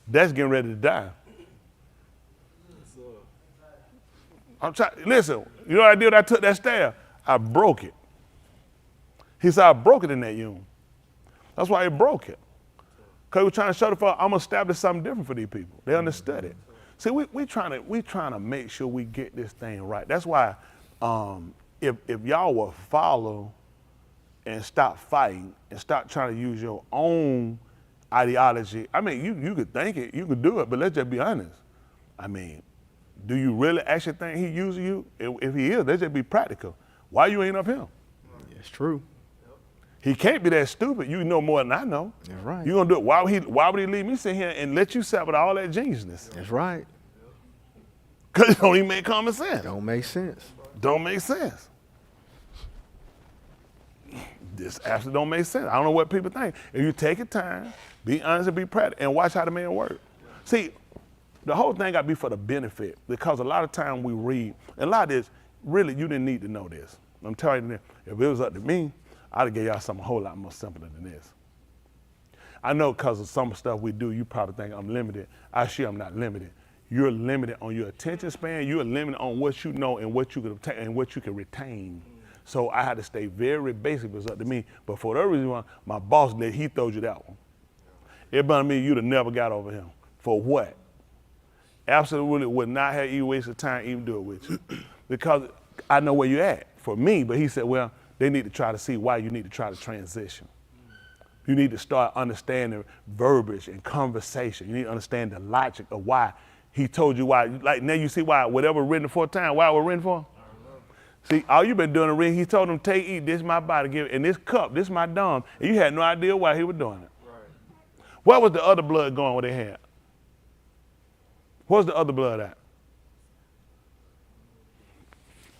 [SPEAKER 1] That's getting ready to die. I'm trying. Listen, you know what I did? I took that staff. I broke it. He said, I broke it in that unit. That's why he broke it. Because we're trying to show the folk, I'm going to establish something different for these people. They understood it. See, we trying to make sure we get this thing right. That's why if y'all will follow and stop fighting and stop trying to use your own ideology. I mean, you could think it, you could do it, but let's just be honest. I mean, do you really actually think he using you? If he is, let's just be practical. Why you ain't up him?
[SPEAKER 2] It's true.
[SPEAKER 1] He can't be that stupid. You know more than I know.
[SPEAKER 2] That's right.
[SPEAKER 1] You gonna do it? Why would he leave me sit here and let you sit with all that geniusness?
[SPEAKER 2] That's right.
[SPEAKER 1] Because it don't even make common sense.
[SPEAKER 2] Don't make sense.
[SPEAKER 1] Don't make sense. This absolutely don't make sense. I don't know what people think. If you take your time, be honest and be practical, and watch how the man work. See, the whole thing got to be for the benefit, because a lot of time we read, and a lot of this, really, you didn't need to know this. I'm telling you, if it was up to me, I'd have gave y'all something a whole lot more simpler than this. I know because of some stuff we do, you probably think I'm limited. I'm not limited. You're limited on your attention span. You're limited on what you know and what you can obtain and what you can retain. So I had to stay very basic. It was up to me. But for the reason why my boss, he told you that one. Everybody me, you'd have never got over him. For what? Absolutely would not have you wasted time even do it with you. Because I know where you're at. For me, but he said, well, they need to try to see why you need to try to transition. You need to start understanding verbiage and conversation. You need to understand the logic of why he told you why. Like now you see why whatever written for time, why it was written for? See, all you've been doing is reading. He told them, take, eat, this is my body, give it, and this cup, this is my dung. And you had no idea why he was doing it. Right. Where was the other blood going what they had? Where's the other blood at?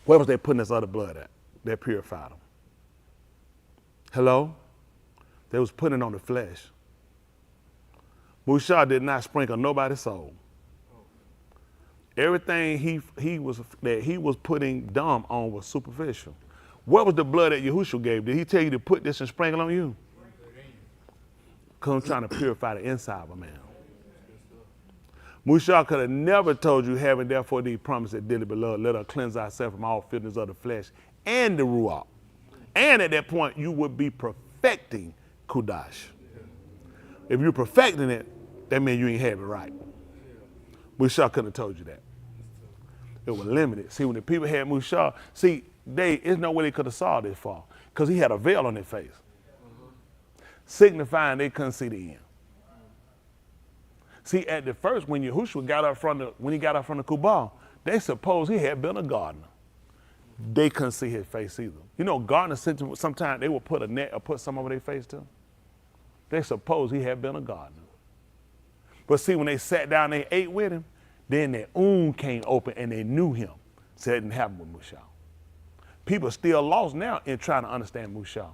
[SPEAKER 1] Where was they putting this other blood at? That purified them. Hello? They was putting it on the flesh. Musha did not sprinkle nobody's soul. Everything he was putting dumb on was superficial. What was the blood that Yahushua gave? Did he tell you to put this and sprinkle on you? Because I'm trying to purify the inside of a man. Musha could have never told you, having therefore these promises, dearly beloved, let us cleanse ourselves from all filthiness of the flesh and the ruach. And at that point, you would be perfecting Kudash. If you're perfecting it, that means you ain't have it right. Musha couldn't have told you that. It was limited. See, when the people had Musha, there's no way they could have saw this far, because he had a veil on their face, signifying they couldn't see the end. See, at the first, when Yahushua got up from the Kubal, they supposed he had been a gardener. They couldn't see his face either. You know, gardeners sometimes they would put a net or put some over their face too. They supposed he had been a gardener. But see, when they sat down, they ate with him, then their came open and they knew him. So it didn't happen with Musha. People still lost now in trying to understand Musha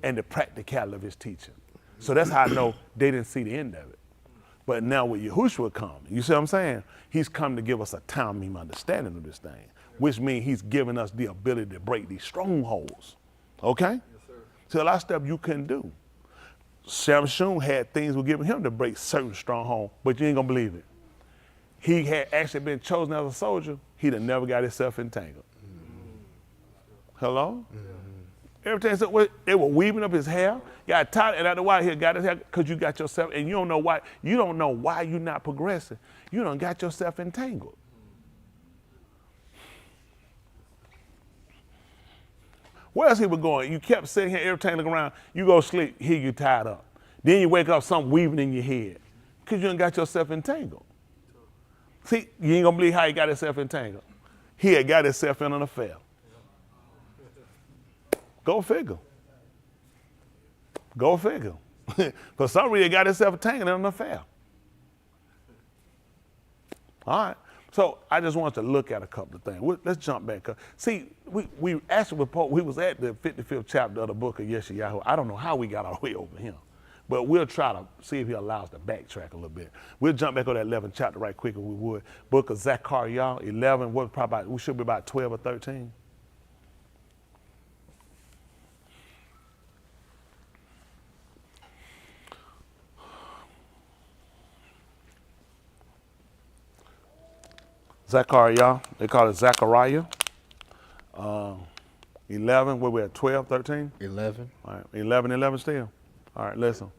[SPEAKER 1] and the practicality of his teaching. So that's how I know they didn't see the end of it. But now with Yahushua come, you see what I'm saying? He's come to give us a timely understanding of this thing, which means he's giving us the ability to break these strongholds. Okay? Yes, sir. So a lot of stuff you couldn't do. Samson had things were given him to break certain strongholds, but you ain't gonna believe it. He had actually been chosen as a soldier, he'd have never got himself entangled. Hello? Every time they were weaving up his hair, got tied, and after a while he got his hair because you got yourself, and you don't know why you're not progressing. You done got yourself entangled. Where else he was going? You kept sitting here every time you look around, you go sleep, here you tied up. Then you wake up, something weaving in your head because you done got yourself entangled. See, you ain't gonna believe how he got himself entangled. he had got himself in an affair. Go figure. Go figure. For some reason, he got himself tangled in an affair. All right. So I just wanted to look at a couple of things. Let's jump back. See, we actually we was at the 55th chapter of the book of YashaYahu. I don't know how we got our way over here, but we'll try to see if he allows us to backtrack a little bit. We'll jump back on that 11th chapter right quick if we would. Book of Zacharyah, 11. We should be about 12 or 13. Zacharyah, they call it Zacharyah. 11, where we at, 12, 13?
[SPEAKER 2] 11.
[SPEAKER 1] All right, 11 still. All right, listen.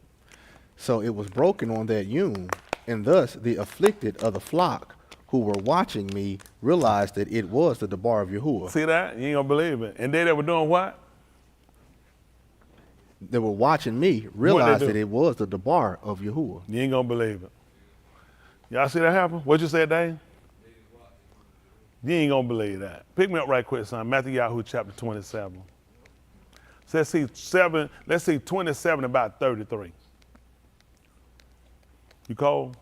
[SPEAKER 2] So it was broken on that yum, and thus the afflicted of the flock who were watching me realized that it was the debar of Yahuwah.
[SPEAKER 1] See that? You ain't gonna believe it. And they were doing what?
[SPEAKER 2] They were watching me realized that it was the debar of Yahuwah.
[SPEAKER 1] You ain't gonna believe it. Y'all see that happen? What you said, Dave? You ain't gonna believe that. Pick me up right quick, son. Mathathayhu chapter 27. So let's see 27 about 33. You cold?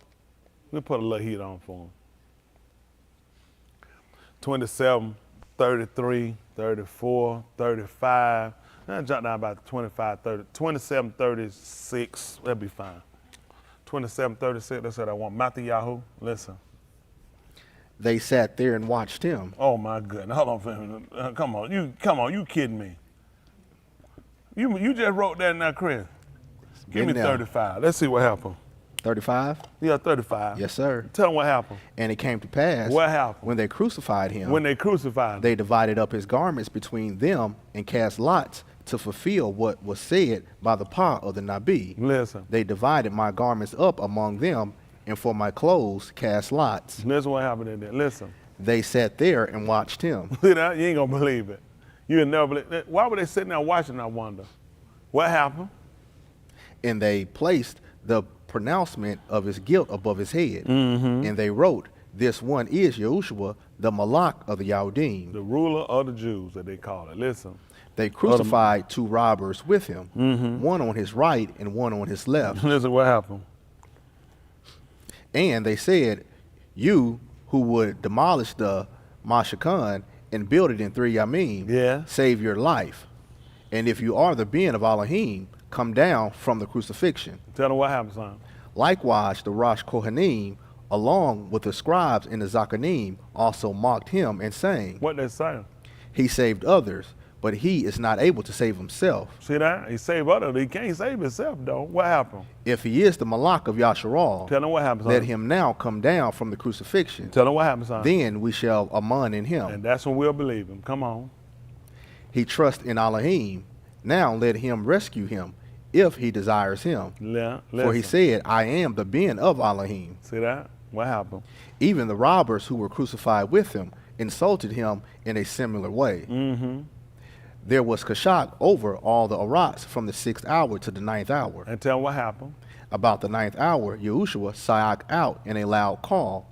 [SPEAKER 1] We'll put a little heat on for him. 27, 33, 34, 35. Then jump down about 25, 30, 27, 36. That'll be fine. 27, 36, that's what I want. Mathathayhu, listen.
[SPEAKER 2] They sat there and watched him.
[SPEAKER 1] Oh my goodness! Hold on for a minute. Come on! You kidding me? You just wrote that now, Chris. Give me 35. Let's see what happened.
[SPEAKER 2] 35?
[SPEAKER 1] Yeah, 35.
[SPEAKER 2] Yes, sir.
[SPEAKER 1] Tell them what happened.
[SPEAKER 2] And it came to pass.
[SPEAKER 1] What happened?
[SPEAKER 2] When they crucified him.
[SPEAKER 1] When they crucified him.
[SPEAKER 2] They divided up his garments between them and cast lots to fulfill what was said by the power of the Nabi.
[SPEAKER 1] Listen.
[SPEAKER 2] They divided my garments up among them, and for my clothes cast lots.
[SPEAKER 1] Listen what happened in there. Listen.
[SPEAKER 2] They sat there and watched him.
[SPEAKER 1] See that? You ain't gonna believe it. You'll never believe it. Why were they sitting there watching, I wonder? What happened?
[SPEAKER 2] And they placed the pronouncement of his guilt above his head.
[SPEAKER 1] Mm-hmm.
[SPEAKER 2] And they wrote, this one is Yahushua, the Malak of the Yahudim.
[SPEAKER 1] The ruler of the Jews, that they call it. Listen.
[SPEAKER 2] They crucified two robbers with him, one on his right and one on his left.
[SPEAKER 1] Listen what happened.
[SPEAKER 2] And they said, you who would demolish the Mashakhan and build it in 3 yamim, save your life. And if you are the being of Elohim, come down from the crucifixion.
[SPEAKER 1] Tell them what happened, son.
[SPEAKER 2] Likewise, the Rosh Kohanim, along with the scribes and the Zachanim, also mocked him and saying,
[SPEAKER 1] what they saying?
[SPEAKER 2] He saved others, but he is not able to save himself.
[SPEAKER 1] See that? He saved others. He can't save himself, though. What happened?
[SPEAKER 2] If he is the Malak of Yasharal,
[SPEAKER 1] tell him what happened, son.
[SPEAKER 2] Let him now come down from the crucifixion.
[SPEAKER 1] Tell him what happened, son.
[SPEAKER 2] Then we shall aman in him.
[SPEAKER 1] And that's when we'll believe him. Come on.
[SPEAKER 2] He trusts in Elohim. Now let him rescue him, if he desires him.
[SPEAKER 1] Yeah,
[SPEAKER 2] for he said, I am the being of Elohim.
[SPEAKER 1] See that? What happened?
[SPEAKER 2] Even the robbers who were crucified with him insulted him in a similar way.
[SPEAKER 1] Mm-hmm.
[SPEAKER 2] There was kashak over all the arats from the 6th hour to the 9th hour.
[SPEAKER 1] And tell them what happened.
[SPEAKER 2] About the 9th hour, Yahushua sayak out in a loud call,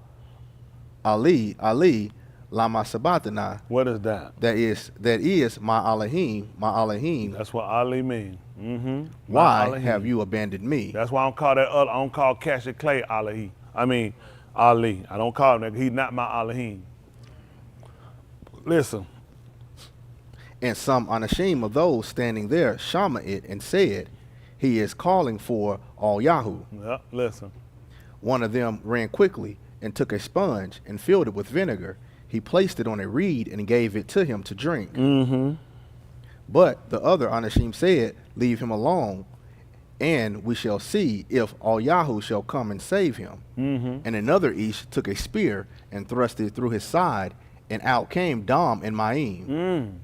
[SPEAKER 2] Ali, Ali, lama sabatana.
[SPEAKER 1] What is that?
[SPEAKER 2] That is my Elohim, my Elohim.
[SPEAKER 1] That's what Ali means. Mm-hmm.
[SPEAKER 2] Why have you abandoned me?
[SPEAKER 1] That's why I don't call that other. I don't call Cassius Clay Ali. I mean Ali. I don't call him that. He's not my Elohim. Listen.
[SPEAKER 2] And some anashim of those standing there shama it and said, he is calling for all Yahu.
[SPEAKER 1] Yep, listen.
[SPEAKER 2] One of them ran quickly and took a sponge and filled it with vinegar. He placed it on a reed and gave it to him to drink.
[SPEAKER 1] Mm-hmm.
[SPEAKER 2] But the other anashim said, leave him alone, and we shall see if all Yahu shall come and save him.
[SPEAKER 1] Mm-hmm.
[SPEAKER 2] And another Ish took a spear and thrust it through his side, and out came Dam and Ma'im.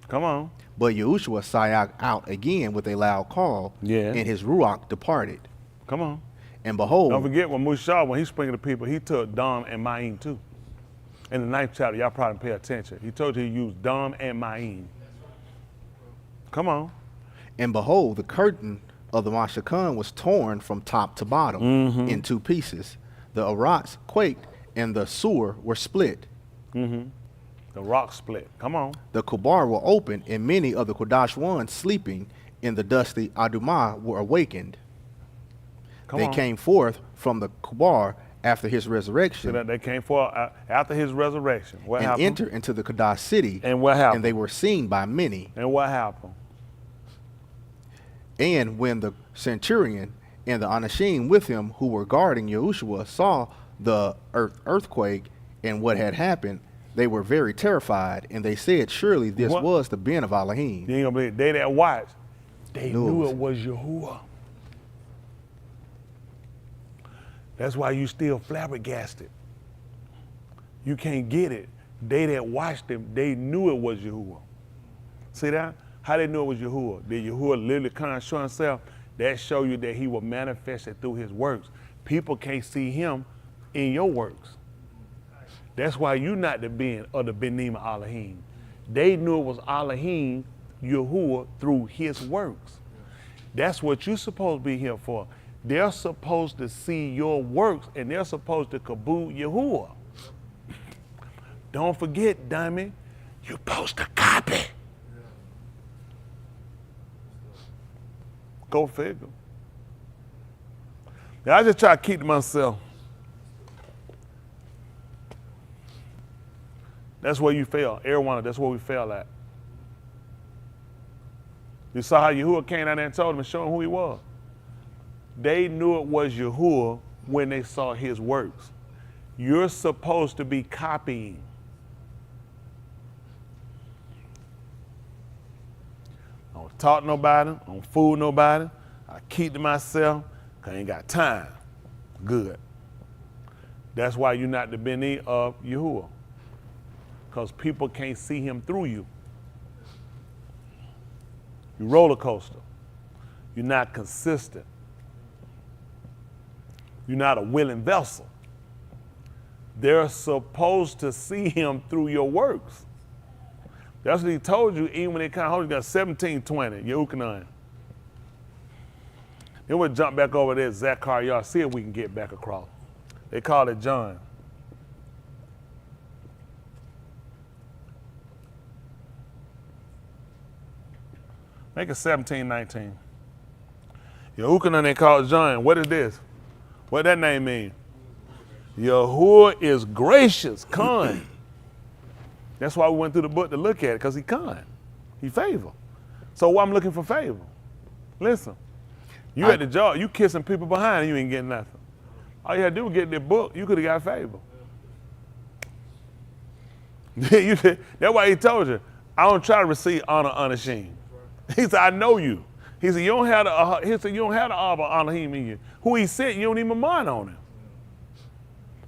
[SPEAKER 1] Come on.
[SPEAKER 2] But Yahushua sayak out again with a loud call, and his ruach departed.
[SPEAKER 1] Come on.
[SPEAKER 2] And behold,
[SPEAKER 1] don't forget when Mushah, when he sprinkled the people, he took Dam and Ma'im too. In the 9th chapter, y'all probably pay attention. He told you he used Dam and Ma'im. Come on.
[SPEAKER 2] And behold, the curtain of the Mashakhan was torn from top to bottom in 2 pieces. The arats quaked, and the sewer were split.
[SPEAKER 1] Mm-hmm. The rock split. Come on.
[SPEAKER 2] The Kubar were opened, and many of the Kodash ones sleeping in the dusty Adumah were awakened.
[SPEAKER 1] Come
[SPEAKER 2] They
[SPEAKER 1] on.
[SPEAKER 2] came forth from the Kubar after his
[SPEAKER 1] So
[SPEAKER 2] resurrection
[SPEAKER 1] that they came forth after his resurrection. What
[SPEAKER 2] and
[SPEAKER 1] happened?
[SPEAKER 2] entered into the Kodash city,
[SPEAKER 1] And what happened?
[SPEAKER 2] and they were seen by many.
[SPEAKER 1] And what happened?
[SPEAKER 2] And when the centurion and the Anashim with him who were guarding Yahushua saw the earthquake and what had happened, they were very terrified, and they said, surely this
[SPEAKER 1] What?
[SPEAKER 2] was the Ben of Elohim.
[SPEAKER 1] You ain't gonna believe it. They that watched, they
[SPEAKER 2] Knew
[SPEAKER 1] knew
[SPEAKER 2] it
[SPEAKER 1] it was Yahuwah. That's why you still flabbergasted. You can't get it. They that watched him, they knew it was Yahuwah. See that? How they knew it was Yahuwah? Did Yahuwah literally come and show himself? That show you that he was manifested through his works. People can't see him in your works. That's why you not the Ben or the Benim of Elohim. They knew it was Elohim, Yahuwah, through his works. That's what you're supposed to be here for. They're supposed to see your works, and they're supposed to kaboo Yahuwah. Don't forget, dummy, you're supposed to copy. Go figure. Now, I just try to keep to myself. That's where you fail. Everyone, that's where we fail at. You saw how Yahuwah came out there and told him and showed him who he was. They knew it was Yahuwah when they saw his works. You're supposed to be copying. I don't talk to nobody. I don't fool nobody. I keep to myself because I ain't got time. Good. That's why you're not the Beni of Yahuwah. Because people can't see him through you. You roller coaster. You're not consistent. You're not a willing vessel. They're supposed to see him through your works. That's what he told you even when they kind of hold you. Got 1720, Yahuchanan. Then we'll jump back over there, Zacharyah, see if we can get back across. They call it John. Make it 1719. Yahuchanan they call it John. What is this? What that name mean? Yahuwah is gracious, kind. That's why we went through the book to look at it, because he kind. He favor. So why I'm looking for favor? Listen, you at the job, you kissing people behind and you ain't getting nothing. All you had to do was get the book, you could have got favor. That's why he told you, I don't try to receive honor unashamed. He said, I know you. He said, you don't have the Abba Elohim in you. Who he sent, you don't even mind on him.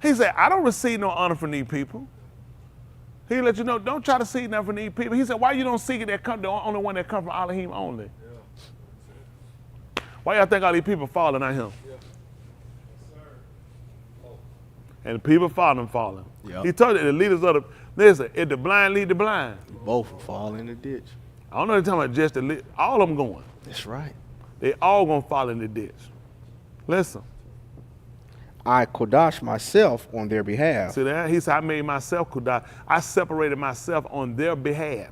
[SPEAKER 1] He said, I don't receive no honor from these people. He let you know, don't try to seek nothing from these people. He said, why you don't seek it that come, the only one that come from Elohim only? Yeah. Why y'all think all these people falling at him? Yeah. And the people following falling. Yep. He told you the leaders of the, listen, if the blind lead the blind.
[SPEAKER 2] Both will fall in the ditch.
[SPEAKER 1] I don't know what they're talking about, just the all of them going.
[SPEAKER 2] That's right.
[SPEAKER 1] They all gonna fall in the ditch. Listen.
[SPEAKER 2] I kodash myself on their behalf.
[SPEAKER 1] See that? He said, I made myself kodash. I separated myself on their behalf.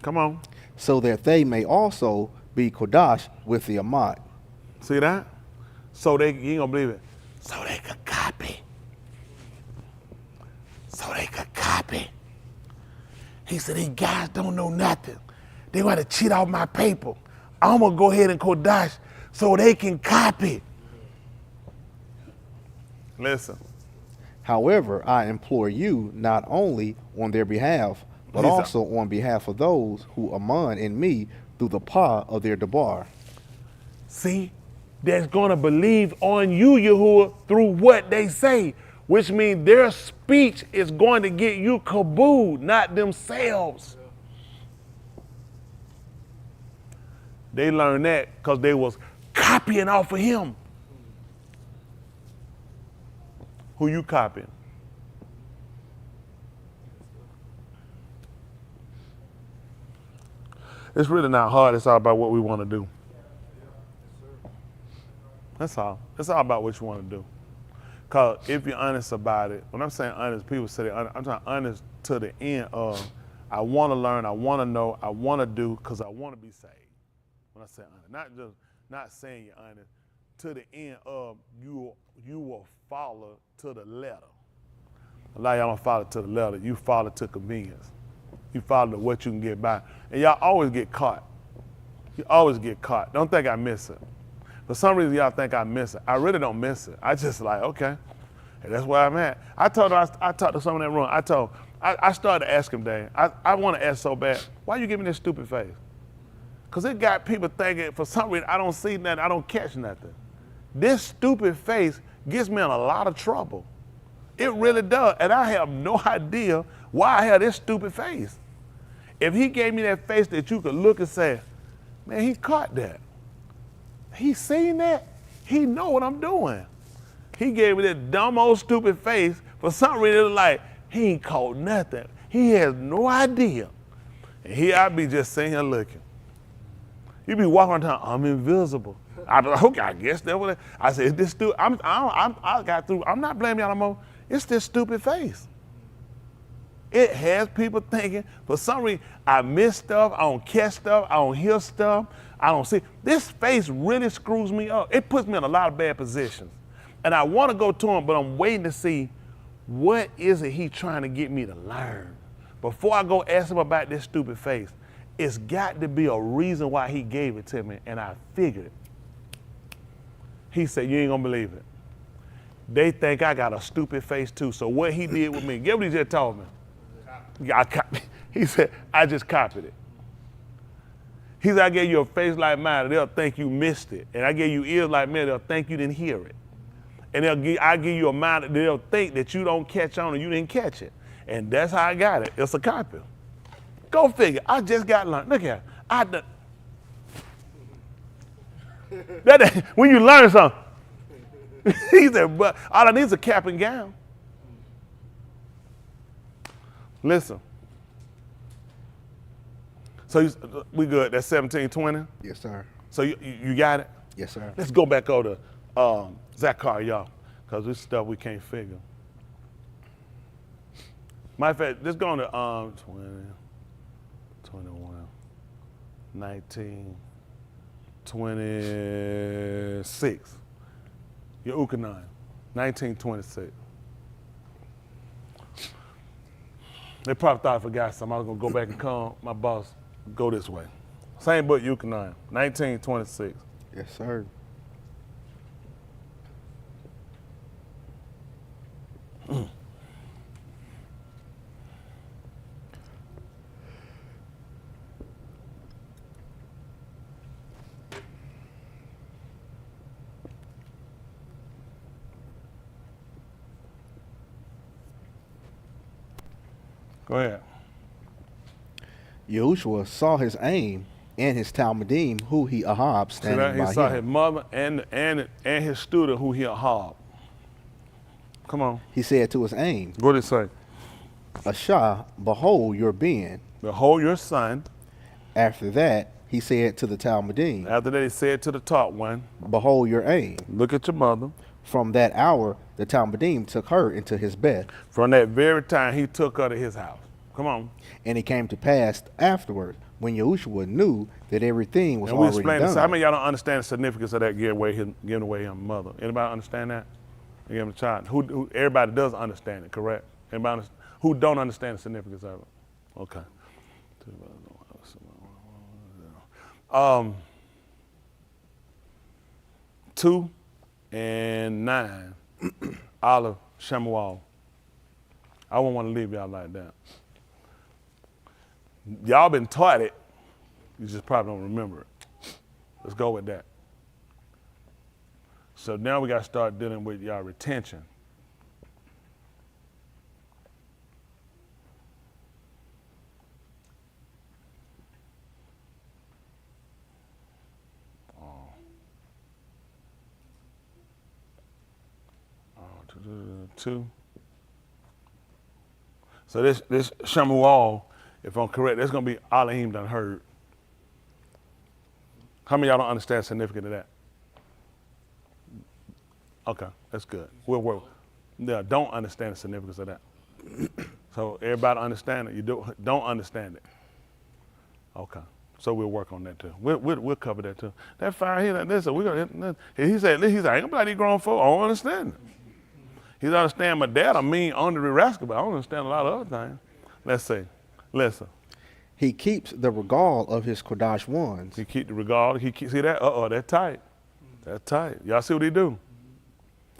[SPEAKER 1] Come on.
[SPEAKER 2] So that they may also be kodash with the Amat.
[SPEAKER 1] See that? So they, you ain't gonna believe it. So they could copy. So they could copy. He said, these guys don't know nothing. They want to cheat off my paper. I'm gonna go ahead and kodash so they can copy. Listen.
[SPEAKER 2] However, I implore you not only on their behalf, but also on behalf of those who aman in me through the power of their debar.
[SPEAKER 1] See, that's gonna believe on you, Yahuwah, through what they say, which means their speech is going to get you kabooed, not themselves. They learned that because they was copying off of him. Who you copying? It's really not hard. It's all about what we want to do. That's all. It's all about what you want to do. Because if you're honest about it, when I'm saying honest, people say I'm talking honest to the end of I want to learn, I want to know, I want to do because I want to be saved. When I say honest, not saying you're honest, to the end of you will follow to the letter. A lot of y'all don't follow to the letter. You follow to convenience. You follow to what you can get by. And y'all always get caught. You always get caught. Don't think I miss it. For some reason, y'all think I miss it. I really don't miss it. I just like, okay. And that's where I'm at. I talked to someone in that room. I started to ask him, Dave, I want to ask so bad, why you giving this stupid face? Because it got people thinking, for some reason, I don't see nothing, I don't catch nothing. This stupid face gets me in a lot of trouble. It really does. And I have no idea why I have this stupid face. If he gave me that face that you could look and say, man, he caught that. He seen that. He know what I'm doing. He gave me that dumb old stupid face. For some reason, it was like, he ain't caught nothing. He has no idea. And here I be just sitting here looking. You be walking around town, I'm invisible. Okay, I guess that was it. I said, this stupid, I'm not blaming y'all no more. It's this stupid face. It has people thinking, for some reason, I miss stuff, I don't catch stuff, I don't hear stuff, I don't see. This face really screws me up. It puts me in a lot of bad positions. And I want to go to him, but I'm waiting to see what is it he trying to get me to learn. Before I go ask him about this stupid face, it's got to be a reason why he gave it to me, and I figured it. He said, you ain't gonna believe it. They think I got a stupid face too, so what he did with me, get what he just told me. He said, I just copied it. He said, I gave you a face like mine, they'll think you missed it. And I gave you ears like mine, they'll think you didn't hear it. And I give you a mind that they'll think that you don't catch on or you didn't catch it. And that's how I got it. It's a copy. Go figure. I just got learned. Look here. When you learn something, he said, but all I need is a cap and gown. Listen. So we good. That's 1720?
[SPEAKER 2] Yes, sir.
[SPEAKER 1] So you got it?
[SPEAKER 2] Yes, sir.
[SPEAKER 1] Let's go back over to Zacharyah, because this stuff we can't figure. Matter of fact, let's go on to 20, 21, 19, 26. Yahuchanan, 1926. They probably thought I forgot something. I was going to go back and call my boss, go this way. Same book, Yahuchanan, 1926.
[SPEAKER 2] Yes, sir.
[SPEAKER 1] Go ahead.
[SPEAKER 2] Yahushua saw his aim and his Talmudim, who he Ahab, standing by him.
[SPEAKER 1] He saw his mother and his student, who he Ahab. Come on.
[SPEAKER 2] He said to his aim,
[SPEAKER 1] What did it say?
[SPEAKER 2] Ashah, behold your being.
[SPEAKER 1] Behold your son.
[SPEAKER 2] After that, he said to the Talmudim,
[SPEAKER 1] After that, he said to the taught one,
[SPEAKER 2] behold your aim.
[SPEAKER 1] look at your mother.
[SPEAKER 2] From that hour, the Talmudim took her into his bed.
[SPEAKER 1] From that very time, he took her to his house. Come on.
[SPEAKER 2] And it came to pass afterward, when Yahushua knew that everything was
[SPEAKER 1] And we
[SPEAKER 2] already
[SPEAKER 1] explained
[SPEAKER 2] done.
[SPEAKER 1] this. How many of y'all don't understand the significance of that giving away his mother? Anybody understand that? You give him a child. Who everybody does understand it, correct? Anybody who don't understand the significance of it? Okay. 2 and 9. Alaph Shamual. I wouldn't want to leave y'all like that. Y'all been taught it. You just probably don't remember it. Let's go with that. So now we got to start dealing with y'all retention. Two. So this Shamual, if I'm correct, that's going to be Elohim done heard. How many of y'all don't understand the significance of that? Okay, that's good. We'll work. Yeah, don't understand the significance of that. So everybody understand it. You don't understand it. Okay. So we'll work on that too. We'll cover that too. That fire here, listen, he said, I ain't gonna play these grown folk. I don't understand it. He doesn't understand my dad. I mean, under the rascal, but I don't understand a lot of other things. Let's see. Listen.
[SPEAKER 2] He keeps the regal of his Kodash ones.
[SPEAKER 1] He keep the regard. See that? That's tight. That's tight. Y'all see what he do?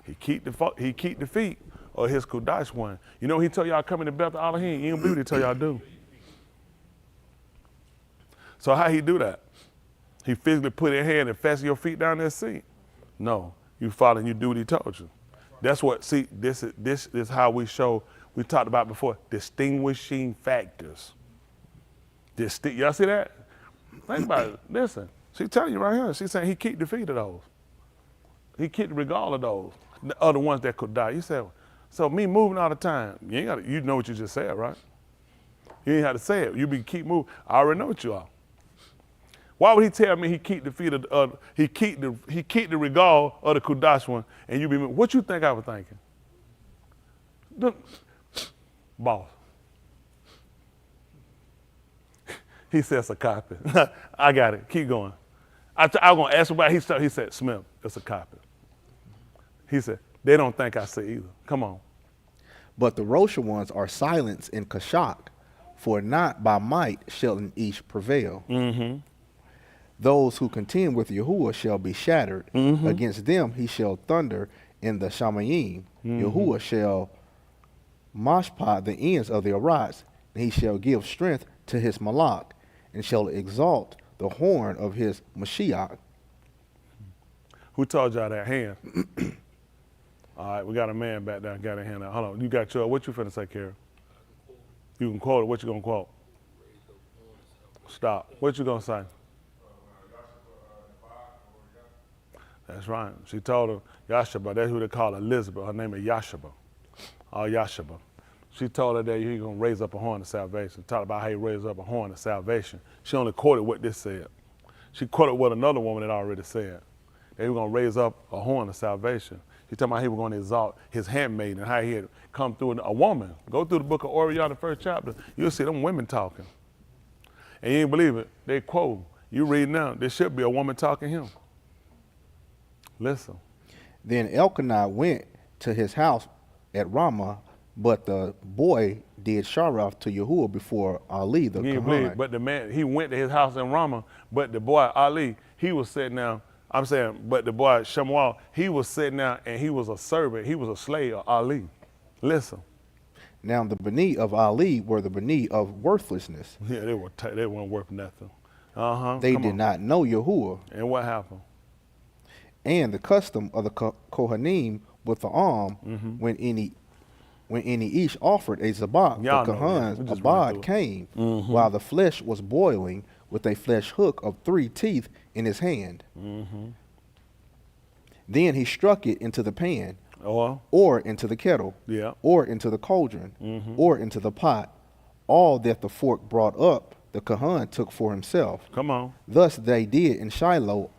[SPEAKER 1] He keep the feet of his Kodash one. You know he tell y'all coming to Beth Elohim. You don't believe what he tell y'all do. So how he do that? He physically put his hand and fasten your feet down that seat? No. You follow and you do what he told you. That's what, see, this is how we show, we talked about before, distinguishing factors. Y'all see that? Think about it. Listen, she's telling you right here. She's saying he keep the feet of those. He keep the regard of those, the other ones that could die. You said, so me moving all the time, you know what you just said, right? You ain't have to say it. You keep moving. I already know what you are. Why would he tell me he keep the feet of he keep the regard of the Kudash one, and you be what you think I was thinking? Boss. He said it's a copy. I got it. Keep going. I was gonna ask him about. He said Smith, it's a copy. He said they don't think I say either. Come on.
[SPEAKER 2] But the Rosha ones are silenced in Kashak, for not by might shall an Ish prevail.
[SPEAKER 1] Mm-hmm.
[SPEAKER 2] Those who contend with Yahuwah shall be shattered.
[SPEAKER 1] Mm-hmm.
[SPEAKER 2] Against them he shall thunder in the Shamayim.
[SPEAKER 1] Mm-hmm.
[SPEAKER 2] Yahuwah shall mashpah the ends of the arats, and he shall give strength to his malak, and shall exalt the horn of his Mashiach.
[SPEAKER 1] Who told y'all that hand? All right, we got a man back there. Got a hand out. Hold on. You got your, what you finna say, Kara? You can quote it. What you gonna quote? Stop. What you gonna say? That's right. She told her, Yashaba, that's who they call Elizabeth. Her name is Yashaba. Yashaba. She told her that he's going to raise up a horn of salvation. Talked about how he raised up a horn of salvation. She only quoted what this said. She quoted what another woman had already said. That he was going to raise up a horn of salvation. She talking about he was going to exalt his handmaid and how he had come through a woman. Go through the book of Orion, the first chapter. You'll see them women talking. And you ain't believe it. They quote. You read now, there should be a woman talking him. Listen.
[SPEAKER 2] Then Elkanah went to his house at Ramah, but the boy did Sharaf to Yahuwah before Ali the Kohen.
[SPEAKER 1] But the man, he went to his house in Ramah, but the boy Ali, he was sitting down. I'm saying, but the boy Shamual, he was sitting down and he was a servant. He was a slave of Ali. Listen.
[SPEAKER 2] Now the Beni of Ali were the Beni of worthlessness.
[SPEAKER 1] Yeah, they weren't worth nothing.
[SPEAKER 2] They did not know Yahuwah.
[SPEAKER 1] And what happened?
[SPEAKER 2] And the custom of the Kohanim with the arm, when any Ish offered a zabak, the Kohan's abad came, while the flesh was boiling, with a flesh hook of 3 teeth in his hand. Then he struck it into the pan, or into the kettle, or into the cauldron, or into the pot. All that the fork brought up, the Kohan took for himself.
[SPEAKER 1] Come on.
[SPEAKER 2] Thus they did in Shiloh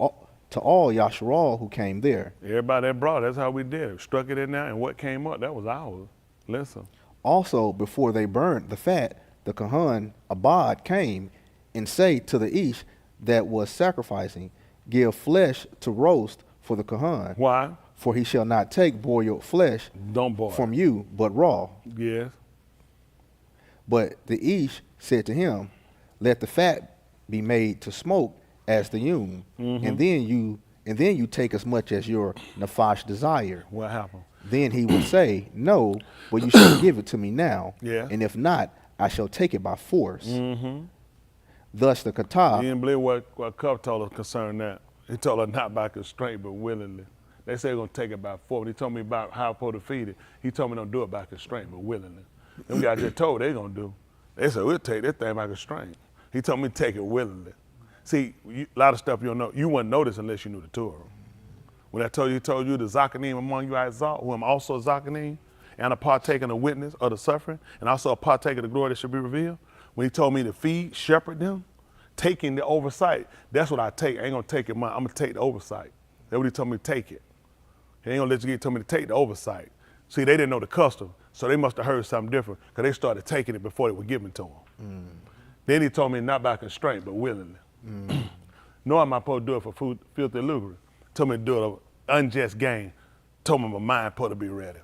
[SPEAKER 2] to all YashaYahu who came there.
[SPEAKER 1] Everybody that brought, that's how we did it. Struck it in there, and what came up, that was ours. Listen.
[SPEAKER 2] Also, before they burned the fat, the Kohan Abad came and say to the Ish that was sacrificing, give flesh to roast for the Kohan.
[SPEAKER 1] Why?
[SPEAKER 2] For he shall not take boiled flesh from you, but raw.
[SPEAKER 1] Yes.
[SPEAKER 2] But the Ish said to him, let the fat be made to smoke as the yum, and then you take as much as your nafash desire.
[SPEAKER 1] What happened?
[SPEAKER 2] Then he would say, no, but you shall give it to me now.
[SPEAKER 1] Yeah.
[SPEAKER 2] And if not, I shall take it by force. Thus the kata.
[SPEAKER 1] You didn't believe what Cup told her concerning that. He told her not by constraint, but willingly. They say they're going to take it by force. He told me about how I'm supposed to feed it. He told me don't do it by constraint, but willingly. Them guys just told they're going to do. They said, we'll take that thing by constraint. He told me to take it willingly. See, a lot of stuff you don't know. You wouldn't notice unless you knew the Torah. When I told you the Zacharyah among you I exalt, who am also a Zacharyah, and a partaker in the witness of the suffering, and also a partaker of the glory that should be revealed. When he told me to feed, shepherd them, taking the oversight, that's what I take. I ain't gonna take it, I'm gonna take the oversight. That's what he told me to take it. He ain't gonna let you tell me to take the oversight. See, they didn't know the custom, so they must have heard something different because they started taking it before it was given to them. Then he told me not by constraint, but willingly. Nor am I supposed to do it for food, filthy lucre. Told me to do it of unjust gain. Told me my mind supposed to be ready.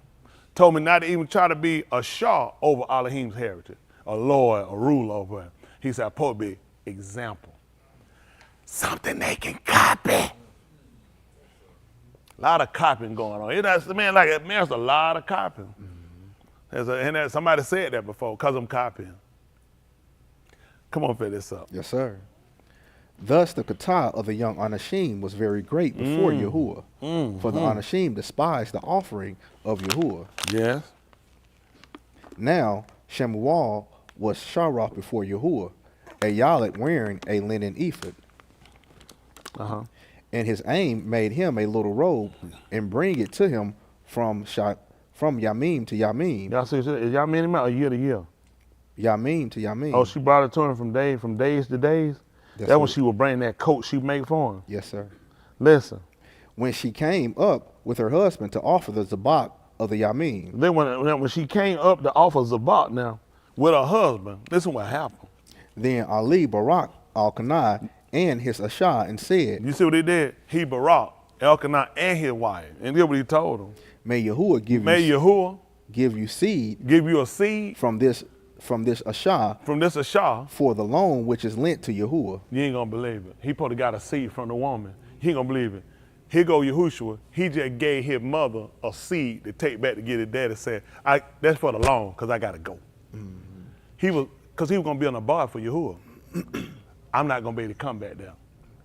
[SPEAKER 1] Told me not to even try to be a shah over Elohim's heritage, a lord, a ruler over him. He said, I'm supposed to be example. Something they can copy. A lot of copying going on. There's a lot of copying. Somebody said that before, because I'm copying. Come on, fill this up.
[SPEAKER 2] Yes, sir. Thus the kata of the young Anashim was very great before Yahuwah, for the Anashim despised the offering of Yahuwah.
[SPEAKER 1] Yes.
[SPEAKER 2] Now Shamual was Sharaf before Yahuwah, a yalit wearing a linen ephod. And his aim made him a little robe and bring it to him from Yamim to Yamim.
[SPEAKER 1] Y'all see, is Yamim or year to year?
[SPEAKER 2] Yamim to Yamim.
[SPEAKER 1] Oh, she brought it to him from days to days? That's when she would bring that coat she made for him.
[SPEAKER 2] Yes, sir.
[SPEAKER 1] Listen.
[SPEAKER 2] When she came up with her husband to offer the zabak of the Yamim.
[SPEAKER 1] Then when she came up to offer zabak now with her husband, listen what happened.
[SPEAKER 2] Then Ali Barak al-Kanai and his Asha and said,
[SPEAKER 1] you see what he did? He Barak, Elkanah, and his wife. And here's what he told them.
[SPEAKER 2] May Yahuwah give you seed.
[SPEAKER 1] Give you a seed.
[SPEAKER 2] From this Asha.
[SPEAKER 1] From this Asha.
[SPEAKER 2] For the loan which is lent to Yahuwah.
[SPEAKER 1] You ain't gonna believe it. He probably got a seed from the woman. He ain't gonna believe it. Here go Yahushua. He just gave his mother a seed to take back to get his daddy. Said, that's for the loan, because I gotta go. Because he was gonna be on a bar for Yahuwah. I'm not gonna be able to come back there.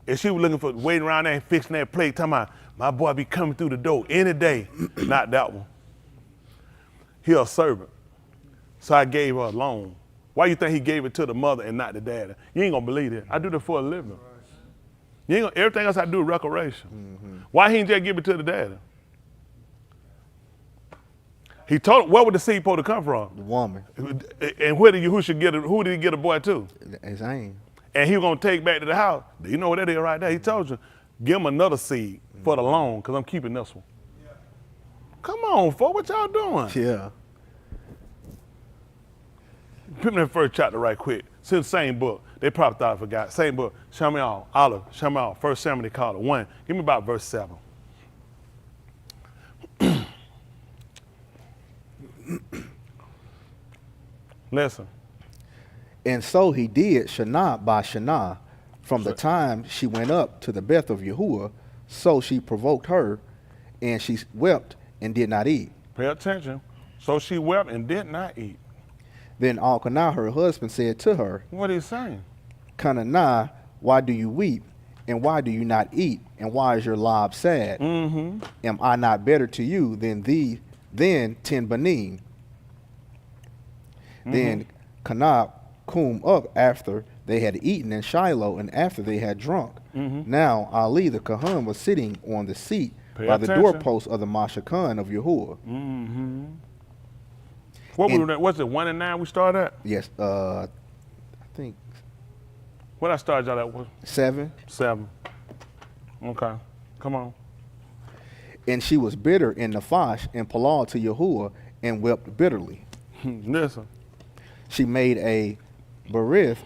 [SPEAKER 1] If she was looking for waiting around there and fixing that plate, talking about my boy be coming through the door any day. Not that one. He a servant. So I gave her a loan. Why you think he gave it to the mother and not the daddy? You ain't gonna believe it. I do that for a living. You ain't gonna, everything else I do is reparation. Why he ain't just give it to the daddy? He told him, where would the seed supposed to come from?
[SPEAKER 2] The woman.
[SPEAKER 1] And where did Yahushua get it? Who did he get a boy to?
[SPEAKER 2] His aim.
[SPEAKER 1] And he was gonna take back to the house. You know what that is right there? He told you, give him another seed for the loan, because I'm keeping this one. Come on, folks, what y'all doing?
[SPEAKER 2] Yeah.
[SPEAKER 1] Put me in the first chapter right quick. It's in the same book. They probably thought I forgot. Same book. Shamual, Alaph Shamual, 1 Samuel, they called it 1. Give me about verse 7. Listen.
[SPEAKER 2] And so he did Shana by Shana, from the time she went up to the Beth of Yahuwah, so she provoked her, and she wept and did not eat.
[SPEAKER 1] Pay attention. So she wept and did not eat.
[SPEAKER 2] Then Elkanah, her husband, said to her,
[SPEAKER 1] what are you saying?
[SPEAKER 2] Kananah, why do you weep? And why do you not eat? And why is your lob sad? Am I not better to you than 10 banim? Then Kanah come up after they had eaten in Shiloh and after they had drunk. Now Ali the Kahan was sitting on the seat by the doorpost of the Mashakhan of Yahuwah.
[SPEAKER 1] What's it, 1 and 9 we started at?
[SPEAKER 2] Yes, I think.
[SPEAKER 1] What I started y'all at?
[SPEAKER 2] 7.
[SPEAKER 1] 7. Okay, come on.
[SPEAKER 2] And she was bitter in Nephash and Palal to Yahuwah and wept bitterly.
[SPEAKER 1] Listen.
[SPEAKER 2] She made a berith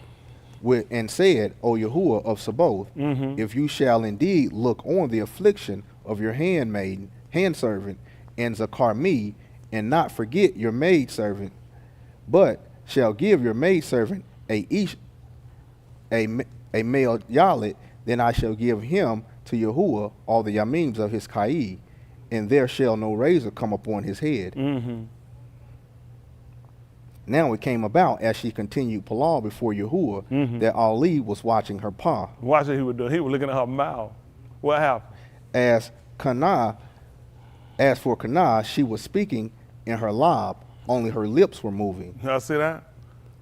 [SPEAKER 2] and said, O Yahuwah of Sabaoth, if you shall indeed look on the affliction of your handmaiden, handservant, and Zacharyah, and not forget your maidservant, but shall give your maidservant a male yalit, then I shall give him to Yahuwah all the yamims of his kai, and there shall no razor come upon his head. Now it came about as she continued Palal before Yahuwah that Ali was watching her paw.
[SPEAKER 1] Watch what he would do. He was looking at her mouth. What happened?
[SPEAKER 2] As for Kanah, she was speaking in her lob, only her lips were moving.
[SPEAKER 1] Y'all see that?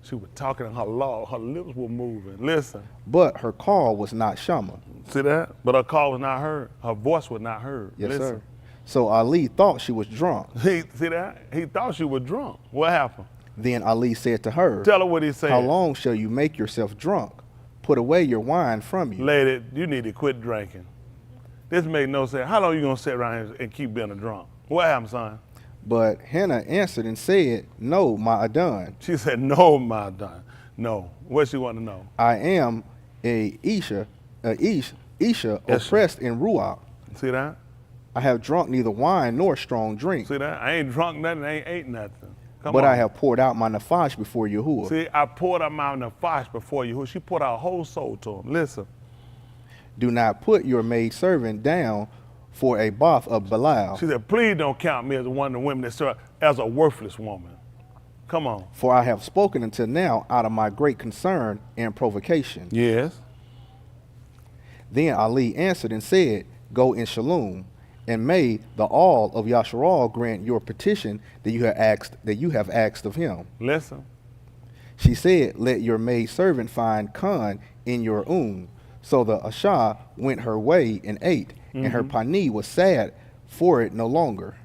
[SPEAKER 1] She was talking in her lob, her lips were moving. Listen.
[SPEAKER 2] But her call was not Shama.
[SPEAKER 1] See that? But her call was not heard. Her voice was not heard.
[SPEAKER 2] Yes,
[SPEAKER 1] Listen.
[SPEAKER 2] sir. So Ali thought she was drunk.
[SPEAKER 1] See that? He thought she was drunk. What happened?
[SPEAKER 2] Then Ali said to her,
[SPEAKER 1] tell her what he said.
[SPEAKER 2] How long shall you make yourself drunk? Put away your wine from you.
[SPEAKER 1] Lady, you need to quit drinking. This makes no sense. How long are you going to sit around here and keep being a drunk? What happened, son?
[SPEAKER 2] But Hannah answered and said, No, my Adon,
[SPEAKER 1] She said, no, my Adon. No. What she want to know?
[SPEAKER 2] I am a Isha oppressed in Ruach.
[SPEAKER 1] See that?
[SPEAKER 2] I have drunk neither wine nor strong drink,
[SPEAKER 1] See that? I ain't drunk nothing. I ain't ate nothing. Come
[SPEAKER 2] but
[SPEAKER 1] on.
[SPEAKER 2] I have poured out my nefash before Yahuwah.
[SPEAKER 1] See, I poured out my nefash before you. She poured out her whole soul to him. Listen.
[SPEAKER 2] Do not put your maidservant down for a bath of Belial,
[SPEAKER 1] She said, please don't count me as one of the women that serve as a worthless woman. Come on.
[SPEAKER 2] for I have spoken until now out of my great concern and provocation.
[SPEAKER 1] Yes.
[SPEAKER 2] Then Ali answered and said, Go in shalom, and may the all of YashaYahu grant your petition that you have asked of him.
[SPEAKER 1] Listen.
[SPEAKER 2] She said, Let your maidservant find Khan in your So the Asha went her way and ate, and her pani was sad for it no longer.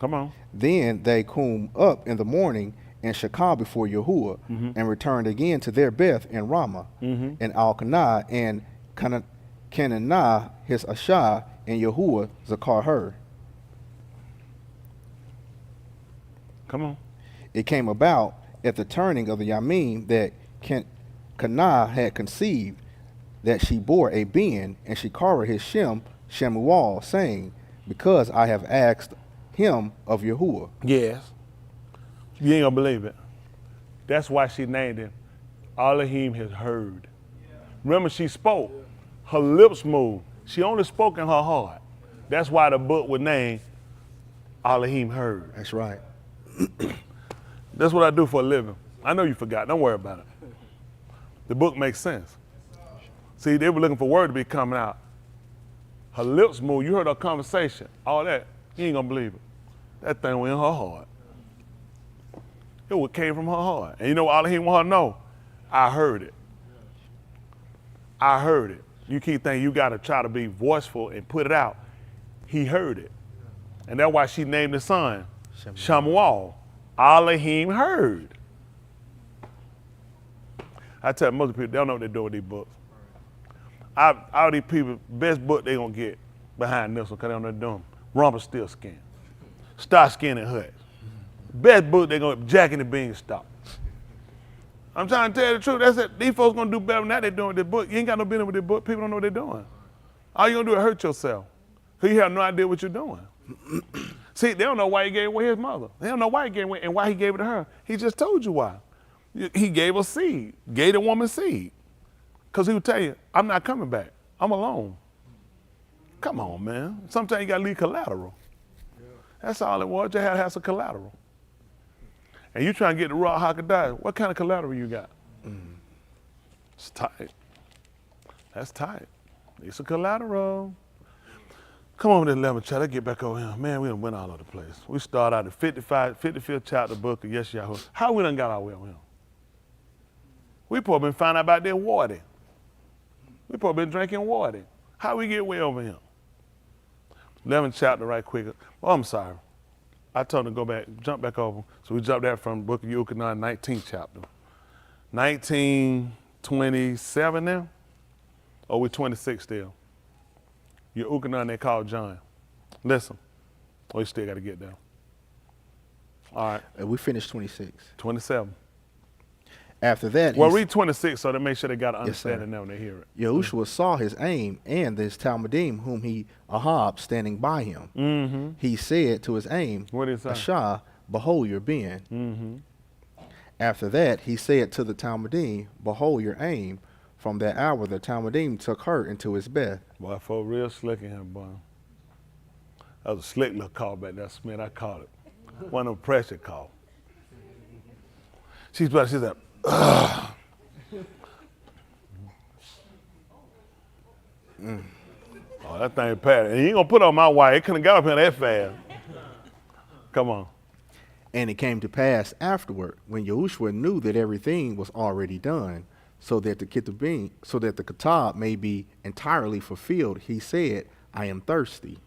[SPEAKER 1] Come on.
[SPEAKER 2] Then they come up in the morning and shakah before Yahuwah, and returned again to their Beth in Ramah, and Elkanah and Kenanah his Asha, and Yahuwah Zacharyah.
[SPEAKER 1] Come on.
[SPEAKER 2] It came about at the turning of the Yamim that Kanah had conceived, that she bore a Ben, and she called his Shamual, saying, Because I have asked him of Yahuwah.
[SPEAKER 1] Yes. You ain't gonna believe it. That's why she named him. Elohim has heard. Remember, she spoke. Her lips moved. She only spoke in her heart. That's why the book was named Elohim heard.
[SPEAKER 2] That's right.
[SPEAKER 1] That's what I do for a living. I know you forgot. Don't worry about it. The book makes sense. See, they were looking for word to be coming out. Her lips moved. You heard her conversation. All that. You ain't gonna believe it. That thing went in her heart. It what came from her heart. And you know what Elohim want her to know? I heard it. I heard it. You keep thinking you gotta try to be voiceful and put it out. He heard it. And that's why she named the son Shamual. Elohim heard. I tell most people, they don't know what they're doing with these books. All these people, best book they gonna get behind this one, because they don't know what they're doing. Rumpelstiltskin. Starsky and Hutch. Best book they gonna Jack and the Beanstalk. I'm trying to tell you the truth. That's it. These folks gonna do better than that they're doing with this book. You ain't got no business with this book. People don't know what they're doing. All you gonna do is hurt yourself. Because you have no idea what you're doing. See, they don't know why he gave away his mother. They don't know why he gave away and why he gave it to her. He just told you why. He gave a seed, gave the woman seed. Because he would tell you, I'm not coming back. I'm alone. Come on, man. Sometimes you got to leave collateral. That's all it was. You had to have some collateral. And you trying to get the raw Hakadah. What kind of collateral you got? It's tight. That's tight. It's a collateral. Come on with the 11th chapter. Let's get back over here. Man, we done went all over the place. We start out the 55th chapter book of YashaYahu. How we done got our way over here? We probably been finding out about their water. We probably been drinking water. How we get way over here? 11th chapter right quick. Oh, I'm sorry. I told him to go back, jump back over. So we jumped that from the book of Yahuchanan, 19th chapter. 1927 now? Or we 26 still? Yahuchanan they called John. Listen. Oh, you still got to get there. All right.
[SPEAKER 2] We finished 26.
[SPEAKER 1] 27.
[SPEAKER 2] After that,
[SPEAKER 1] Well, read 26 so to make sure they got to understand it now when they hear it.
[SPEAKER 2] Yahushua saw his aim and this Talmudim whom he Ahab standing by him. He said to his aim,
[SPEAKER 1] What did he say?
[SPEAKER 2] Asha, behold your Ben. After that, he said to the Talmudim, Behold your aim. From that hour, the Talmudim took her into his bed.
[SPEAKER 1] Boy, folk real slick in here, boy. That was a slick little call back there, Smith. I called it. One of them pressure call. She's like, ugh. Oh, that thing padded. And you ain't gonna put on my wire. It couldn't got up here that fast. Come on.
[SPEAKER 2] And it came to pass afterward, when Yahushua knew that everything was already done, so that the Kitab may be entirely fulfilled, he said, I am thirsty.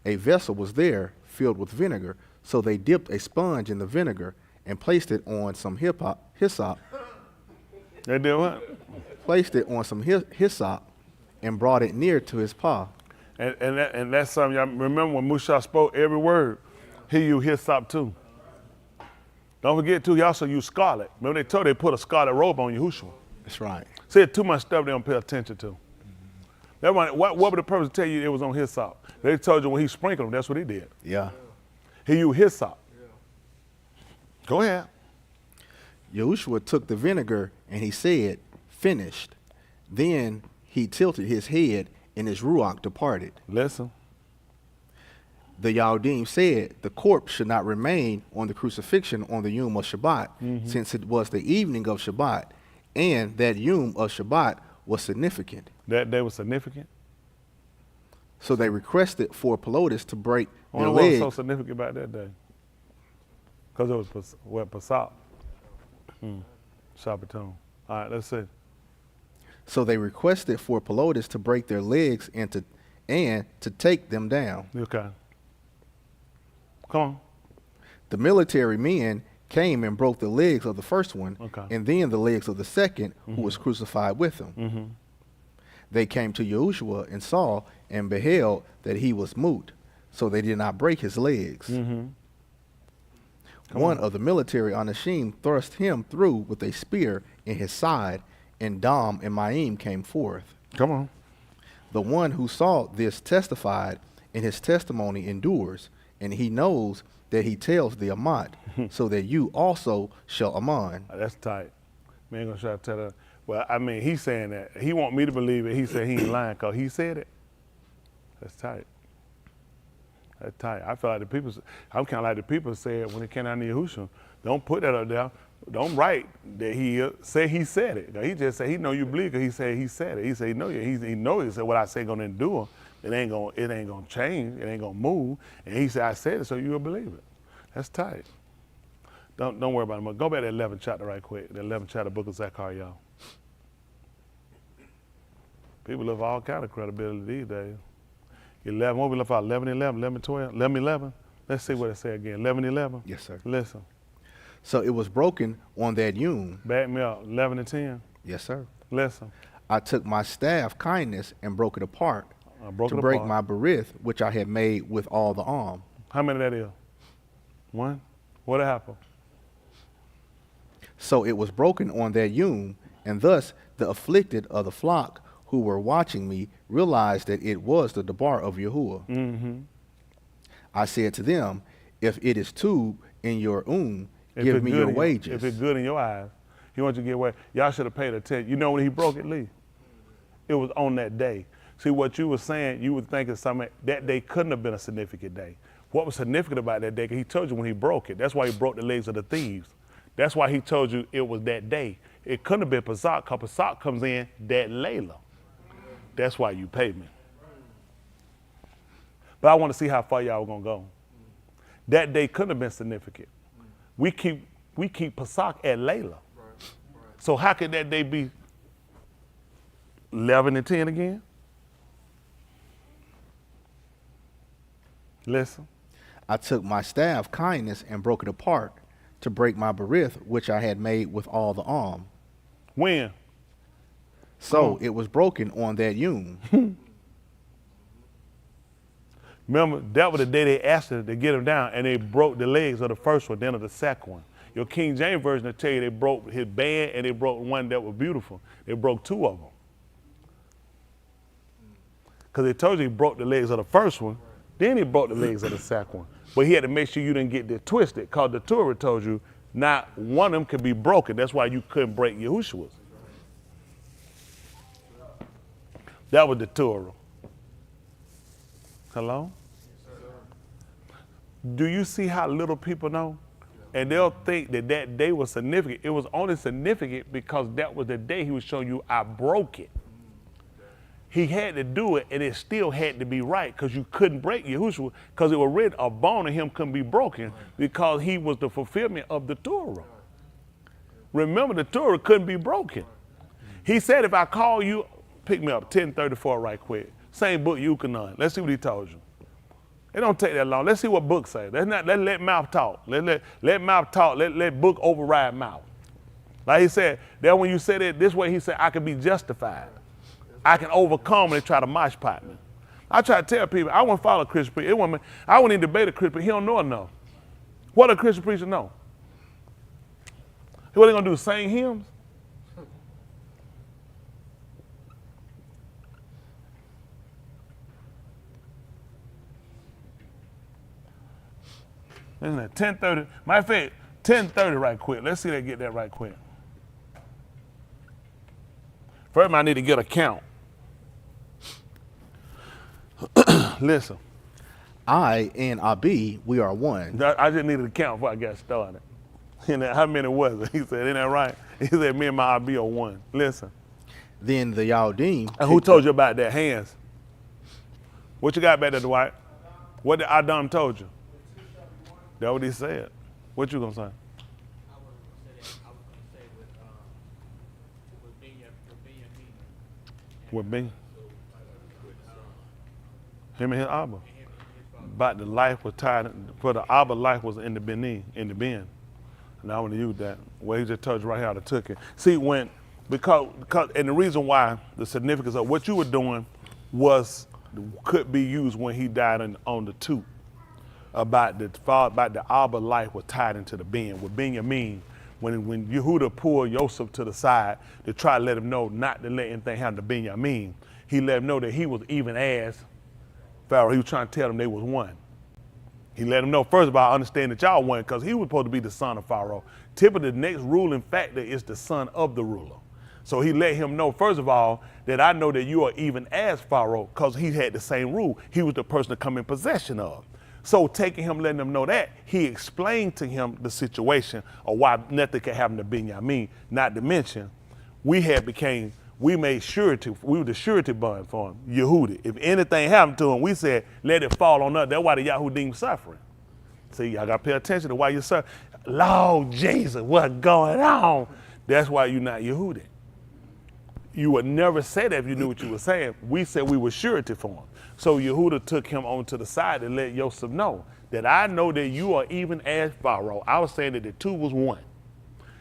[SPEAKER 2] A vessel was there filled with vinegar, so they dipped a sponge in the vinegar and placed it on some hyssop.
[SPEAKER 1] They did what?
[SPEAKER 2] Placed it on some hyssop and brought it near to his paw.
[SPEAKER 1] And that's something, y'all remember when Musha spoke every word, he used hyssop too. Don't forget too, he also used scarlet. Remember they told they put a scarlet robe on Yahushua.
[SPEAKER 2] That's right.
[SPEAKER 1] See, too much stuff they don't pay attention to. What would the person tell you it was on hyssop? They told you when he sprinkled them, that's what he did.
[SPEAKER 2] Yeah.
[SPEAKER 1] He used hyssop. Go ahead.
[SPEAKER 2] Yahushua took the vinegar and he said, finished. Then he tilted his head and his ruach departed.
[SPEAKER 1] Listen.
[SPEAKER 2] The Yahudim said the corpse should not remain on the crucifixion on the Yom of Shabbat, since it was the evening of Shabbat, and that Yom of Shabbat was significant.
[SPEAKER 1] That day was significant?
[SPEAKER 2] So they requested for Pelotus to break their
[SPEAKER 1] What was
[SPEAKER 2] leg.
[SPEAKER 1] so significant about that day? Because it was Pesach. Shabbaton. All right, let's see.
[SPEAKER 2] So they requested for Pelotus to break their legs and to take them down.
[SPEAKER 1] Okay. Come on.
[SPEAKER 2] The military men came and broke the legs of the first one, and then the legs of the second, who was crucified with him. They came to Yahushua and saw and beheld that he was mute, so they did not break his legs. One of the military Anashim thrust him through with a spear in his side, and Dam and Maim came forth.
[SPEAKER 1] Come on.
[SPEAKER 2] The one who saw this testified, and his testimony endures, and he knows that he tells the Amat, so that you also shall Aman.
[SPEAKER 1] That's tight. Man, gonna try to tell her. Well, I mean, he's saying that. He want me to believe it. He said he ain't lying because he said it. That's tight. That's tight. I feel like the people, I'm kind of like the people said when it came out to Yahushua, don't put that up there. Don't write that he say he said it. He just said he know you believe because he said he said it. He said he know you. He know he said what I say gonna endure. It ain't gonna change. It ain't gonna move. And he said I said it, so you'll believe it. That's tight. Don't worry about it. Go back to the 11th chapter right quick. The 11th chapter, book of Zacharyah. People look for all kind of credibility these days. 11. What we look for? 11, 11, 11, 12, 11, 11. Let's see what it say again. 11, 11.
[SPEAKER 2] Yes, sir.
[SPEAKER 1] Listen.
[SPEAKER 2] So it was broken on that Yom.
[SPEAKER 1] Back me up. 11 and 10.
[SPEAKER 2] Yes, sir.
[SPEAKER 1] Listen.
[SPEAKER 2] I took my staff kindness and broke it apart to
[SPEAKER 1] it
[SPEAKER 2] break
[SPEAKER 1] apart.
[SPEAKER 2] my berith, which I had made with all the arm.
[SPEAKER 1] How many that is? One? What happened?
[SPEAKER 2] So it was broken on that Yom, and thus the afflicted of the flock who were watching me realized that it was the debar of Yahuwah. I said to them, if it is tube in your give me your wages.
[SPEAKER 1] If it's good in your eyes, he wants you to get away. Y'all should have paid attention. You know when he broke it, Lee? It was on that day. See, what you were saying, you were thinking something, that day couldn't have been a significant day. What was significant about that day, he told you when he broke it. That's why he broke the legs of the thieves. That's why he told you it was that day. It couldn't have been Pesach, because Pesach comes in that Layla. That's why you pay me. But I want to see how far y'all going to go. That day couldn't have been significant. We keep Pesach at Layla. So how could that day be 11 and 10 again? Listen.
[SPEAKER 2] I took my staff kindness and broke it apart to break my berith, which I had made with all the arm.
[SPEAKER 1] When?
[SPEAKER 2] So it was broken on that Yom.
[SPEAKER 1] Remember, that was the day they asked her to get him down, and they broke the legs of the first one, then of the second one. Your King James Version will tell you they broke his band and they broke one that was beautiful. They broke two of them. Because they told you he broke the legs of the first one, then he broke the legs of the second one. But he had to make sure you didn't get it twisted, because the Torah told you not one of them could be broken. That's why you couldn't break Yahushua's. That was the Torah. Hello? Do you see how little people know? And they'll think that that day was significant. It was only significant because that was the day he was showing you, I broke it. He had to do it, and it still had to be right, because you couldn't break Yahushua, because it was written, a bone in him couldn't be broken, because he was the fulfillment of the Torah. Remember, the Torah couldn't be broken. He said, if I call you, pick me up, 1034 right quick. Same book, Yahuchanan. Let's see what he told you. It don't take that long. Let's see what book say. Let's let mouth talk. Let mouth talk. Let book override mouth. Like he said, that when you said it this way, he said, I can be justified. I can overcome when they try to mosh pot me. I try to tell people, I wouldn't follow a Christian preacher. I wouldn't even debate a Christian preacher. He don't know enough. What a Christian preacher know? What they gonna do, sing hymns? Isn't it 10:30? Matter of fact, 10:30 right quick. Let's see if they get that right quick. First, I need to get a count. Listen.
[SPEAKER 2] I and Abi, we are one.
[SPEAKER 1] I just needed a count before I got started. And how many was it? He said, isn't that right? He said, me and my Abi are one. Listen.
[SPEAKER 2] Then the Yahudim.
[SPEAKER 1] And who told you about that? Hands. What you got back there, Dwight? What did Adam told you? That's what he said. What you gonna say?
[SPEAKER 4] I was going to say with Benjamin.
[SPEAKER 1] With me? Him and his Abba. About the life was tied, for the Abba life was in the Benin, in the bin. And I want to use that. Well, he just told you right here how to took it. See, because, and the reason why, the significance of what you were doing could be used when he died on the tooth. About the Abba life was tied into the bin. With Benjamin, when Yehuda pulled Joseph to the side to try to let him know not to let anything happen to Benjamin, he let him know that he was even as Pharaoh. He was trying to tell them they was one. He let them know, first of all, understand that y'all one, because he was supposed to be the son of Pharaoh. Typically, the next ruling factor is the son of the ruler. So he let him know, first of all, that I know that you are even as Pharaoh, because he had the same rule. He was the person to come in possession of. So taking him, letting him know that, he explained to him the situation of why nothing could happen to Benjamin, not to mention, we made surety, we were the surety bond for him, Yehuda. If anything happened to him, we said, let it fall on us. That's why the Yahudim suffering. See, y'all got to pay attention to why you're suffering. Lord Jesus, what's going on? That's why you're not Yehuda. You would never say that if you knew what you were saying. We said we were surety for him. So Yehuda took him onto the side and let Joseph know that I know that you are even as Pharaoh. I was saying that the two was one.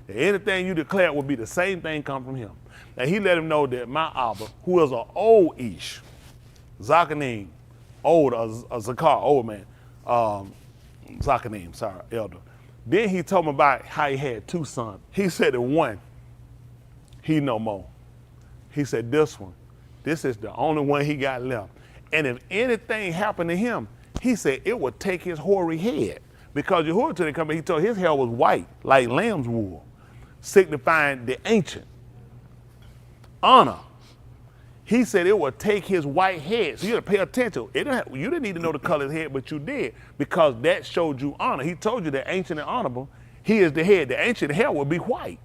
[SPEAKER 1] That anything you declared would be the same thing come from him. And he let him know that my Abba, who is an old Ish, Zacharyah, old, Zacharyah, old man, Zacharyah, sorry, elder. Then he told him about how he had two sons. He said that one, he no more. He said this is the only one he got left. And if anything happened to him, he said it would take his hoary head. Because Yehuda, till they come back, he told his hair was white, like lamb's wool, signifying the ancient honor. He said it would take his white head. So you got to pay attention. You didn't need to know the color of his head, but you did, because that showed you honor. He told you that ancient and honorable, he is the head. The ancient hair would be white.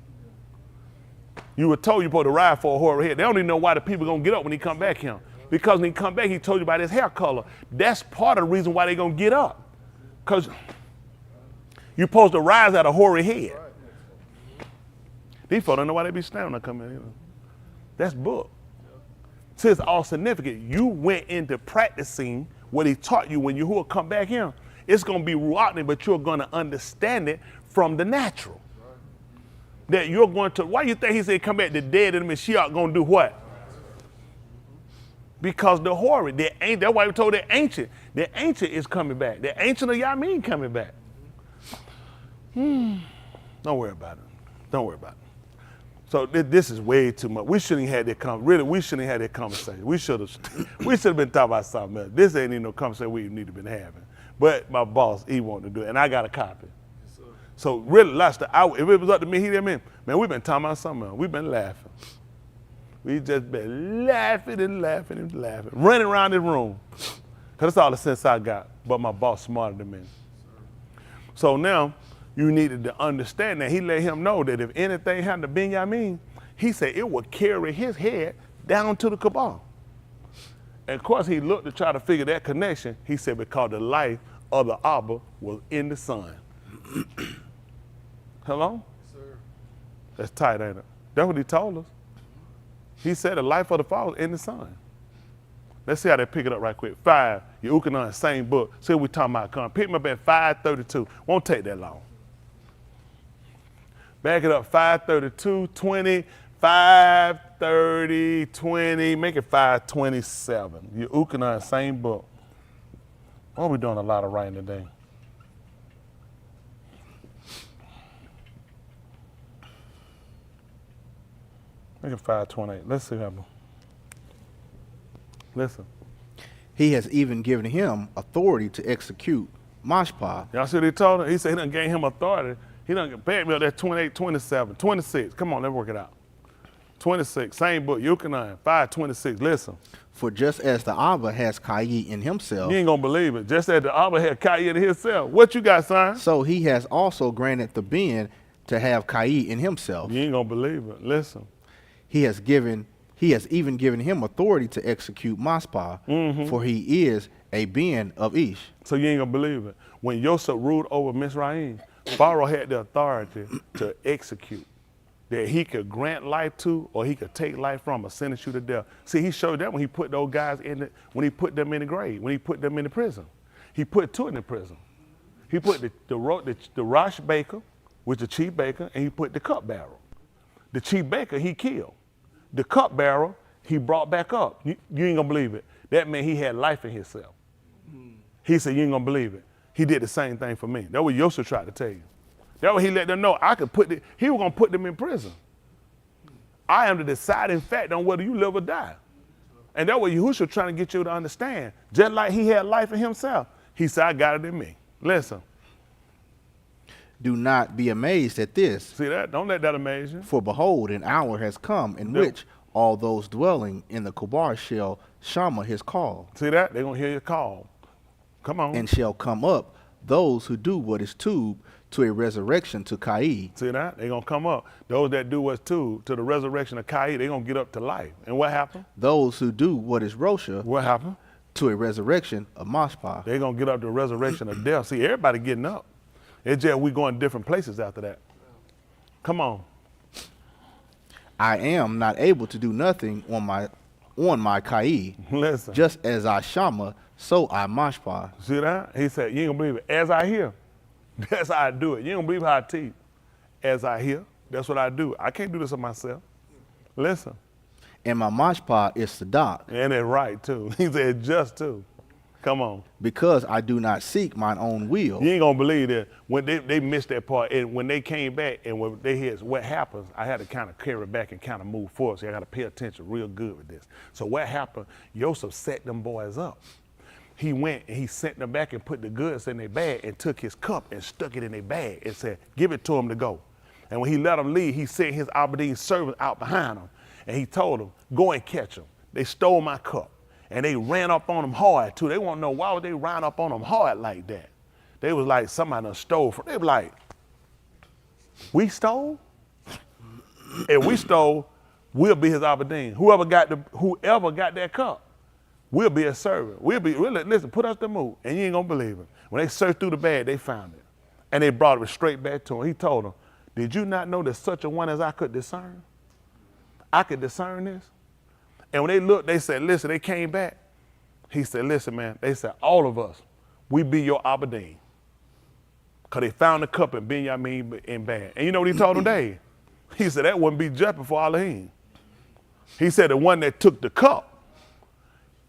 [SPEAKER 1] You were told you're supposed to ride for a hoary head. They don't even know why the people going to get up when he come back here. Because when he come back, he told you about his hair color. That's part of the reason why they going to get up. Because you're supposed to rise at a hoary head. These folks don't know why they be standing there coming in. That's book. So it's all significant. You went into practicing what he taught you when you will come back here. It's going to be rotten, but you're going to understand it from the natural. That you're going to, why you think he said come back the dead and the Mashiach going to do what? Because the hoary, that's why we told the ancient is coming back. The ancient of Yamin coming back. Don't worry about it. Don't worry about it. So this is way too much. We shouldn't have had that we shouldn't have had that conversation. We should have been talking about something else. This ain't even no conversation we need to been having. But my boss, he wanted to do it, and I got a copy. Yes, so really, Lester, if it was up to me, man, we've been talking about something else. We've been laughing. We just been laughing and laughing and laughing, running around this room. Because that's all the sense I got. But my boss smarter than me. So now, you needed to understand that he let him know that if anything happened to Benjamin, he said it would carry his head down to the cabal. And of course, he looked to try to figure that connection. He said because the life of the Abba was in the son. Hello?
[SPEAKER 3] Yes, sir.
[SPEAKER 1] That's tight, ain't it? That's what he told us. He said the life of the Father was in the son. Let's see how they pick it up right quick. 5, Yahuchanan, same book. See what we talking about. Come pick me up at 5:32. Won't take that long. Back it up, 5:32, 20, 530, 20, make it 527. Yahuchanan, same book. Well, we're doing a lot of writing today. Make it 528. Let's see what happens. Listen.
[SPEAKER 2] He has even given him authority to execute mashpah.
[SPEAKER 1] Y'all see what he told him? He said he done gave him authority. He done back me up there 28, 27, 26. Come on, let's work it out. 26, same book, Yahuchanan, 526. Listen.
[SPEAKER 2] For just as the Abba has Kai in himself,
[SPEAKER 1] You ain't gonna believe it. Just as the Abba had Kai in himself. What you got, son?
[SPEAKER 2] so he has also granted the Ben to have Kai in himself.
[SPEAKER 1] You ain't gonna believe it. Listen.
[SPEAKER 2] He has even given him authority to execute Maspah, for he is a Ben of Ish.
[SPEAKER 1] So you ain't gonna believe it. When Yosef ruled over Mizraim, Pharaoh had the authority to execute, that he could grant life to, or he could take life from, or sentence you to death. See, he showed that when he put those guys when he put them in the grave, when he put them in the prison. He put two in the prison. He put the Rosh baker, which is the chief baker, and he put the cup bearer. The chief baker he killed. The cup bearer he brought back up. You ain't gonna believe it. That meant he had life in himself. He said, you ain't gonna believe it. He did the same thing for me. That's what Yosef tried to tell you. That's what he let them know. He was gonna put them in prison. I am the deciding fact on whether you live or die. And that's what Yahushua trying to get you to understand. Just like he had life in himself, he said, I got it in me. Listen.
[SPEAKER 2] Do not be amazed at this.
[SPEAKER 1] See that? Don't let that amaze you.
[SPEAKER 2] For behold, an hour has come in which all those dwelling in the Kubar shall shama his call.
[SPEAKER 1] See that? They're going to hear your call. Come on.
[SPEAKER 2] And shall come up those who do what is tube to a resurrection to Kai.
[SPEAKER 1] See that? They're going to come up. Those that do what's tube to the resurrection of Kai, they're going to get up to life. And what happened?
[SPEAKER 2] Those who do what is Rosha
[SPEAKER 1] What happened?
[SPEAKER 2] to a resurrection of Mashpah.
[SPEAKER 1] They're going to get up to the resurrection of death. See, everybody getting up. It's just we going different places after that. Come on.
[SPEAKER 2] I am not able to do nothing on my Kai.
[SPEAKER 1] Listen.
[SPEAKER 2] Just as I shama, so I mashpah.
[SPEAKER 1] See that? He said, you ain't gonna believe it. As I hear, that's how I do it. You ain't gonna believe how I teach. As I hear, that's what I do. I can't do this of myself. Listen.
[SPEAKER 2] And my mashpah is sadak,
[SPEAKER 1] And it's right too. He said just too. Come on.
[SPEAKER 2] because I do not seek mine own will.
[SPEAKER 1] You ain't gonna believe that when they missed that part, and when they came back and when they heard what happens, I had to kind of carry back and kind of move forward. So I got to pay attention real good with this. So what happened? Yosef set them boys up. He went and he sent them back and put the goods in their bag and took his cup and stuck it in their bag and said, give it to them to go. And when he let them leave, he sent his Abarym servants out behind them, and he told them, go and catch them. They stole my cup. And they ran up on them hard too. They want to know why would they run up on them hard like that. They was like somebody done stole from. They were like, we stole? If we stole, we'll be his Abarym. Whoever got that cup, we'll be a servant. Listen, put us to move, and you ain't gonna believe it. When they searched through the bag, they found it, and they brought it straight back to him. He told them, "Did you not know that such a one as I could discern? I could discern this." And when they looked, they said, listen, they came back. He said, listen, man, they said, all of us, we be your Abarym. Because they found the cup in Benjamin in bad. And you know what he told them, Dave? He said, that wouldn't be just before Elohim. He said, the one that took the cup,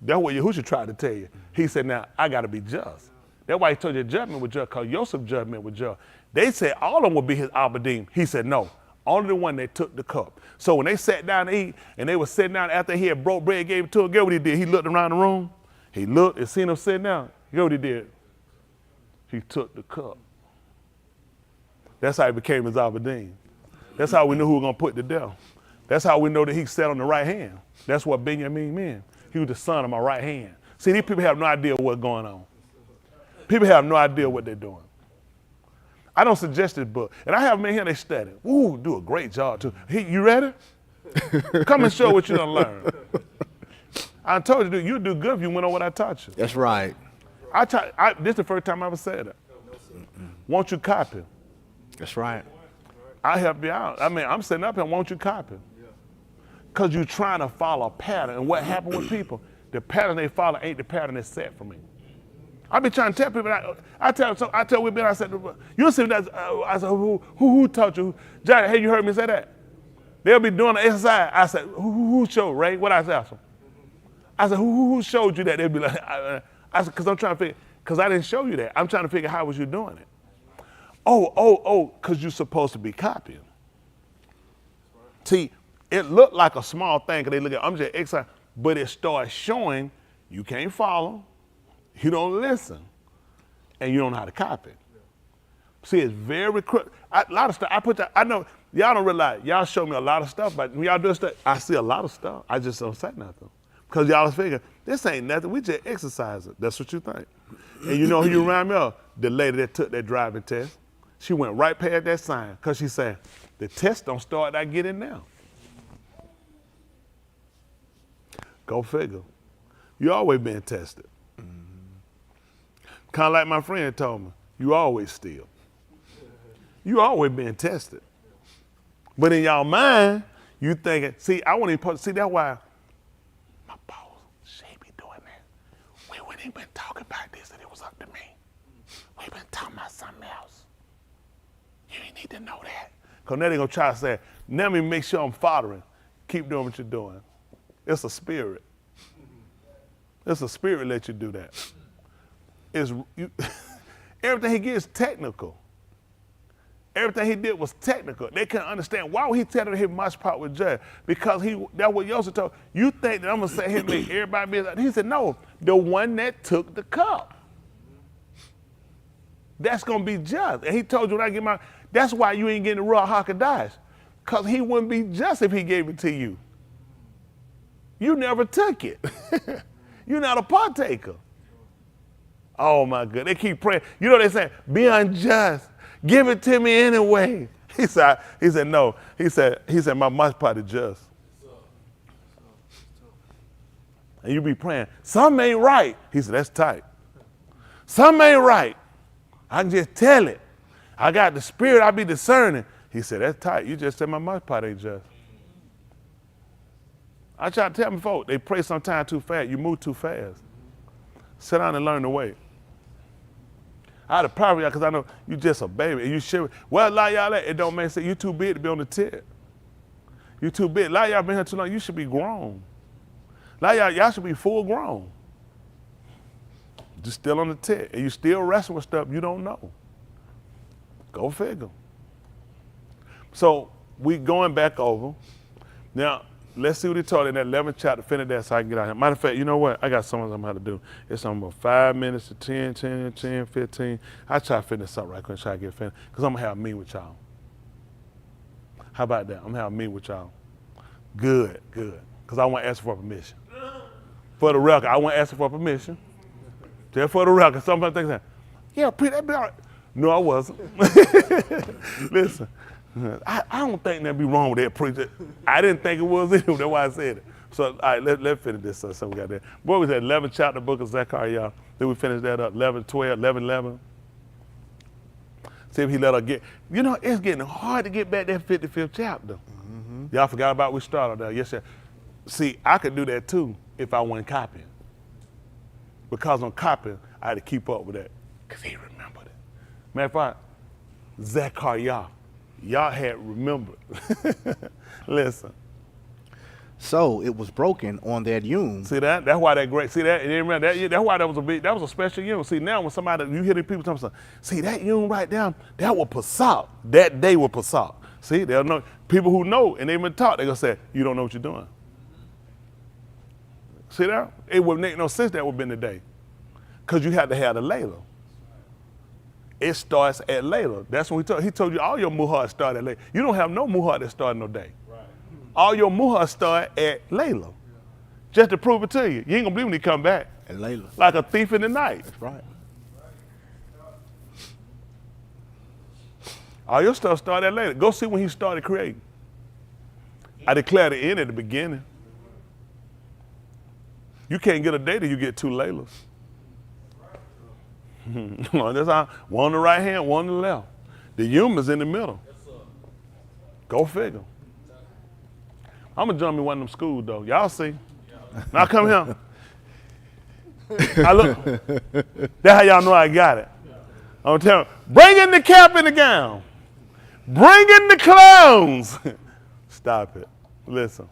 [SPEAKER 1] that's what Yahushua tried to tell you. He said, now, I got to be just. That's why he told you judgment was just, because Joseph's judgment was just. They said all of them would be his Abarym. He said, no. Only the one that took the cup. So when they sat down to eat, and they were sitting down after he had broke bread, gave it to him, guess what he did? He looked around the room. He looked and seen them sitting down. Guess what he did? He took the cup. That's how he became his Abarym. That's how we knew who was going to put to death. That's how we know that he sat on the right hand. That's what Benjamin meant. He was the son of my right hand. See, these people have no idea what's going on. People have no idea what they're doing. I don't suggest this book. And I have them in here, they study. Ooh, do a great job too. You ready? Come and show what you done learned. I told you, you'd do good if you went on what I taught you.
[SPEAKER 2] That's right.
[SPEAKER 1] This is the first time I ever said it. Won't you copy?
[SPEAKER 2] That's right.
[SPEAKER 1] I help you out. I mean, I'm sitting up here, won't you copy? Because you're trying to follow a pattern. And what happened with people, the pattern they follow ain't the pattern that's set for me. I be trying to tell people. I tell women. I said, you see that? I said, who taught you? Johnny, hey, you heard me say that? They'll be doing the exercise. I said, who showed, Ray? What I asked them? I said, who showed you that? They'd be like, I said, because I'm trying to figure, because I didn't show you that. I'm trying to figure how was you doing it. Oh, because you're supposed to be copying. See, it looked like a small thing because they look at, I'm just exercising, but it starts showing you can't follow, you don't listen, and you don't know how to copy. See, it's very critical. A lot of stuff, I know, y'all don't realize, y'all show me a lot of stuff, but when y'all do stuff, I see a lot of stuff. I just don't say nothing. Because y'all figure, this ain't nothing, we just exercise it. That's what you think. And you know who you remind me of? The lady that took that driving test. She went right past that sign because she said, the test don't start, I get in now. Go figure. You always been tested. Kind of like my friend told me, you always steal. You always been tested. But in y'all mind, you thinking, see, I want to see that's why my boss, she be doing that. We wouldn't even talking about this and it was up to me. We've been talking about something else. You ain't need to know that. Because now they're going to try to say, let me make sure I'm following. Keep doing what you're doing. It's a spirit. It's a spirit let you do that. Everything he gets technical. Everything he did was technical. They couldn't understand why would he tell them his much part with judge? Because that's what Yosef told. You think that I'm gonna say him make everybody be like, he said, no, the one that took the cup. That's gonna be just. And he told you when I get my, that's why you ain't getting the Ruach HaKodesh. Because he wouldn't be just if he gave it to you. You never took it. You're not a partaker. Oh my God, they keep praying. You know they say, be unjust. Give it to me anyway. He said, no. He said, my much part is just. And you be praying, something ain't right. He said, that's tight. Something ain't right. I can just tell it. I got the spirit, I be discerning. He said, that's tight. You just said my much part ain't just. I try to tell them folks, they pray sometimes too fast. You move too fast. Sit down and learn the way. I had a problem because I know you just a baby and you should. Well, a lot of y'all, it don't make sense. You too big to be on the tip. You too big. A lot of y'all been here too long. You should be grown. A lot of y'all should be full grown. Just still on the tip, and you still wrestling with stuff you don't know. Go figure. So we going back over. Now, let's see what he taught in that 11th chapter. Finish that so I can get out here. Matter of fact, you know what? I got something I'm going to do. It's about 5 minutes to 10, 15. I try to finish something right quick and try to get finished because I'm going to have a meeting with y'all. How about that? I'm going to have a meeting with y'all. Good. Because I want to ask for permission. For the record, I want to ask for permission. Just for the record. Somebody thinks that, yeah, that'd be all right. No, I wasn't. Listen. I don't think there'd be wrong with that preacher. I didn't think it was either. That's why I said it. So, all right, let's finish this. So we got there. What was that? 11th chapter, book of Zacharyah. Then we finish that up. 11, 12, 11, 11. See if he let her get. You know, it's getting hard to get back that 55th chapter. Mm-hmm. Y'all forgot about we started there. Yes, sir. See, I could do that too if I wasn't copying. Because I'm copying, I had to keep up with that. Because he remembered it. Matter of fact, Zacharyah. Y'all had remembered. Listen.
[SPEAKER 2] So it was broken on that yum.
[SPEAKER 1] See that? That's why that great. See that? And remember that? That's why that was a big. That was a special yum. See now when somebody you hear the people talking something, see that yum right down. That was Passat. That day was Passat. See they'll know people who know and they've been taught. They gonna say you don't know what you're doing. See that? It wouldn't make no sense that would have been the day, because you had to have the layla. It starts at Layla. That's when he told you all your muhar start at Layla. You don't have no muhar that start no day. Right. All your muhar start at Layla. Yeah. Just to prove it to you. You ain't gonna believe when he come back.
[SPEAKER 2] At Layla.
[SPEAKER 1] Like a thief in the night.
[SPEAKER 2] That's right.
[SPEAKER 1] All your stuff started at Layla. Go see when he started creating. I declare the end at the beginning. You can't get a day till you get 2 Laylas. That's how, one on the right hand, one on the left. The yum is in the middle. Go figure. I'm gonna jump in one of them schools though. Y'all see? Now come here. I look. That's how y'all know I got it. I'm telling you, bring in the cap and the gown. Bring in the clowns. Stop it. Listen.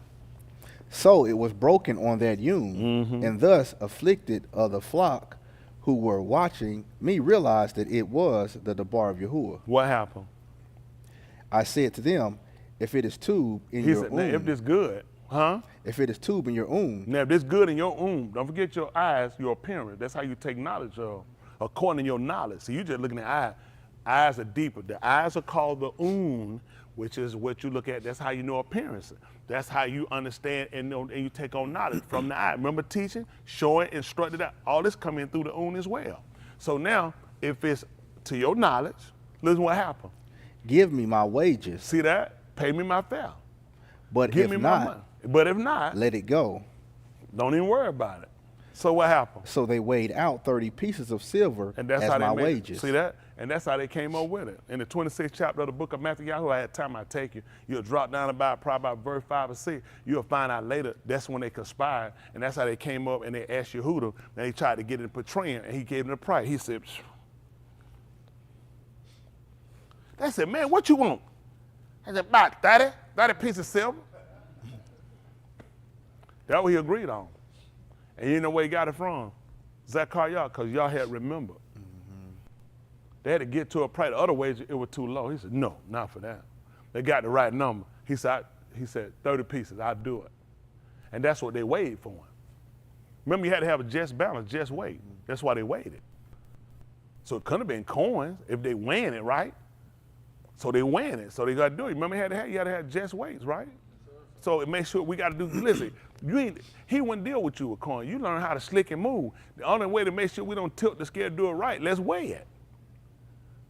[SPEAKER 2] So it was broken on that yun, and thus afflicted of the flock who were watching me realized that it was the debar of Yahuwah.
[SPEAKER 1] What happened?
[SPEAKER 2] I said to them, if it is tube in
[SPEAKER 1] He
[SPEAKER 2] your
[SPEAKER 1] said, now, if
[SPEAKER 2] um,
[SPEAKER 1] this good, huh?
[SPEAKER 2] if it is tube in your
[SPEAKER 1] Now, if this good in your don't forget your eyes, your appearance. That's how you take knowledge of, according to your knowledge. See, you just looking at eyes. Eyes are deeper. The eyes are called the which is what you look at. That's how you know appearance. That's how you understand and know, and you take on knowledge from the eye. Remember teaching, showing, instructed that. All this coming through the as well. So now, if it's to your knowledge, listen what happened.
[SPEAKER 2] give me my wages,
[SPEAKER 1] See that? Pay me my fare.
[SPEAKER 2] but
[SPEAKER 1] Give
[SPEAKER 2] if
[SPEAKER 1] me my money.
[SPEAKER 2] not,
[SPEAKER 1] But if not,
[SPEAKER 2] let it go.
[SPEAKER 1] don't even worry about it. So what happened?
[SPEAKER 2] So they weighed out 30 pieces of silver
[SPEAKER 1] And that's
[SPEAKER 2] as
[SPEAKER 1] how
[SPEAKER 2] my
[SPEAKER 1] they made
[SPEAKER 2] wages.
[SPEAKER 1] It. See that? And that's how they came up with it. In the 26th chapter of the book of Mathathayhu, I had time I take you. You'll drop down probably about verse 5 or 6. You'll find out later that's when they conspired. And that's how they came up and they asked Yehuda. And they tried to get it portraying, and he gave them the price. He said, phew. They said, man, what you want? I said, about 30 pieces of silver. That's what he agreed on. And you know where he got it from? Zacharyah, because y'all had remembered. They had to get to a price. The other ways, it was too low. He said, no, not for that. They got the right number. He said, 30 pieces, I'll do it. And that's what they weighed for him. Remember, you had to have a just balance, just weight. That's why they weighed it. So it couldn't have been coins if they weighing it, right? So they weighing it. So they got to do it. Remember, you had to have just weights, right? So it makes sure we got to do, listen, he wouldn't deal with you with coin. You learn how to slick and move. The only way to make sure we don't tilt the scale to do it right, let's weigh it.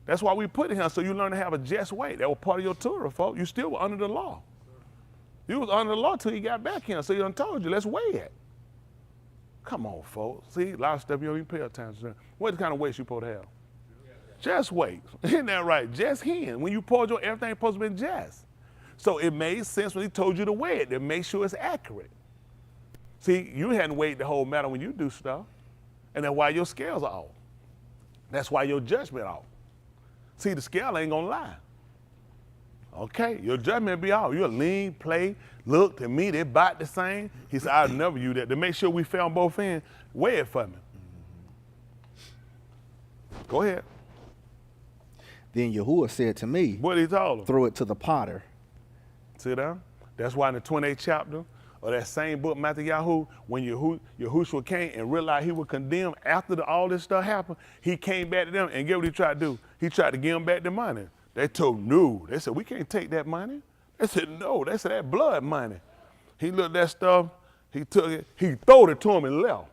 [SPEAKER 1] That's why we put it here, so you learn to have a just weight. That was part of your Torah, folks. You still were under the law. You was under the law till you got back here, so he done told you, let's weigh it. Come on, folks. See, a lot of stuff you don't even pay attention to. What kind of weights you supposed to have? Just weights. Isn't that right? Just hand. When you poured your, everything supposed to be just. So it made sense when he told you to weigh it, to make sure it's accurate. See, you hadn't weighed the whole matter when you do stuff, and that's why your scales are off. That's why your judgment off. See, the scale ain't gonna lie. Okay, your judgment be off. You'll lean, play, look, to me, they bite the same. He said, I'll never use that. To make sure we found both ends, weigh it for me. Go ahead.
[SPEAKER 2] Then Yahuwah said to me,
[SPEAKER 1] What did he told him?
[SPEAKER 2] throw it to the potter.
[SPEAKER 1] See that? That's why in the 28th chapter of that same book, Mathathayhu, when Yahushua came and realized he was condemned after all this stuff happened, he came back to them and guess what he tried to do? He tried to give them back the money. They told him, no. They said, we can't take that money. They said, no. They said, that blood money. He looked at that stuff, he took it, he threw it to him and left.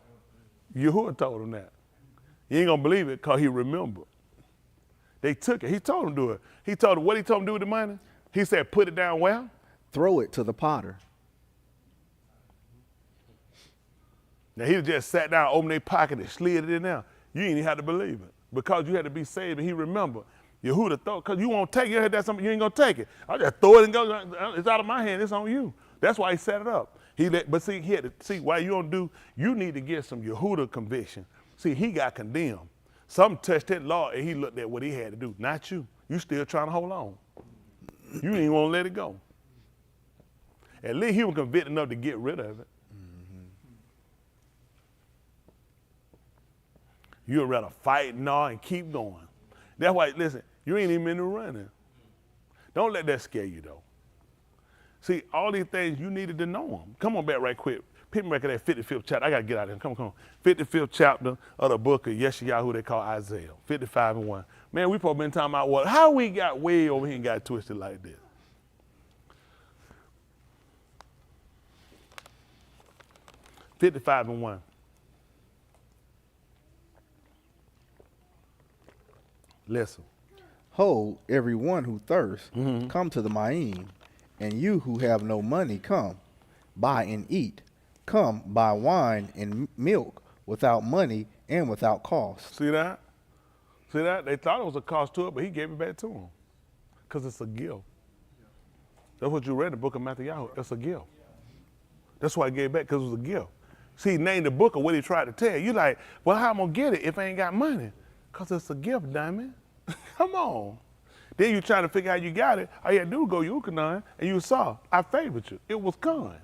[SPEAKER 1] Yahuwah told him that. You ain't gonna believe it because he remembered. They took it. He told him to do it. He told him, what he told him to do with the money? He said, put it down where?
[SPEAKER 2] Throw it to the potter.
[SPEAKER 1] Now he just sat down, opened their pocket and slid it in there. You ain't even had to believe it because you had to be saved and he remembered. Yehuda thought, because you won't take it, you heard that something, you ain't gonna take it. I just throw it and go, it's out of my hand, it's on you. That's why he set it up. But see, he had to, see, why you don't do, you need to get some Yehuda conviction. See, he got condemned. Some touched that law and he looked at what he had to do, not you. You still trying to hold on. You ain't want to let it go. At least he was convicted enough to get rid of it. You'd rather fight and all and keep going. That's why, listen, you ain't even in the running. Don't let that scare you, though. See, all these things, you needed to know them. Come on back right quick. Pick me back at that 55th chapter. I got to get out of here. Come on. 55th chapter of the book of YashaYahu, they call Isaiah. 55 and 1. Man, we probably been talking about what? How we got way over here and got twisted like this? $55 and 1. Listen.
[SPEAKER 2] Ho, everyone who thirsts, come to the Ma'im, and you who have no money, come, buy and eat. Come, buy wine and milk without money and without cost.
[SPEAKER 1] See that? See that? They thought it was a cost to it, but he gave it back to them because it's a gift. That's what you read in the book of Mathathayhu. It's a gift. That's why he gave it back, because it was a gift. See, he named the book of what he tried to tell you. Like, well, how am I going to get it if I ain't got money? Because it's a gift, diamond. Come on. Then you trying to figure out how you got it. All you had to do was go Yahuchanan, and you saw, I favored you. It was gone.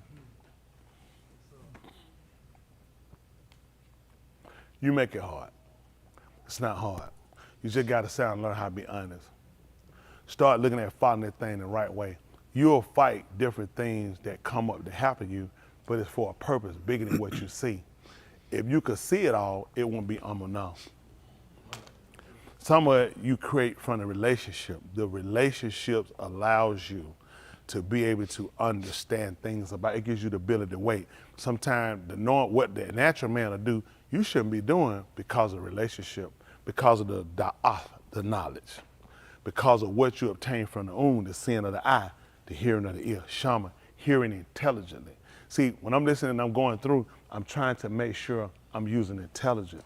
[SPEAKER 1] You make it hard. It's not hard. You just got to sit and learn how to be honest. Start looking at following that thing the right way. You'll fight different things that come up to happen to you, but it's for a purpose bigger than what you see. If you could see it all, it won't be now. Some of it you create from the relationship. The relationships allows you to be able to understand things about it. Gives you the ability to wait. Sometimes the knowing what the natural man will do, you shouldn't be doing because of the relationship, because of the knowledge, because of what you obtain from the the seeing of the eye, the hearing of the ear, shama, hearing intelligently. See, when I'm listening and I'm going through, I'm trying to make sure I'm using intelligence.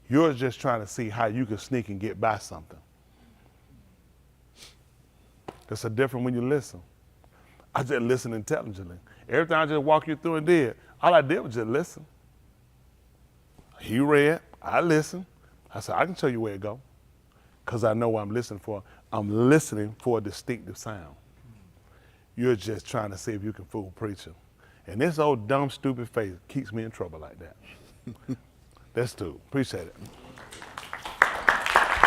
[SPEAKER 1] You're just trying to see how you can sneak and get by something. That's a different when you listen. I just listen intelligently. Every time I just walk you through and did, all I did was just listen. He read, I listened. I said, I can tell you where it go, because I know what I'm listening for. I'm listening for a distinctive sound. You're just trying to see if you can fool preacher. And this old dumb, stupid face keeps me in trouble like that. That's stupid. Appreciate it.